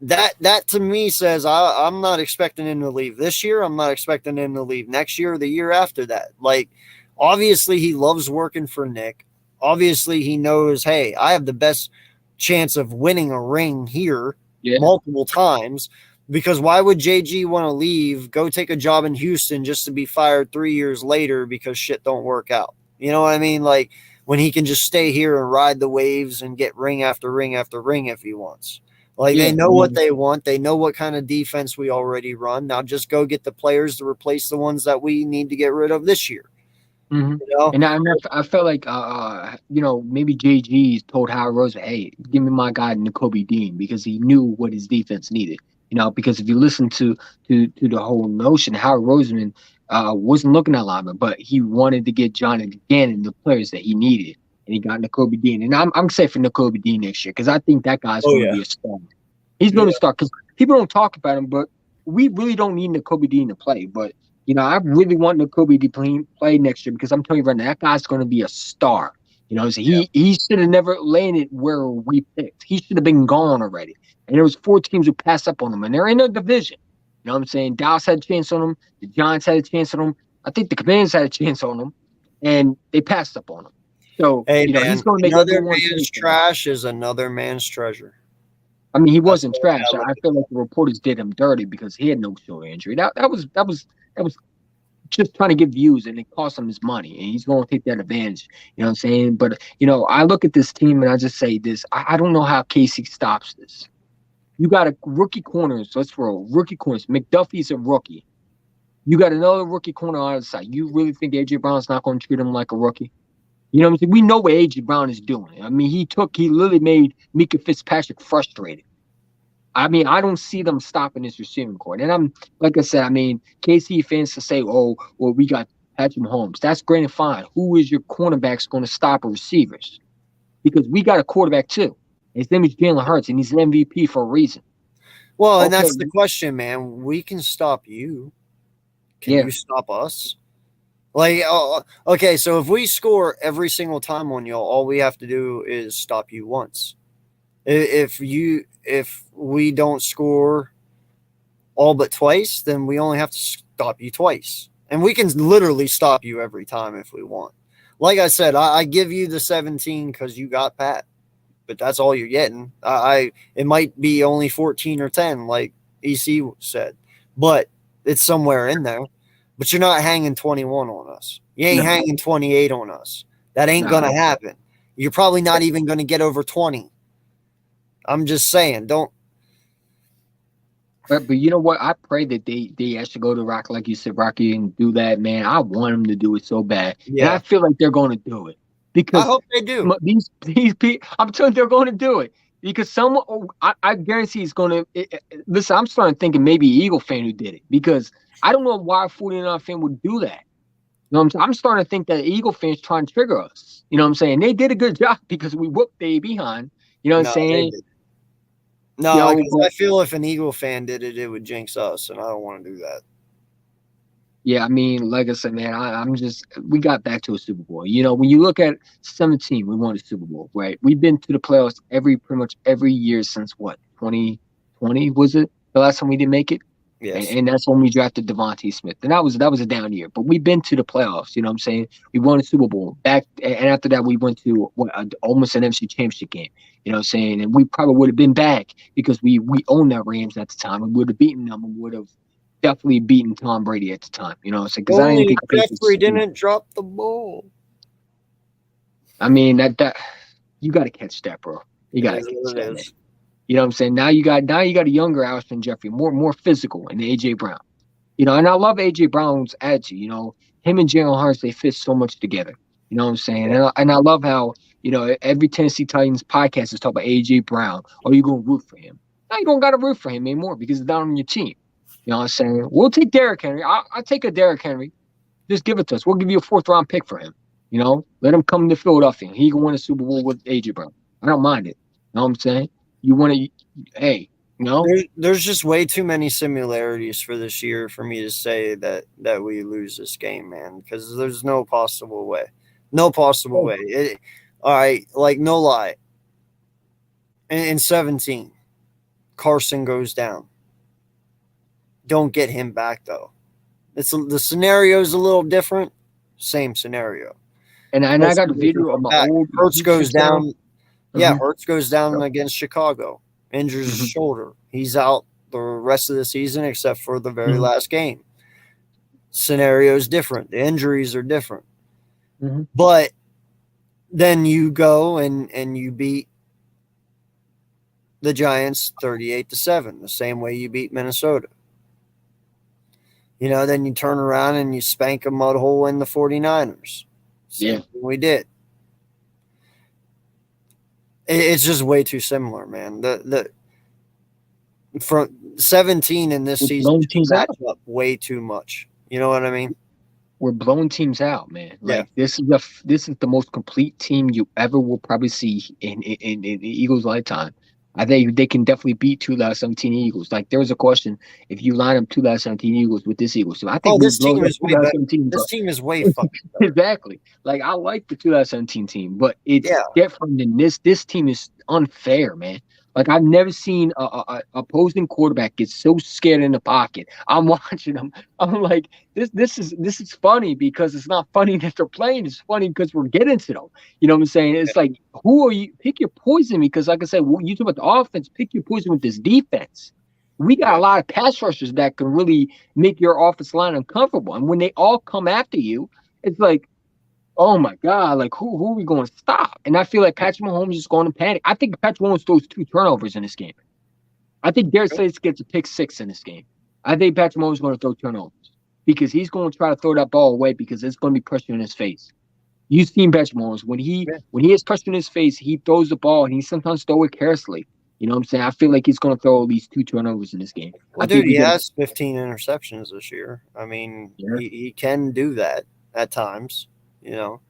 That to me says I'm not expecting him to leave this year. I'm not expecting him to leave next year or the year after that. Like, obviously, he loves working for Nick. Obviously, he knows, hey, I have the best chance of winning a ring here multiple times. Because why would JG want to leave, go take a job in Houston just to be fired 3 years later because shit don't work out? You know what I mean? Like, when he can just stay here and ride the waves and get ring after ring after ring if he wants. Like, they know what they want. They know what kind of defense we already run. Now just go get the players to replace the ones that we need to get rid of this year. Mm-hmm. You know? And I felt like, maybe JG told Howard Roseman, hey, give me my guy Nakobe Dean, because he knew what his defense needed. Because if you listen to the whole notion, Howard Roseman wasn't looking at lineman, but he wanted to get Johnny Gannon the players that he needed, and he got Nakobe Dean. And I'm excited for Nakobe Dean next year because I think that guy's going to be a star. He's going to start because people don't talk about him, but we really don't need Nakobe Dean to play. But I really want Nakobe to play next year because I'm telling you right now, that guy's going to be a star. So he should have never landed where we picked. He should have been gone already. And there was 4 teams who passed up on him, and they're in a division. You know what I'm saying? Dallas had a chance on him. The Giants had a chance on him. I think the Commanders had a chance on him, and they passed up on him. So, hey, man, he's going to make another man's trash is another man's treasure. I mean, he wasn't trash. I feel like the reporters did him dirty because he had no shoulder injury. That was just trying to get views, and it costs him his money, and he's going to take that advantage. You know what I'm saying? But, I look at this team, and I just say this. I don't know how Casey stops this. You got a rookie corners. Let's roll. Rookie corners. McDuffie's a rookie. You got another rookie corner on the other side. You really think A.J. Brown's not going to treat him like a rookie? You know what I'm saying? We know what A.J. Brown is doing. I mean, he literally made Mika Fitzpatrick frustrated. I mean, I don't see them stopping this receiving core. And like I said, I mean, KC fans to say, oh, well, we got Patrick Mahomes. That's great and fine. Who is your cornerbacks going to stop receivers? Because we got a quarterback too. His name is Jalen Hurts, and he's an MVP for a reason. Well, and that's the question, man. We can stop you. Can you stop us? Like, okay, so if we score every single time on y'all, all we have to do is stop you once. If we don't score all but twice, then we only have to stop you twice. And we can literally stop you every time if we want. Like I said, I give you the 17 because you got Pat, but that's all you're getting. It might be only 14 or 10, like EC said, but it's somewhere in there. But you're not hanging 21 on us. You ain't hanging 28 on us. That ain't going to happen. You're probably not even going to get over 20. I'm just saying, don't. But you know what? I pray that they actually go to Rocky, like you said, Rocky, and do that, man. I want them to do it so bad. Yeah. And I feel like they're going to do it. Because I hope they do. These people, I'm telling you, they're going to do it. Because I guarantee it's going to. Listen, I'm starting thinking maybe Eagle fan who did it. Because I don't know why a 49 fan would do that. You know what I'm saying? I'm starting to think that Eagle fans trying to trigger us. You know what I'm saying? They did a good job because we whooped they behind. You know what I'm saying? No, I feel if an Eagle fan did it, it would jinx us, and I don't want to do that. Yeah, I mean, like I said, man, we got back to a Super Bowl. You know, when you look at 17, we won a Super Bowl, right? We've been to the playoffs pretty much every year since what, 2020 was it? The last time we didn't make it? Yes. And that's when we drafted Devontae Smith. And that was a down year. But we've been to the playoffs, you know what I'm saying? We won a Super Bowl. And after that, we went to almost an NFC Championship game, you know what I'm saying? And we probably would have been back because we owned that Rams at the time. We would have beaten them and would have definitely beaten Tom Brady at the time, you know what I'm saying? Because I didn't think Jeffrey didn't drop the ball. I mean, that you got to catch that, bro. You got to catch that, man. You know what I'm saying? Now you got a younger Alshon Jeffrey, more physical, and A.J. Brown. You know, and I love A.J. Brown's attitude. You know, him and Jalen Hurts, they fit so much together. You know what I'm saying? And I love how, you know, every Tennessee Titans podcast is talking about A.J. Brown. Are you going to root for him? Now you don't got to root for him anymore because it's down on your team. You know what I'm saying? We'll take Derrick Henry. I'll take a Derrick Henry. Just give it to us. We'll give you a 4th-round pick for him. You know, let him come to Philadelphia. He can win a Super Bowl with A.J. Brown. I don't mind it. You know what I'm saying? You want to, hey, you know? There's just way too many similarities for this year for me to say that we lose this game, man, because there's no possible way. No possible way. All right, like, no lie. In 17, Carson goes down. Don't get him back, though. The scenario's a little different. Same scenario. And I got the video of my old Hurts goes down. Yeah, Hurts goes down against Chicago, injures his shoulder. He's out the rest of the season except for the very last game. Scenario is different. The injuries are different. But then you go and you beat the Giants 38-7, the same way you beat Minnesota. You know, then you turn around and you spank a mud hole in the 49ers. Same thing we did. It's just way too similar, man. The from 17 in this season match up way too much. You know what I mean? We're blowing teams out, man. Like this is the most complete team you ever will probably see in the Eagles' lifetime. I think they can definitely beat 2017 Eagles. Like there was a question if you line up 2017 Eagles with this Eagles. So I think this team is way better. This team is way fucking better. Exactly. Like I like the 2017 team, but it's different than this. This team is unfair, man. Like I've never seen a opposing quarterback get so scared in the pocket. I'm watching them. I'm like, this is funny because it's not funny that they're playing. It's funny because we're getting to them. You know what I'm saying? It's like, who are you? Pick your poison because, like I said, you talk about the offense. Pick your poison with this defense. We got a lot of pass rushers that can really make your offensive line uncomfortable. And when they all come after you, it's like, oh my God, like who are we going to stop? And I feel like Patrick Mahomes is going to panic. I think Patrick Mahomes throws 2 turnovers in this game. I think Darius Slayton gets a pick 6 in this game. I think Patrick Mahomes is going to throw turnovers because he's going to try to throw that ball away because there's going to be pressure in his face. You've seen Patrick Mahomes when he has pressure in his face, he throws the ball and he sometimes throws it carelessly. You know what I'm saying? I feel like he's going to throw at least 2 turnovers in this game. Well, dude, he has 15 interceptions this year. I mean, he can do that at times, you know.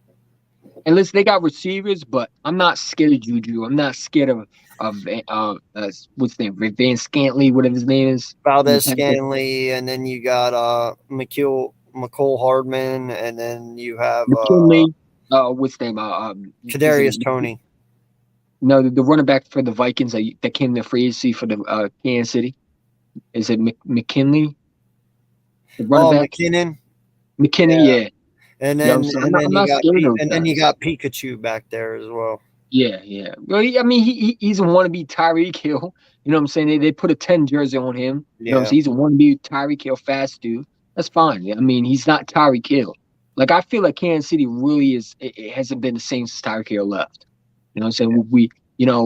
And listen, they got receivers, but I'm not scared of Juju. I'm not scared of what's his name? Van Scantley, whatever his name is. Valdez Scantley, and then you got McCole Hardman, and then you have McKinley. What's his name? Kadarius Toney. No, the running back for the Vikings that came to free agency for the Kansas City. Is it McKinley? The running back? McKinnon, yeah. And then, you got Pikachu back there as well. Yeah. Well, I mean, he's a wannabe Tyreek Hill. You know what I'm saying? They put a 10 jersey on him. You know what I'm saying? He's a wannabe Tyreek Hill fast dude. That's fine. I mean, he's not Tyreek Hill. Like, I feel like Kansas City really it hasn't been the same since Tyreek Hill left. You know what I'm saying?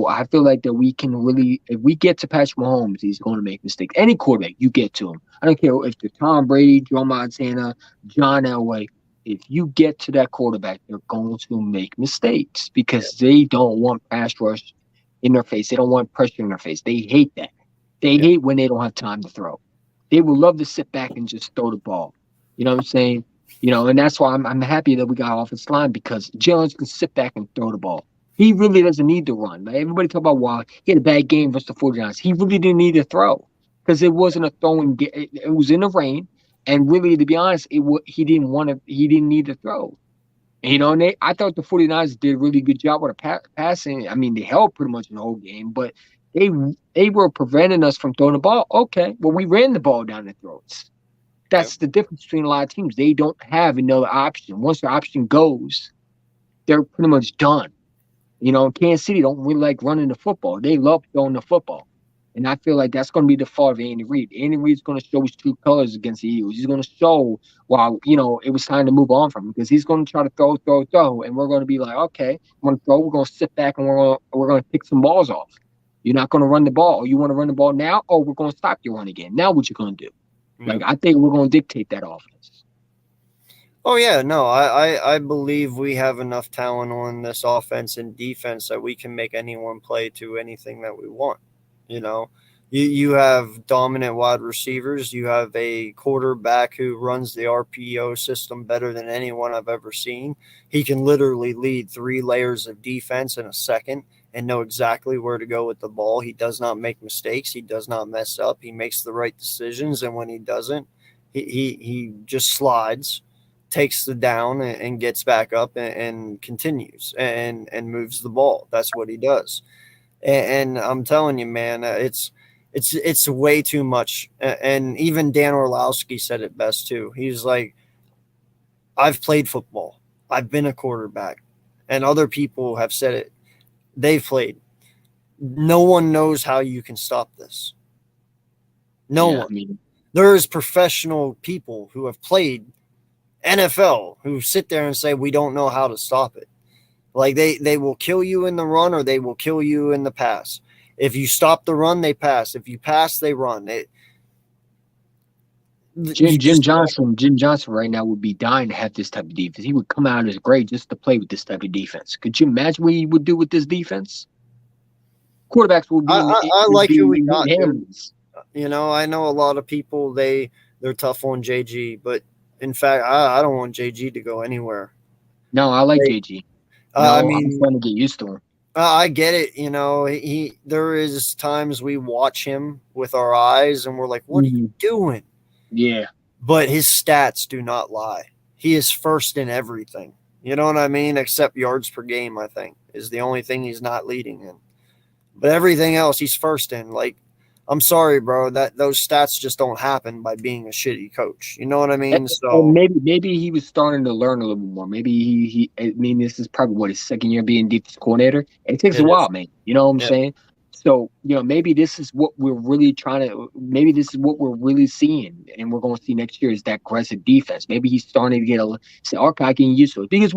I feel like that we can really, if we get to Patrick Mahomes, he's going to make mistakes. Any quarterback, you get to him. I don't care if they're Tom Brady, Joe Montana, John Elway. If you get to that quarterback, they're going to make mistakes because they don't want pass rush in their face. They don't want pressure in their face. They hate that. They hate when they don't have time to throw. They would love to sit back and just throw the ball. You know what I'm saying? You know, and that's why I'm happy that we got offensive line because Jalen can sit back and throw the ball. He really doesn't need to run. Like, everybody talk about, wow, he had a bad game versus the 49ers. He really didn't need to throw because it wasn't a throwing game. It was in the rain. And really, to be honest, he didn't need to throw. You know, and I thought the 49ers did a really good job with the passing. I mean, they held pretty much the whole game, but they were preventing us from throwing the ball. Okay, well, we ran the ball down their throats. That's the difference between a lot of teams. They don't have another option. Once the option goes, they're pretty much done. You know, Kansas City don't really like running the football. They love throwing the football. And I feel like that's going to be the fault of Andy Reid. Andy Reid's going to show his true colors against the Eagles. He's going to show, it was time to move on from him because he's going to try to throw, and we're going to be like, okay, I'm going to throw. We're going to sit back and we're going to pick some balls off. You're not going to run the ball. You want to run the ball now? Oh, we're going to stop your run again. Now what you going to do? Mm-hmm. Like, I think we're going to dictate that offense. Oh, yeah, no, I believe we have enough talent on this offense and defense that we can make anyone play to anything that we want. You know, you have dominant wide receivers. You have a quarterback who runs the RPO system better than anyone I've ever seen. He can literally lead 3 layers of defense in a second and know exactly where to go with the ball. He does not make mistakes. He does not mess up. He makes the right decisions. And when he doesn't, he just slides, takes the down and gets back up and continues and moves the ball. That's what he does. And I'm telling you, man, it's way too much. And even Dan Orlowski said it best too. He's like, I've played football. I've been a quarterback. And other people have said it. They've played. No one knows how you can stop this. No one. I mean, there is professional people who have played NFL who sit there and say, we don't know how to stop it. Like they will kill you in the run or they will kill you in the pass. If you stop the run, they pass. If you pass, they run. Jim Johnson right now would be dying to have this type of defense. He would come out as great just to play with this type of defense. Could you imagine what he would do with this defense? Quarterbacks will be. I like who we got. You know, I know a lot of people they're tough on JG, but in fact, I don't want JG to go anywhere. No, I like JG. I mean, I'm trying to get used to him. I get it. You know, there is times we watch him with our eyes and we're like, what are you doing? Yeah. But his stats do not lie. He is first in everything. You know what I mean? Except yards per game, I think, is the only thing he's not leading in. But everything else he's first in. Like, I'm sorry, bro, that those stats just don't happen by being a shitty coach. You know what I mean? So maybe he was starting to learn a little bit more. Maybe this is probably his second year being defense coordinator. It takes a while, man. You know what I'm saying? So, maybe this is what we're really maybe this is what we're really seeing, and we're going to see next year is that aggressive defense. Maybe he's starting to say, okay, I getting used to it. Because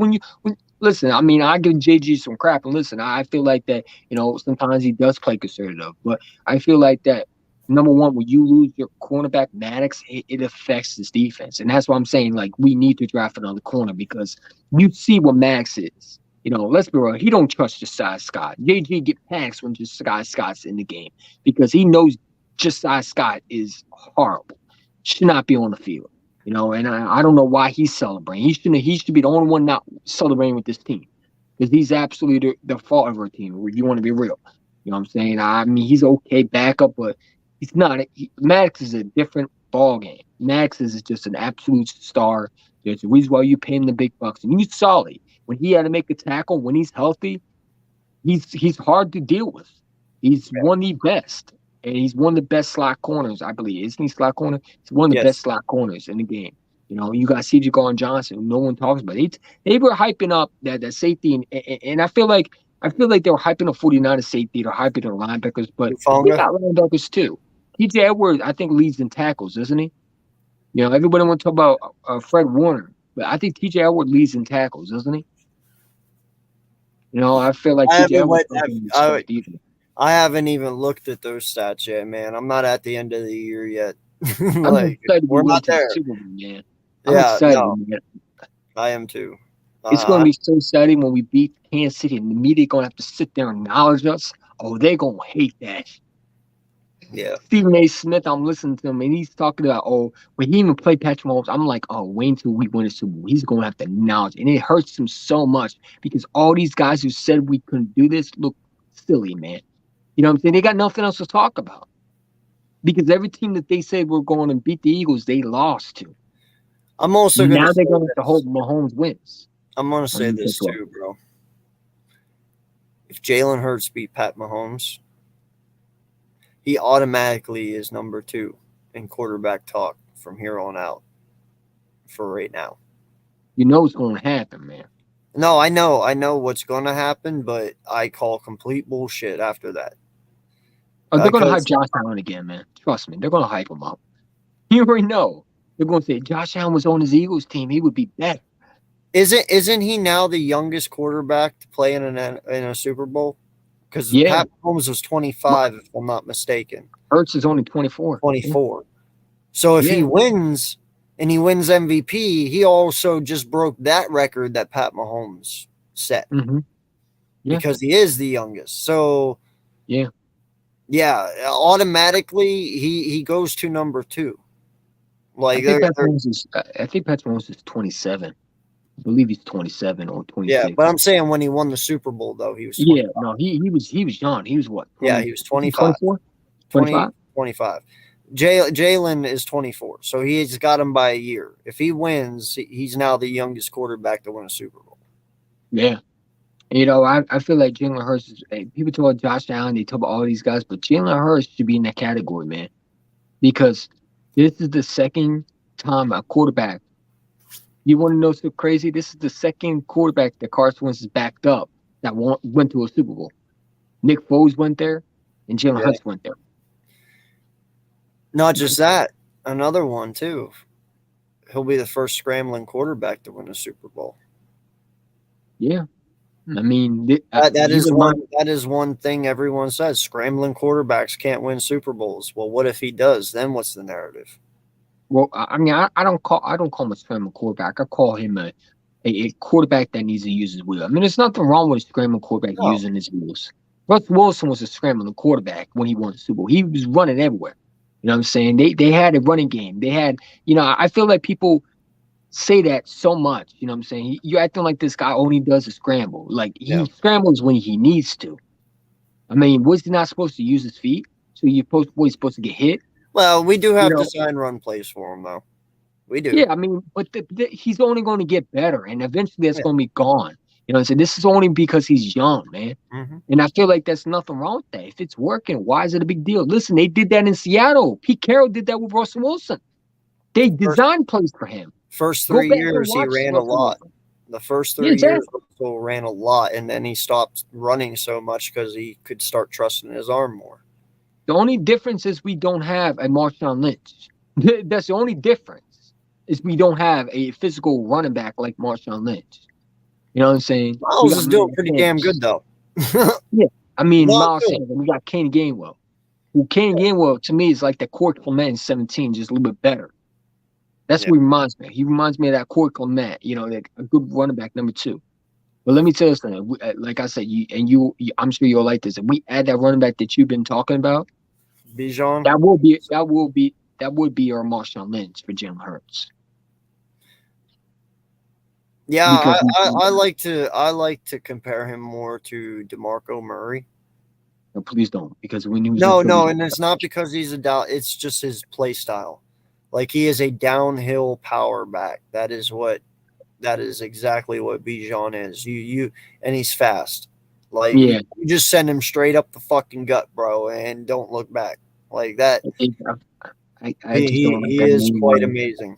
listen, I mean, I give JG some crap, and listen, I feel like that, sometimes he does play conservative, but I feel like that, number one, when you lose your cornerback, Maddox, it affects this defense. And that's why I'm saying, like, we need to draft another corner because you see what Maddox is. Let's be real. He don't trust Josiah Scott. JG get panics when Josiah Scott's in the game because he knows Josiah Scott is horrible. Should not be on the field. And I don't know why he's celebrating. He should be the only one not celebrating with this team because he's absolutely the fault of our team. You want to be real. You know what I'm saying? I mean, he's okay backup, but he's not. Maddox is a different ball game. Maddox is just an absolute star. There's a reason why you pay him the big bucks, and he's solid. When he had to make a tackle, when he's healthy, he's hard to deal with. He's one of the best, and he's one of the best slot corners, I believe. Isn't he slot corner? He's one of the best slot corners in the game. You got C.J. Gardner-Johnson, who no one talks about. They were hyping up that safety, and I feel like they were hyping the 49ers safety. They're hyping their linebackers, but we got linebackers too. T.J. Edwards, I think, leads in tackles, doesn't he? Everybody want to talk about Fred Warner, but I think T.J. Edwards leads in tackles, doesn't he? I feel like I haven't even looked at those stats yet, man. I'm not at the end of the year yet. We're not there. Man. I'm excited. Man. I am too. It's going to be so exciting when we beat Kansas City, and the media going to have to sit there and acknowledge us. Oh, they're going to hate that. Yeah. Stephen A. Smith, I'm listening to him, and he's talking about, when he even played Patrick Mahomes, I'm like, wait until we win a Super Bowl. He's going to have to acknowledge it. And it hurts him so much because all these guys who said we couldn't do this look silly, man. You know what I'm saying? They got nothing else to talk about. Because every team that they said we're going to beat the Eagles, they lost to. I'm also going to now they're going to hold Mahomes wins. I'm going to say this too, bro. If Jalen Hurts beat Pat Mahomes, he automatically is number 2 in quarterback talk from here on out for right now. You know what's going to happen, man. No, I know what's going to happen, but I call complete bullshit after that. They're going to hype Josh Allen again, man. Trust me. They're going to hype him up. You already know. They're going to say Josh Allen was on his Eagles team. He would be better. Isn't he now the youngest quarterback to play in a Super Bowl? Because Pat Mahomes was 25, if I'm not mistaken. Hurts is only 24. 24. So if he wins and he wins MVP, he also just broke that record that Pat Mahomes set. Mm-hmm. Yeah. Because he is the youngest. So automatically he goes to number 2. Like I think Pat Mahomes is 27. I believe he's 27 or 26. Yeah, but I'm saying when he won the Super Bowl, though, he was 25. Yeah, no, he was young. He was what? 20, he was 25. 25? 25. Jalen is 24, so he's got him by a year. If he wins, he's now the youngest quarterback to win a Super Bowl. Yeah. I feel like Jalen Hurts people talk about Josh Allen, they talk about all these guys, but Jalen Hurts should be in that category, man. Because this is the second time a quarterback. You want to know so crazy? This is the second quarterback that Carson Wentz has backed up that went to a Super Bowl. Nick Foles went there, and Jalen Hurts went there. Not just that, another one too. He'll be the first scrambling quarterback to win a Super Bowl. Yeah, I mean that is one thing everyone says. Scrambling quarterbacks can't win Super Bowls. Well, what if he does? Then what's the narrative? Well, I mean, I don't call him a scrambling quarterback. I call him a quarterback that needs to use his wheel. I mean, there's nothing wrong with a scrambling quarterback using his wheels. Russ Wilson was a scrambling quarterback when he won the Super Bowl. He was running everywhere. You know what I'm saying? They had a running game. They had, I feel like people say that so much. You know what I'm saying? You're acting like this guy only does a scramble. Like he scrambles when he needs to. I mean, was he not supposed to use his feet? So he's supposed to get hit? Well, we do have design run plays for him, though. We do. Yeah, I mean, but he's only going to get better, and eventually that's going to be gone. You know what I'm saying? This is only because he's young, man. Mm-hmm. And I feel like there's nothing wrong with that. If it's working, why is it a big deal? Listen, they did that in Seattle. Pete Carroll did that with Russell Wilson. They designed plays for him. First 3 years, he ran a lot. The first 3 years, Russell also ran a lot, and then he stopped running so much because he could start trusting his arm more. The only difference is we don't have a Marshawn Lynch. That's the only difference, is we don't have a physical running back like Marshawn Lynch. You know what I'm saying? Miles is doing pretty damn good, though. Yeah, I mean, Well, Miles good. Sanders, and we got Kenny Gainwell. Who Kenny Gainwell, to me, is like the Corey Clement in 17, just a little bit better. That's what he reminds me of. He reminds me of that Corey Clement, you know, like a good running back, number 2. But let me tell you something. Like I said, I'm sure you'll like this. If we add that running back that you've been talking about, Bijan. that would be our Marshawn Lynch for Jalen Hurts. Yeah, Because I like to compare him more to DeMarco Murray. no, please don't, because when he was No, and it's not because he's a down. It's just his play style. Like, he is a downhill power back. That is exactly what Bijan is. And he's fast. Like, Yeah. you just send him straight up the fucking gut, bro, and don't look back. Like that. He is quite amazing.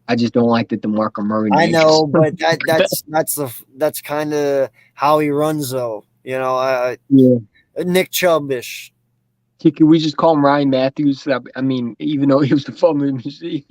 I just don't like the DeMarco Murray. I know, but that's kind of how he runs, though. You know, Nick Chubb-ish. Can we just call him Ryan Matthews? I mean, even though he was the fumbling machine.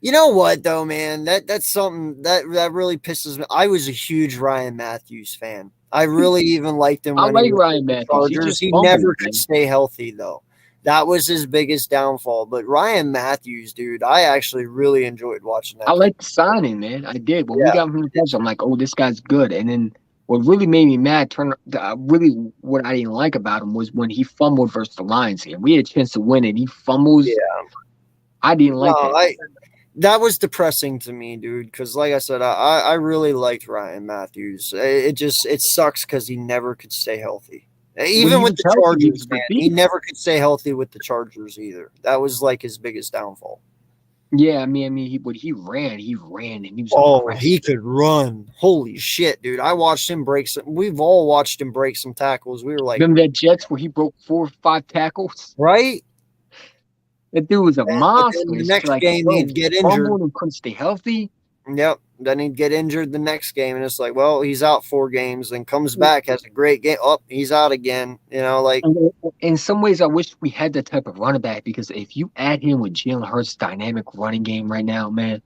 You know what, though, man? That's something that really pisses me. I was a huge Ryan Matthews fan. I really even liked him. I when like he was Ryan with the Matthews. Chargers. He never could stay healthy, though. That was his biggest downfall. But Ryan Matthews, dude, I actually really enjoyed watching that. I like the signing, man. I did. When we got him from the Jets, I'm like, oh, this guy's good. And then what really made me mad, what I didn't like about him was when he fumbled versus the Lions here. We had a chance to win it. He fumbles. Yeah. I didn't like that. That was depressing to me, dude, because like I said, I really liked Ryan Matthews. It sucks because he never could stay healthy. Even with the Chargers, man, he never could stay healthy with the Chargers either. That was like his biggest downfall. Yeah, I mean, he ran, and he was. Oh, he could run! Holy shit, dude! I watched him break some. We've all watched him break some tackles. We were like, remember that Jets where he broke 4 or 5 tackles, right? That dude was a monster. The next game, he'd get injured and couldn't stay healthy. Yep. Then he'd get injured the next game, and it's like, well, he's out 4 games, then comes back, has a great game. Oh, he's out again. You know, like, in some ways, I wish we had that type of running back, because if you add him with Jalen Hurts' dynamic running game right now, man,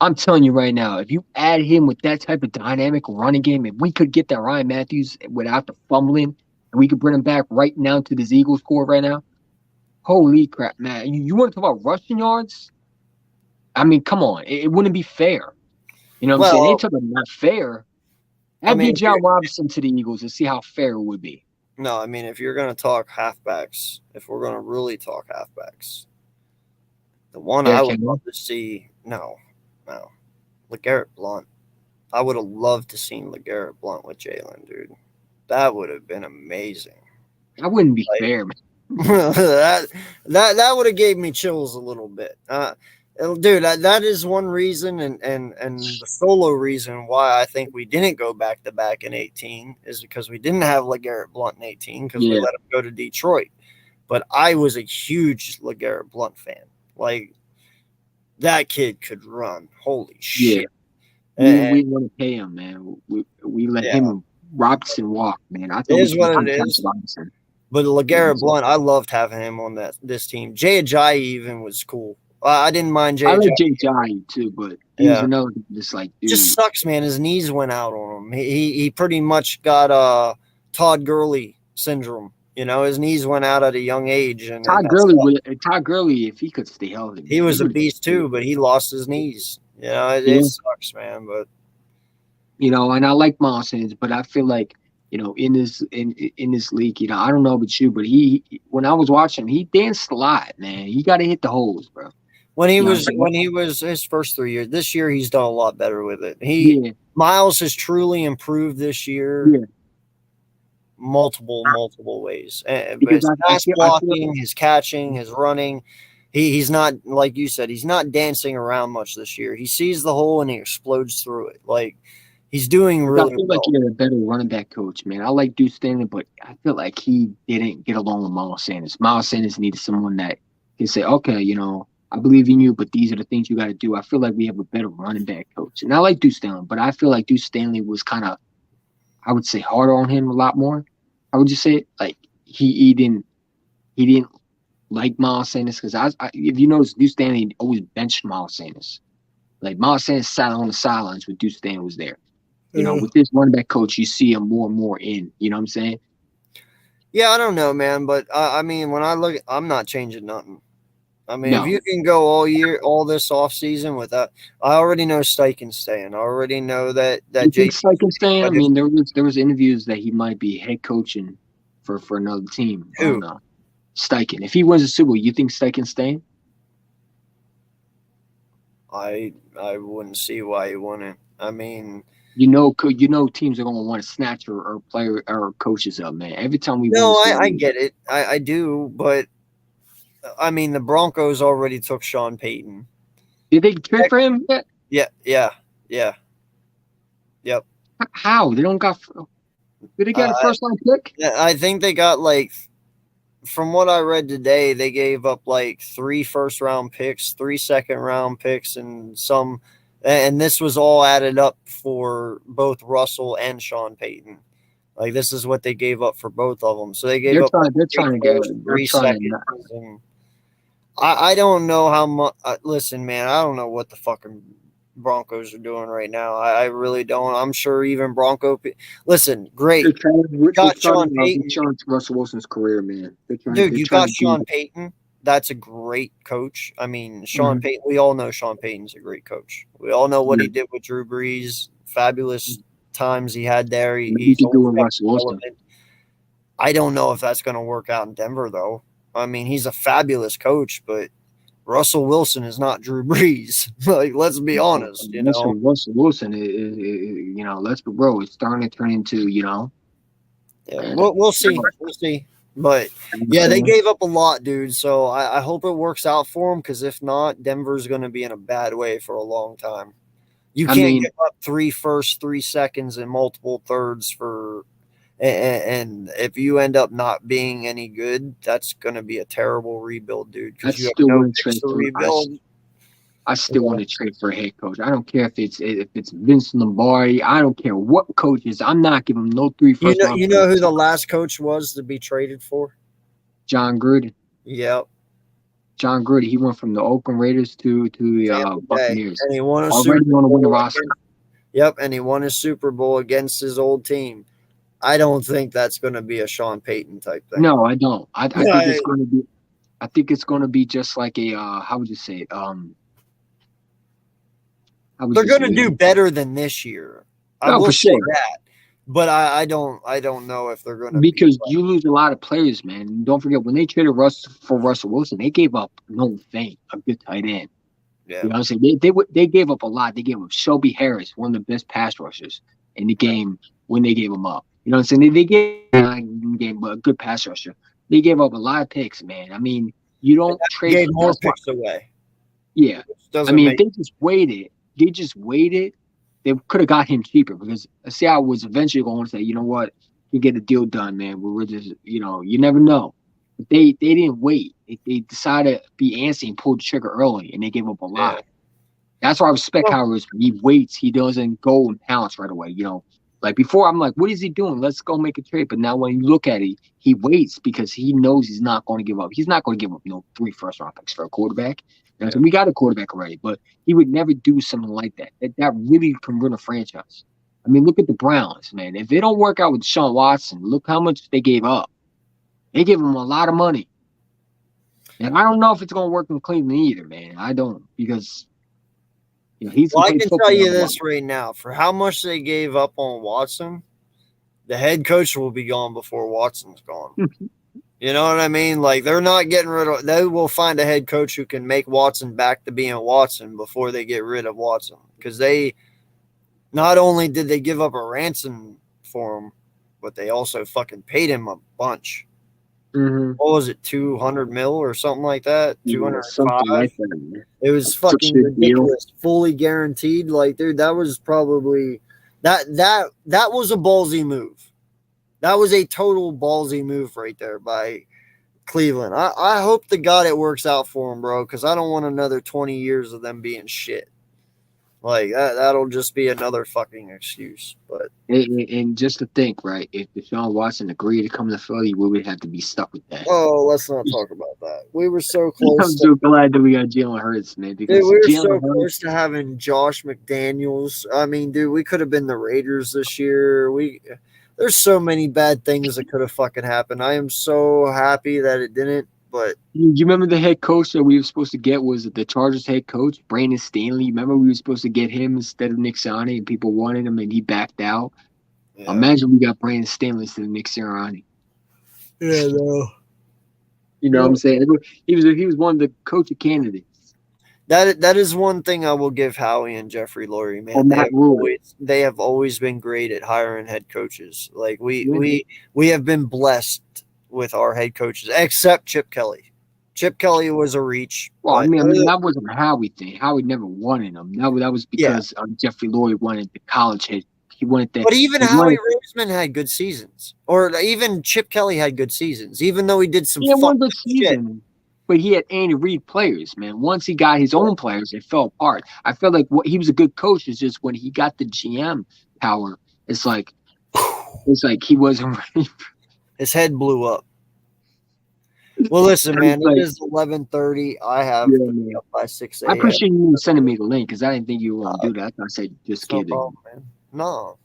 I'm telling you right now, if you add him with that type of dynamic running game, if we could get that Ryan Matthews without the fumbling, and we could bring him back right now to this Eagles score right now, holy crap, man! You want to talk about rushing yards? I mean, come on, it wouldn't be fair. You know what I'm saying? They took a not fair. Add John Robinson to the Eagles and see how fair it would be. No, I mean, if you're going to talk halfbacks, if we're going to really talk halfbacks, the one I would love to see, no, LeGarrette Blount. I would have loved to seen LeGarrette Blount with Jalen, dude. That would have been amazing. That wouldn't be fair, man. that would have gave me chills a little bit. Dude, that is one reason, and the solo reason why I think we didn't go back to back in 18 is because we didn't have LeGarrette Blount in 18 because we let him go to Detroit. But I was a huge LeGarrette Blount fan. Like, that kid could run. Holy shit! We want to pay him, man. We let him and Robinson walk, man. I think it is what it is. Robinson. But LeGarrette Blount, I loved having him on this team. Jay Ajayi even was cool. I didn't mind Jay. I like Jay Ajayi too, but he was another just like dude. Just sucks, man. His knees went out on him. He pretty much got Todd Gurley syndrome. You know, his knees went out at a young age. And Todd Gurley, if he could stay healthy, he was a beast too, but he lost his knees. You know, it sucks, man. But you know, and I like Miles Sanders, but I feel like, you know, in this league, you know, I don't know about you, but when I was watching, he danced a lot, man. You got to hit the holes, bro. When he was his first 3 years, this year he's done a lot better with it. Miles has truly improved this year, multiple ways. His pass blocking, his catching, his running, he's not, like you said, he's not dancing around much this year. He sees the hole and he explodes through it. Like, he's doing really well. Like you're a better running back coach, man. I like Deuce Stanley, but I feel like he didn't get along with Miles Sanders. Miles Sanders needed someone that can say, okay, you know, I believe in you, but these are the things you got to do. I feel like we have a better running back coach. And I like Deuce Stanley, but I feel like Deuce Stanley was kind of I would say, harder on him a lot more. I would just say like he didn't like Miles Sanders because if you notice, Deuce Staley always benched Miles Sanders. Like Miles Sanders sat on the sidelines when Deuce Staley was there. You know, with this running back coach, you see him more and more in. You know what I'm saying? Yeah, I don't know, man, but I mean, when I look, I'm not changing nothing. I mean, No. if you can go all year, all this offseason without, I already know Steichen's staying. I already know that You think JT. Steichen's staying? I mean, there was interviews that he might be head coaching for another team. I don't know. Steichen. If he wins the Super Bowl, you think Steichen's staying? I wouldn't see why he wouldn't. I mean, you know teams are going to want to snatch or player or coaches up, man. Every time we no, win, I get it. I do, but I mean, the Broncos already took Sean Payton. Did they trade for him yet? Yeah. Yep. How? They don't got. Did they get a first round pick? I think they got like, from what I read today, they gave up like 3 first-round picks, 3 second-round picks, and some. And this was all added up for both Russell and Sean Payton. Like, this is what they gave up for both of them. So they gave up. They're trying to get 3 seconds. And I don't know how much. Listen, man, I don't know what the fucking Broncos are doing right now. I really don't. I'm sure even listen, great. You got Sean Payton. Russell Wilson's career, man. Dude, you got Sean Payton. That's a great coach. I mean, Sean Payton, we all know Sean Payton's a great coach. We all know what he did with Drew Brees, fabulous times he had there. He's doing Russell Wilson. I don't know if that's going to work out in Denver, though. I mean, he's a fabulous coach, but Russell Wilson is not Drew Brees. Like, let's be honest, you know. Russell Wilson is, you know, let's be real. It's starting to turn into, you know. Yeah, we'll see. We'll see. But, yeah, they gave up a lot, dude. So I hope it works out for them, because if not, Denver's going to be in a bad way for a long time. You can't give up 3 firsts, 3 seconds, and multiple thirds for – and if you end up not being any good, that's going to be a terrible rebuild, dude. Because you have no picks to rebuild. I still want to trade for a head coach. I don't care if it's Vince Lombardi. I don't care what coach is. I'm not giving him no 3 first round. You know who the last coach was to be traded for? John Gruden. Yep. John Gruden. He went from the Oakland Raiders to the Buccaneers. And he won a Super Bowl. Yep, and he won a Super Bowl against his old team. I don't think that's going to be a Sean Payton type thing. No, I don't. I think it's going to be. I think it's going to be just like a. How would you say it? They're going to do better than this year. I will say that, but I don't know if they're going to. Because you lose a lot of players, man. Don't forget when they traded for Russell Wilson, they gave up no thing, a good tight end. Yeah. You know what I'm saying? They gave up a lot. They gave up Shelby Harris, one of the best pass rushers in the game when they gave him up. You know what I'm saying? They gave a good pass rusher. They gave up a lot of picks, man. I mean, you don't trade. Gave more picks away. Yeah. I mean, if they just waited, they could have got him cheaper, because Seattle was eventually going to say, you know what, you get a deal done, man. We're just, you know, you never know. But they didn't wait. They decided to be antsy and pulled the trigger early, and they gave up a lot. Yeah. That's why I respect how he waits. He doesn't go and pounce right away, you know. Like before, I'm like, what is he doing? Let's go make a trade. But now when you look at it, he waits because he knows he's not going to give up. He's not going to give up, 3 first-round picks for a quarterback. Yeah. So we got a quarterback already, but he would never do something like that. That really can ruin a franchise. I mean, look at the Browns, man. If it don't work out with Deshaun Watson, look how much they gave up. They gave him a lot of money. And I don't know if it's going to work in Cleveland either, man. I don't, because he's. Well, I can tell you this right now: for how much they gave up on Watson, the head coach will be gone before Watson's gone. You know what I mean? Like, they're not getting rid of – they will find a head coach who can make Watson back to being Watson before they get rid of Watson. Because they – not only did they give up a ransom for him, but they also fucking paid him a bunch. Mm-hmm. What was it, $200 million or something like that? $205 like that. It was fucking ridiculous. Fully guaranteed. Like, dude, that was probably – that was a ballsy move. That was a total ballsy move right there by Cleveland. I hope to God it works out for them, bro, because I don't want another 20 years of them being shit. Like that'll just be another fucking excuse. But And just to think, right? If Deshaun Watson agreed to come to Philly, we would have to be stuck with that. let's not talk about that. We were so I'm close. so glad that we got Jalen Hurts, man. Dude, Because we were Jalen so Hurts, close to having Josh McDaniels. I mean, dude, we could have been the Raiders this year. There's so many bad things that could have fucking happened. I am so happy that it didn't. But you remember the head coach that we were supposed to get was the Chargers head coach, Brandon Stanley. Remember we were supposed to get him instead of Nick Sirianni, and people wanted him, and he backed out. yeah. Imagine we got Brandon Stanley instead of Nick Sirianni. Yeah, no. You know what I'm saying? He was one of the coaching candidates. That is one thing I will give Howie and Jeffrey Lurie, man. Oh, Matt Rule. They have always been great at hiring head coaches. Like we have been blessed with our head coaches, except Chip Kelly. Chip Kelly was a reach. Well, I mean that wasn't Howie thing. Howie never wanted him. That was because Jeffrey Lurie wanted the college head. He wanted that. But even Howie Roseman had good seasons, or even Chip Kelly had good seasons, even though he did some. He had one good season, but he had Andy Reid players, man. Once he got his own players, it fell apart. I felt like he was a good coach. It's just when he got the GM power, it's like he wasn't ready. His head blew up. Well, listen, man. It is 11:30. I have to be up by 6 a.m. I appreciate you sending me the link because I didn't think you were going to do that. I thought I said just give it. Problem, man. No,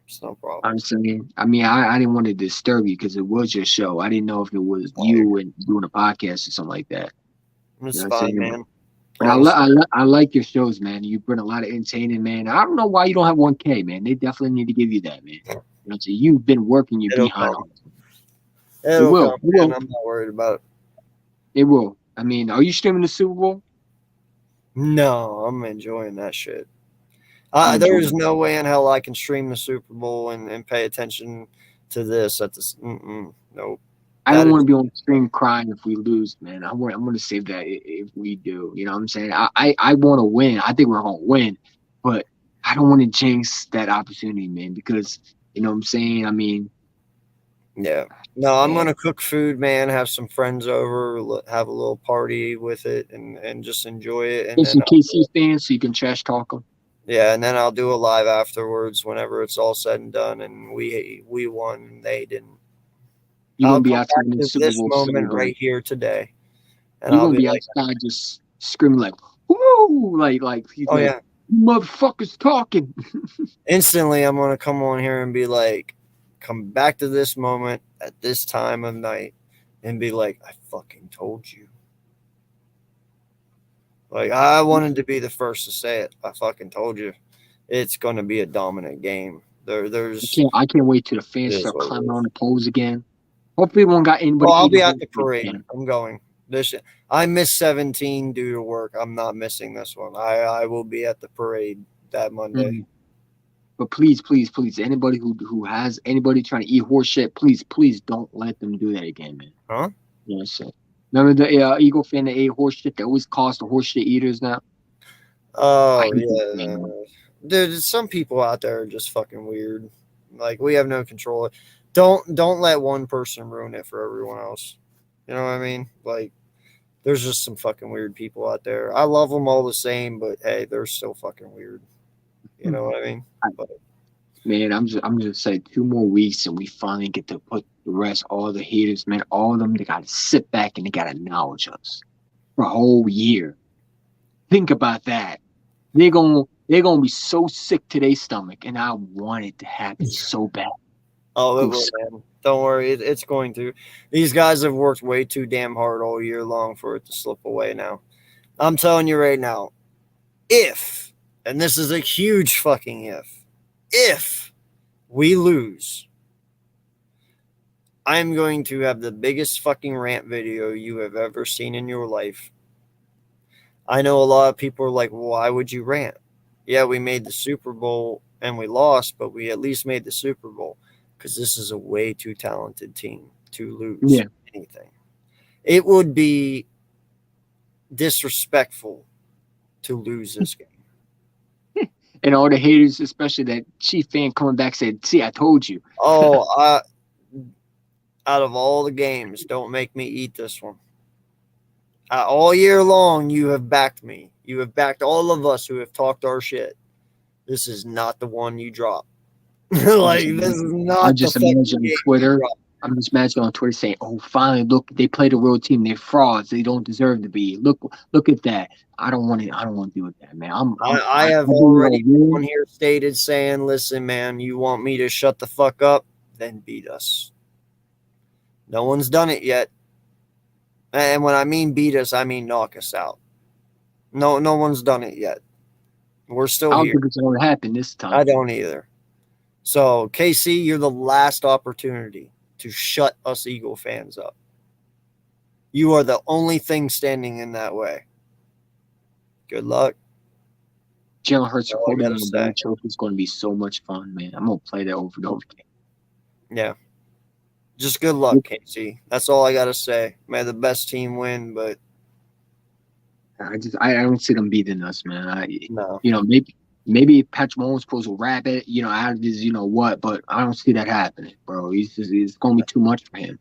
it's no problem. I'm saying, I mean, I didn't want to disturb you because it was your show. I didn't know if it was you and doing a podcast or something like that. It's fine, man. But I like your shows, man. You bring a lot of entertaining, man. I don't know why you don't have 1K, man. They definitely need to give you that, man. You know, so you've been working your behind. It will. I'm not worried about it. It will. I mean, are you streaming the Super Bowl? No, I'm enjoying that shit. There's no way in hell I can stream the Super Bowl and pay attention to this at this. Nope. I don't want to be on the stream crying if we lose, man. I'm going to save that if we do. You know what I'm saying? I want to win. I think we're going to win, but I don't want to jinx that opportunity, man, because, you know what I'm saying? I mean. Yeah. No, I'm going to cook food, man, have some friends over, have a little party with it, and just enjoy it. And get some KC fans so you can trash talk them. Yeah, and then I'll do a live afterwards whenever it's all said and done, and we won and they didn't. You're going to be outside in the Super this Bowl moment right here today. And you're going to be outside just screaming like, woo! Like he's you motherfuckers talking. Instantly, I'm going to come on here and be like, come back to this moment at this time of night and be like, I fucking told you. Like, I wanted to be the first to say it. I fucking told you. It's going to be a dominant game. I can't wait till the fans start climbing on the poles again. Hopefully, we won't got anybody. Well, I'll be at the parade. I'm going. I missed 17 due to work. I'm not missing this one. I will be at the parade that Monday. Mm-hmm. But please, anybody who has anybody trying to eat horse shit, please don't let them do that again, man. Huh? You know what I'm saying? Remember the Eagle fan that ate horse shit that always calls the horse shit eaters now? Oh, yeah. Dude, some people out there are just fucking weird. Like, we have no control. Don't let one person ruin it for everyone else. You know what I mean? Like, there's just some fucking weird people out there. I love them all the same, but hey, they're still fucking weird. You know what I mean? Man, I'm just saying 2 more weeks and we finally get to put the rest, all the haters, man, all of them, they got to sit back and they got to acknowledge us for a whole year. Think about that. They're gonna be so sick to their stomach, and I want it to happen so bad. Oh, it will, man. Don't worry, it's going to. These guys have worked way too damn hard all year long for it to slip away now. I'm telling you right now, if, and this is a huge fucking if we lose, I'm going to have the biggest fucking rant video you have ever seen in your life. I know a lot of people are like, why would you rant? Yeah, we made the Super Bowl and we lost, but we at least made the Super Bowl because this is a way too talented team to lose anything. It would be disrespectful to lose this game. And all the haters, especially that Chief fan coming back, said, see, I told you. Oh, out of all the games, don't make me eat this one. All year long, you have backed me. You have backed all of us who have talked our shit. This is not the one you drop. Like, this is not I'm just imagining Twitter. I'm just imagining on Twitter saying, "Oh, finally, look, they played a real team. They're frauds. They don't deserve to be. Look at that. I don't want to deal with that, man. I have already on here stated saying, listen, man, you want me to shut the fuck up? Then beat us. No one's done it yet. And when I mean beat us, I mean knock us out. No one's done it yet. We're still here. I don't think it's going to happen this time. I don't either. So, KC, you're the last opportunity to shut us Eagle fans up. You are the only thing standing in that way. Good luck. Jalen Hurts recording on the bench is going to be so much fun, man. I'm going to play that over and over again. Yeah. Just good luck, KC. That's all I got to say. May the best team win, but I don't see them beating us, man. No. You know, maybe Patrick Mahomes pulls a rabbit, you know, out of his, you know what, but I don't see that happening, bro. It's going to be too much for him.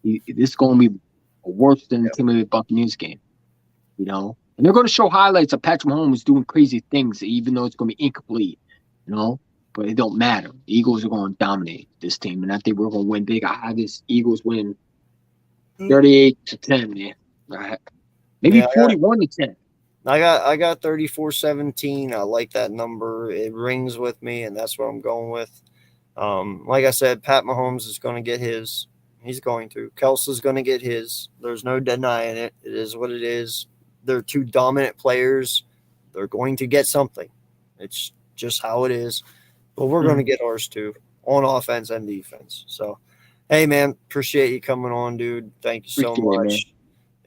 This is going to be worse than the Tampa Bay Buccaneers game, you know. And they're going to show highlights of Patrick Mahomes doing crazy things, even though it's going to be incomplete, you know. But it don't matter. The Eagles are going to dominate this team, and I think we're going to win big. I have this Eagles win 38-10, man. Maybe 41-10. I got 34-17. I like that number. It rings with me, and that's what I'm going with. Like I said, Pat Mahomes is going to get his. He's going to. Kelsey's going to get his. There's no denying it. It is what it is. They're two dominant players. They're going to get something. It's just how it is. But we're going to get ours too, on offense and defense. So, hey, man, appreciate you coming on, dude. Thank you so much.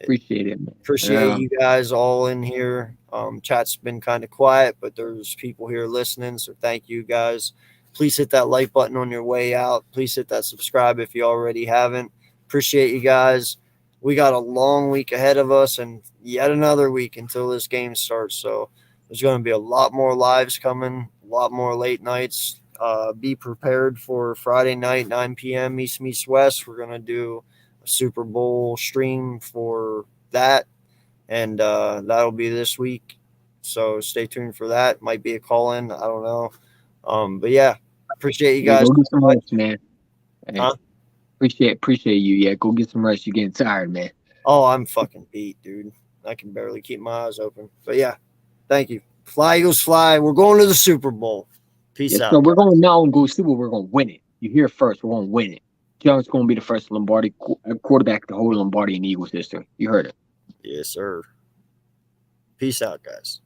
Appreciate it, man. Appreciate you guys all in here. Chat's been kind of quiet, but there's people here listening, so thank you guys. Please hit that like button on your way out. Please hit that subscribe if you already haven't. Appreciate you guys. We got a long week ahead of us and yet another week until this game starts. So there's going to be a lot more lives coming, a lot more late nights. Be prepared for Friday night, 9 p.m. East meets West. We're going to do a Super Bowl stream for that, and that'll be this week. So stay tuned for that. Might be a call-in. I don't know. But, yeah, appreciate you guys. Go get some rest, man. Huh? Appreciate you. Yeah, go get some rest. You're getting tired, man. Oh, I'm fucking beat, dude. I can barely keep my eyes open. But, yeah, thank you. Fly, Eagles, fly. We're going to the Super Bowl. Peace out. So we're going now and go Super Bowl. We're going to win it. You hear it first. We're going to win it. Jones going to be the first Lombardi quarterback to hold Lombardi in Eagles history. You heard it. Yes, sir. Peace out, guys.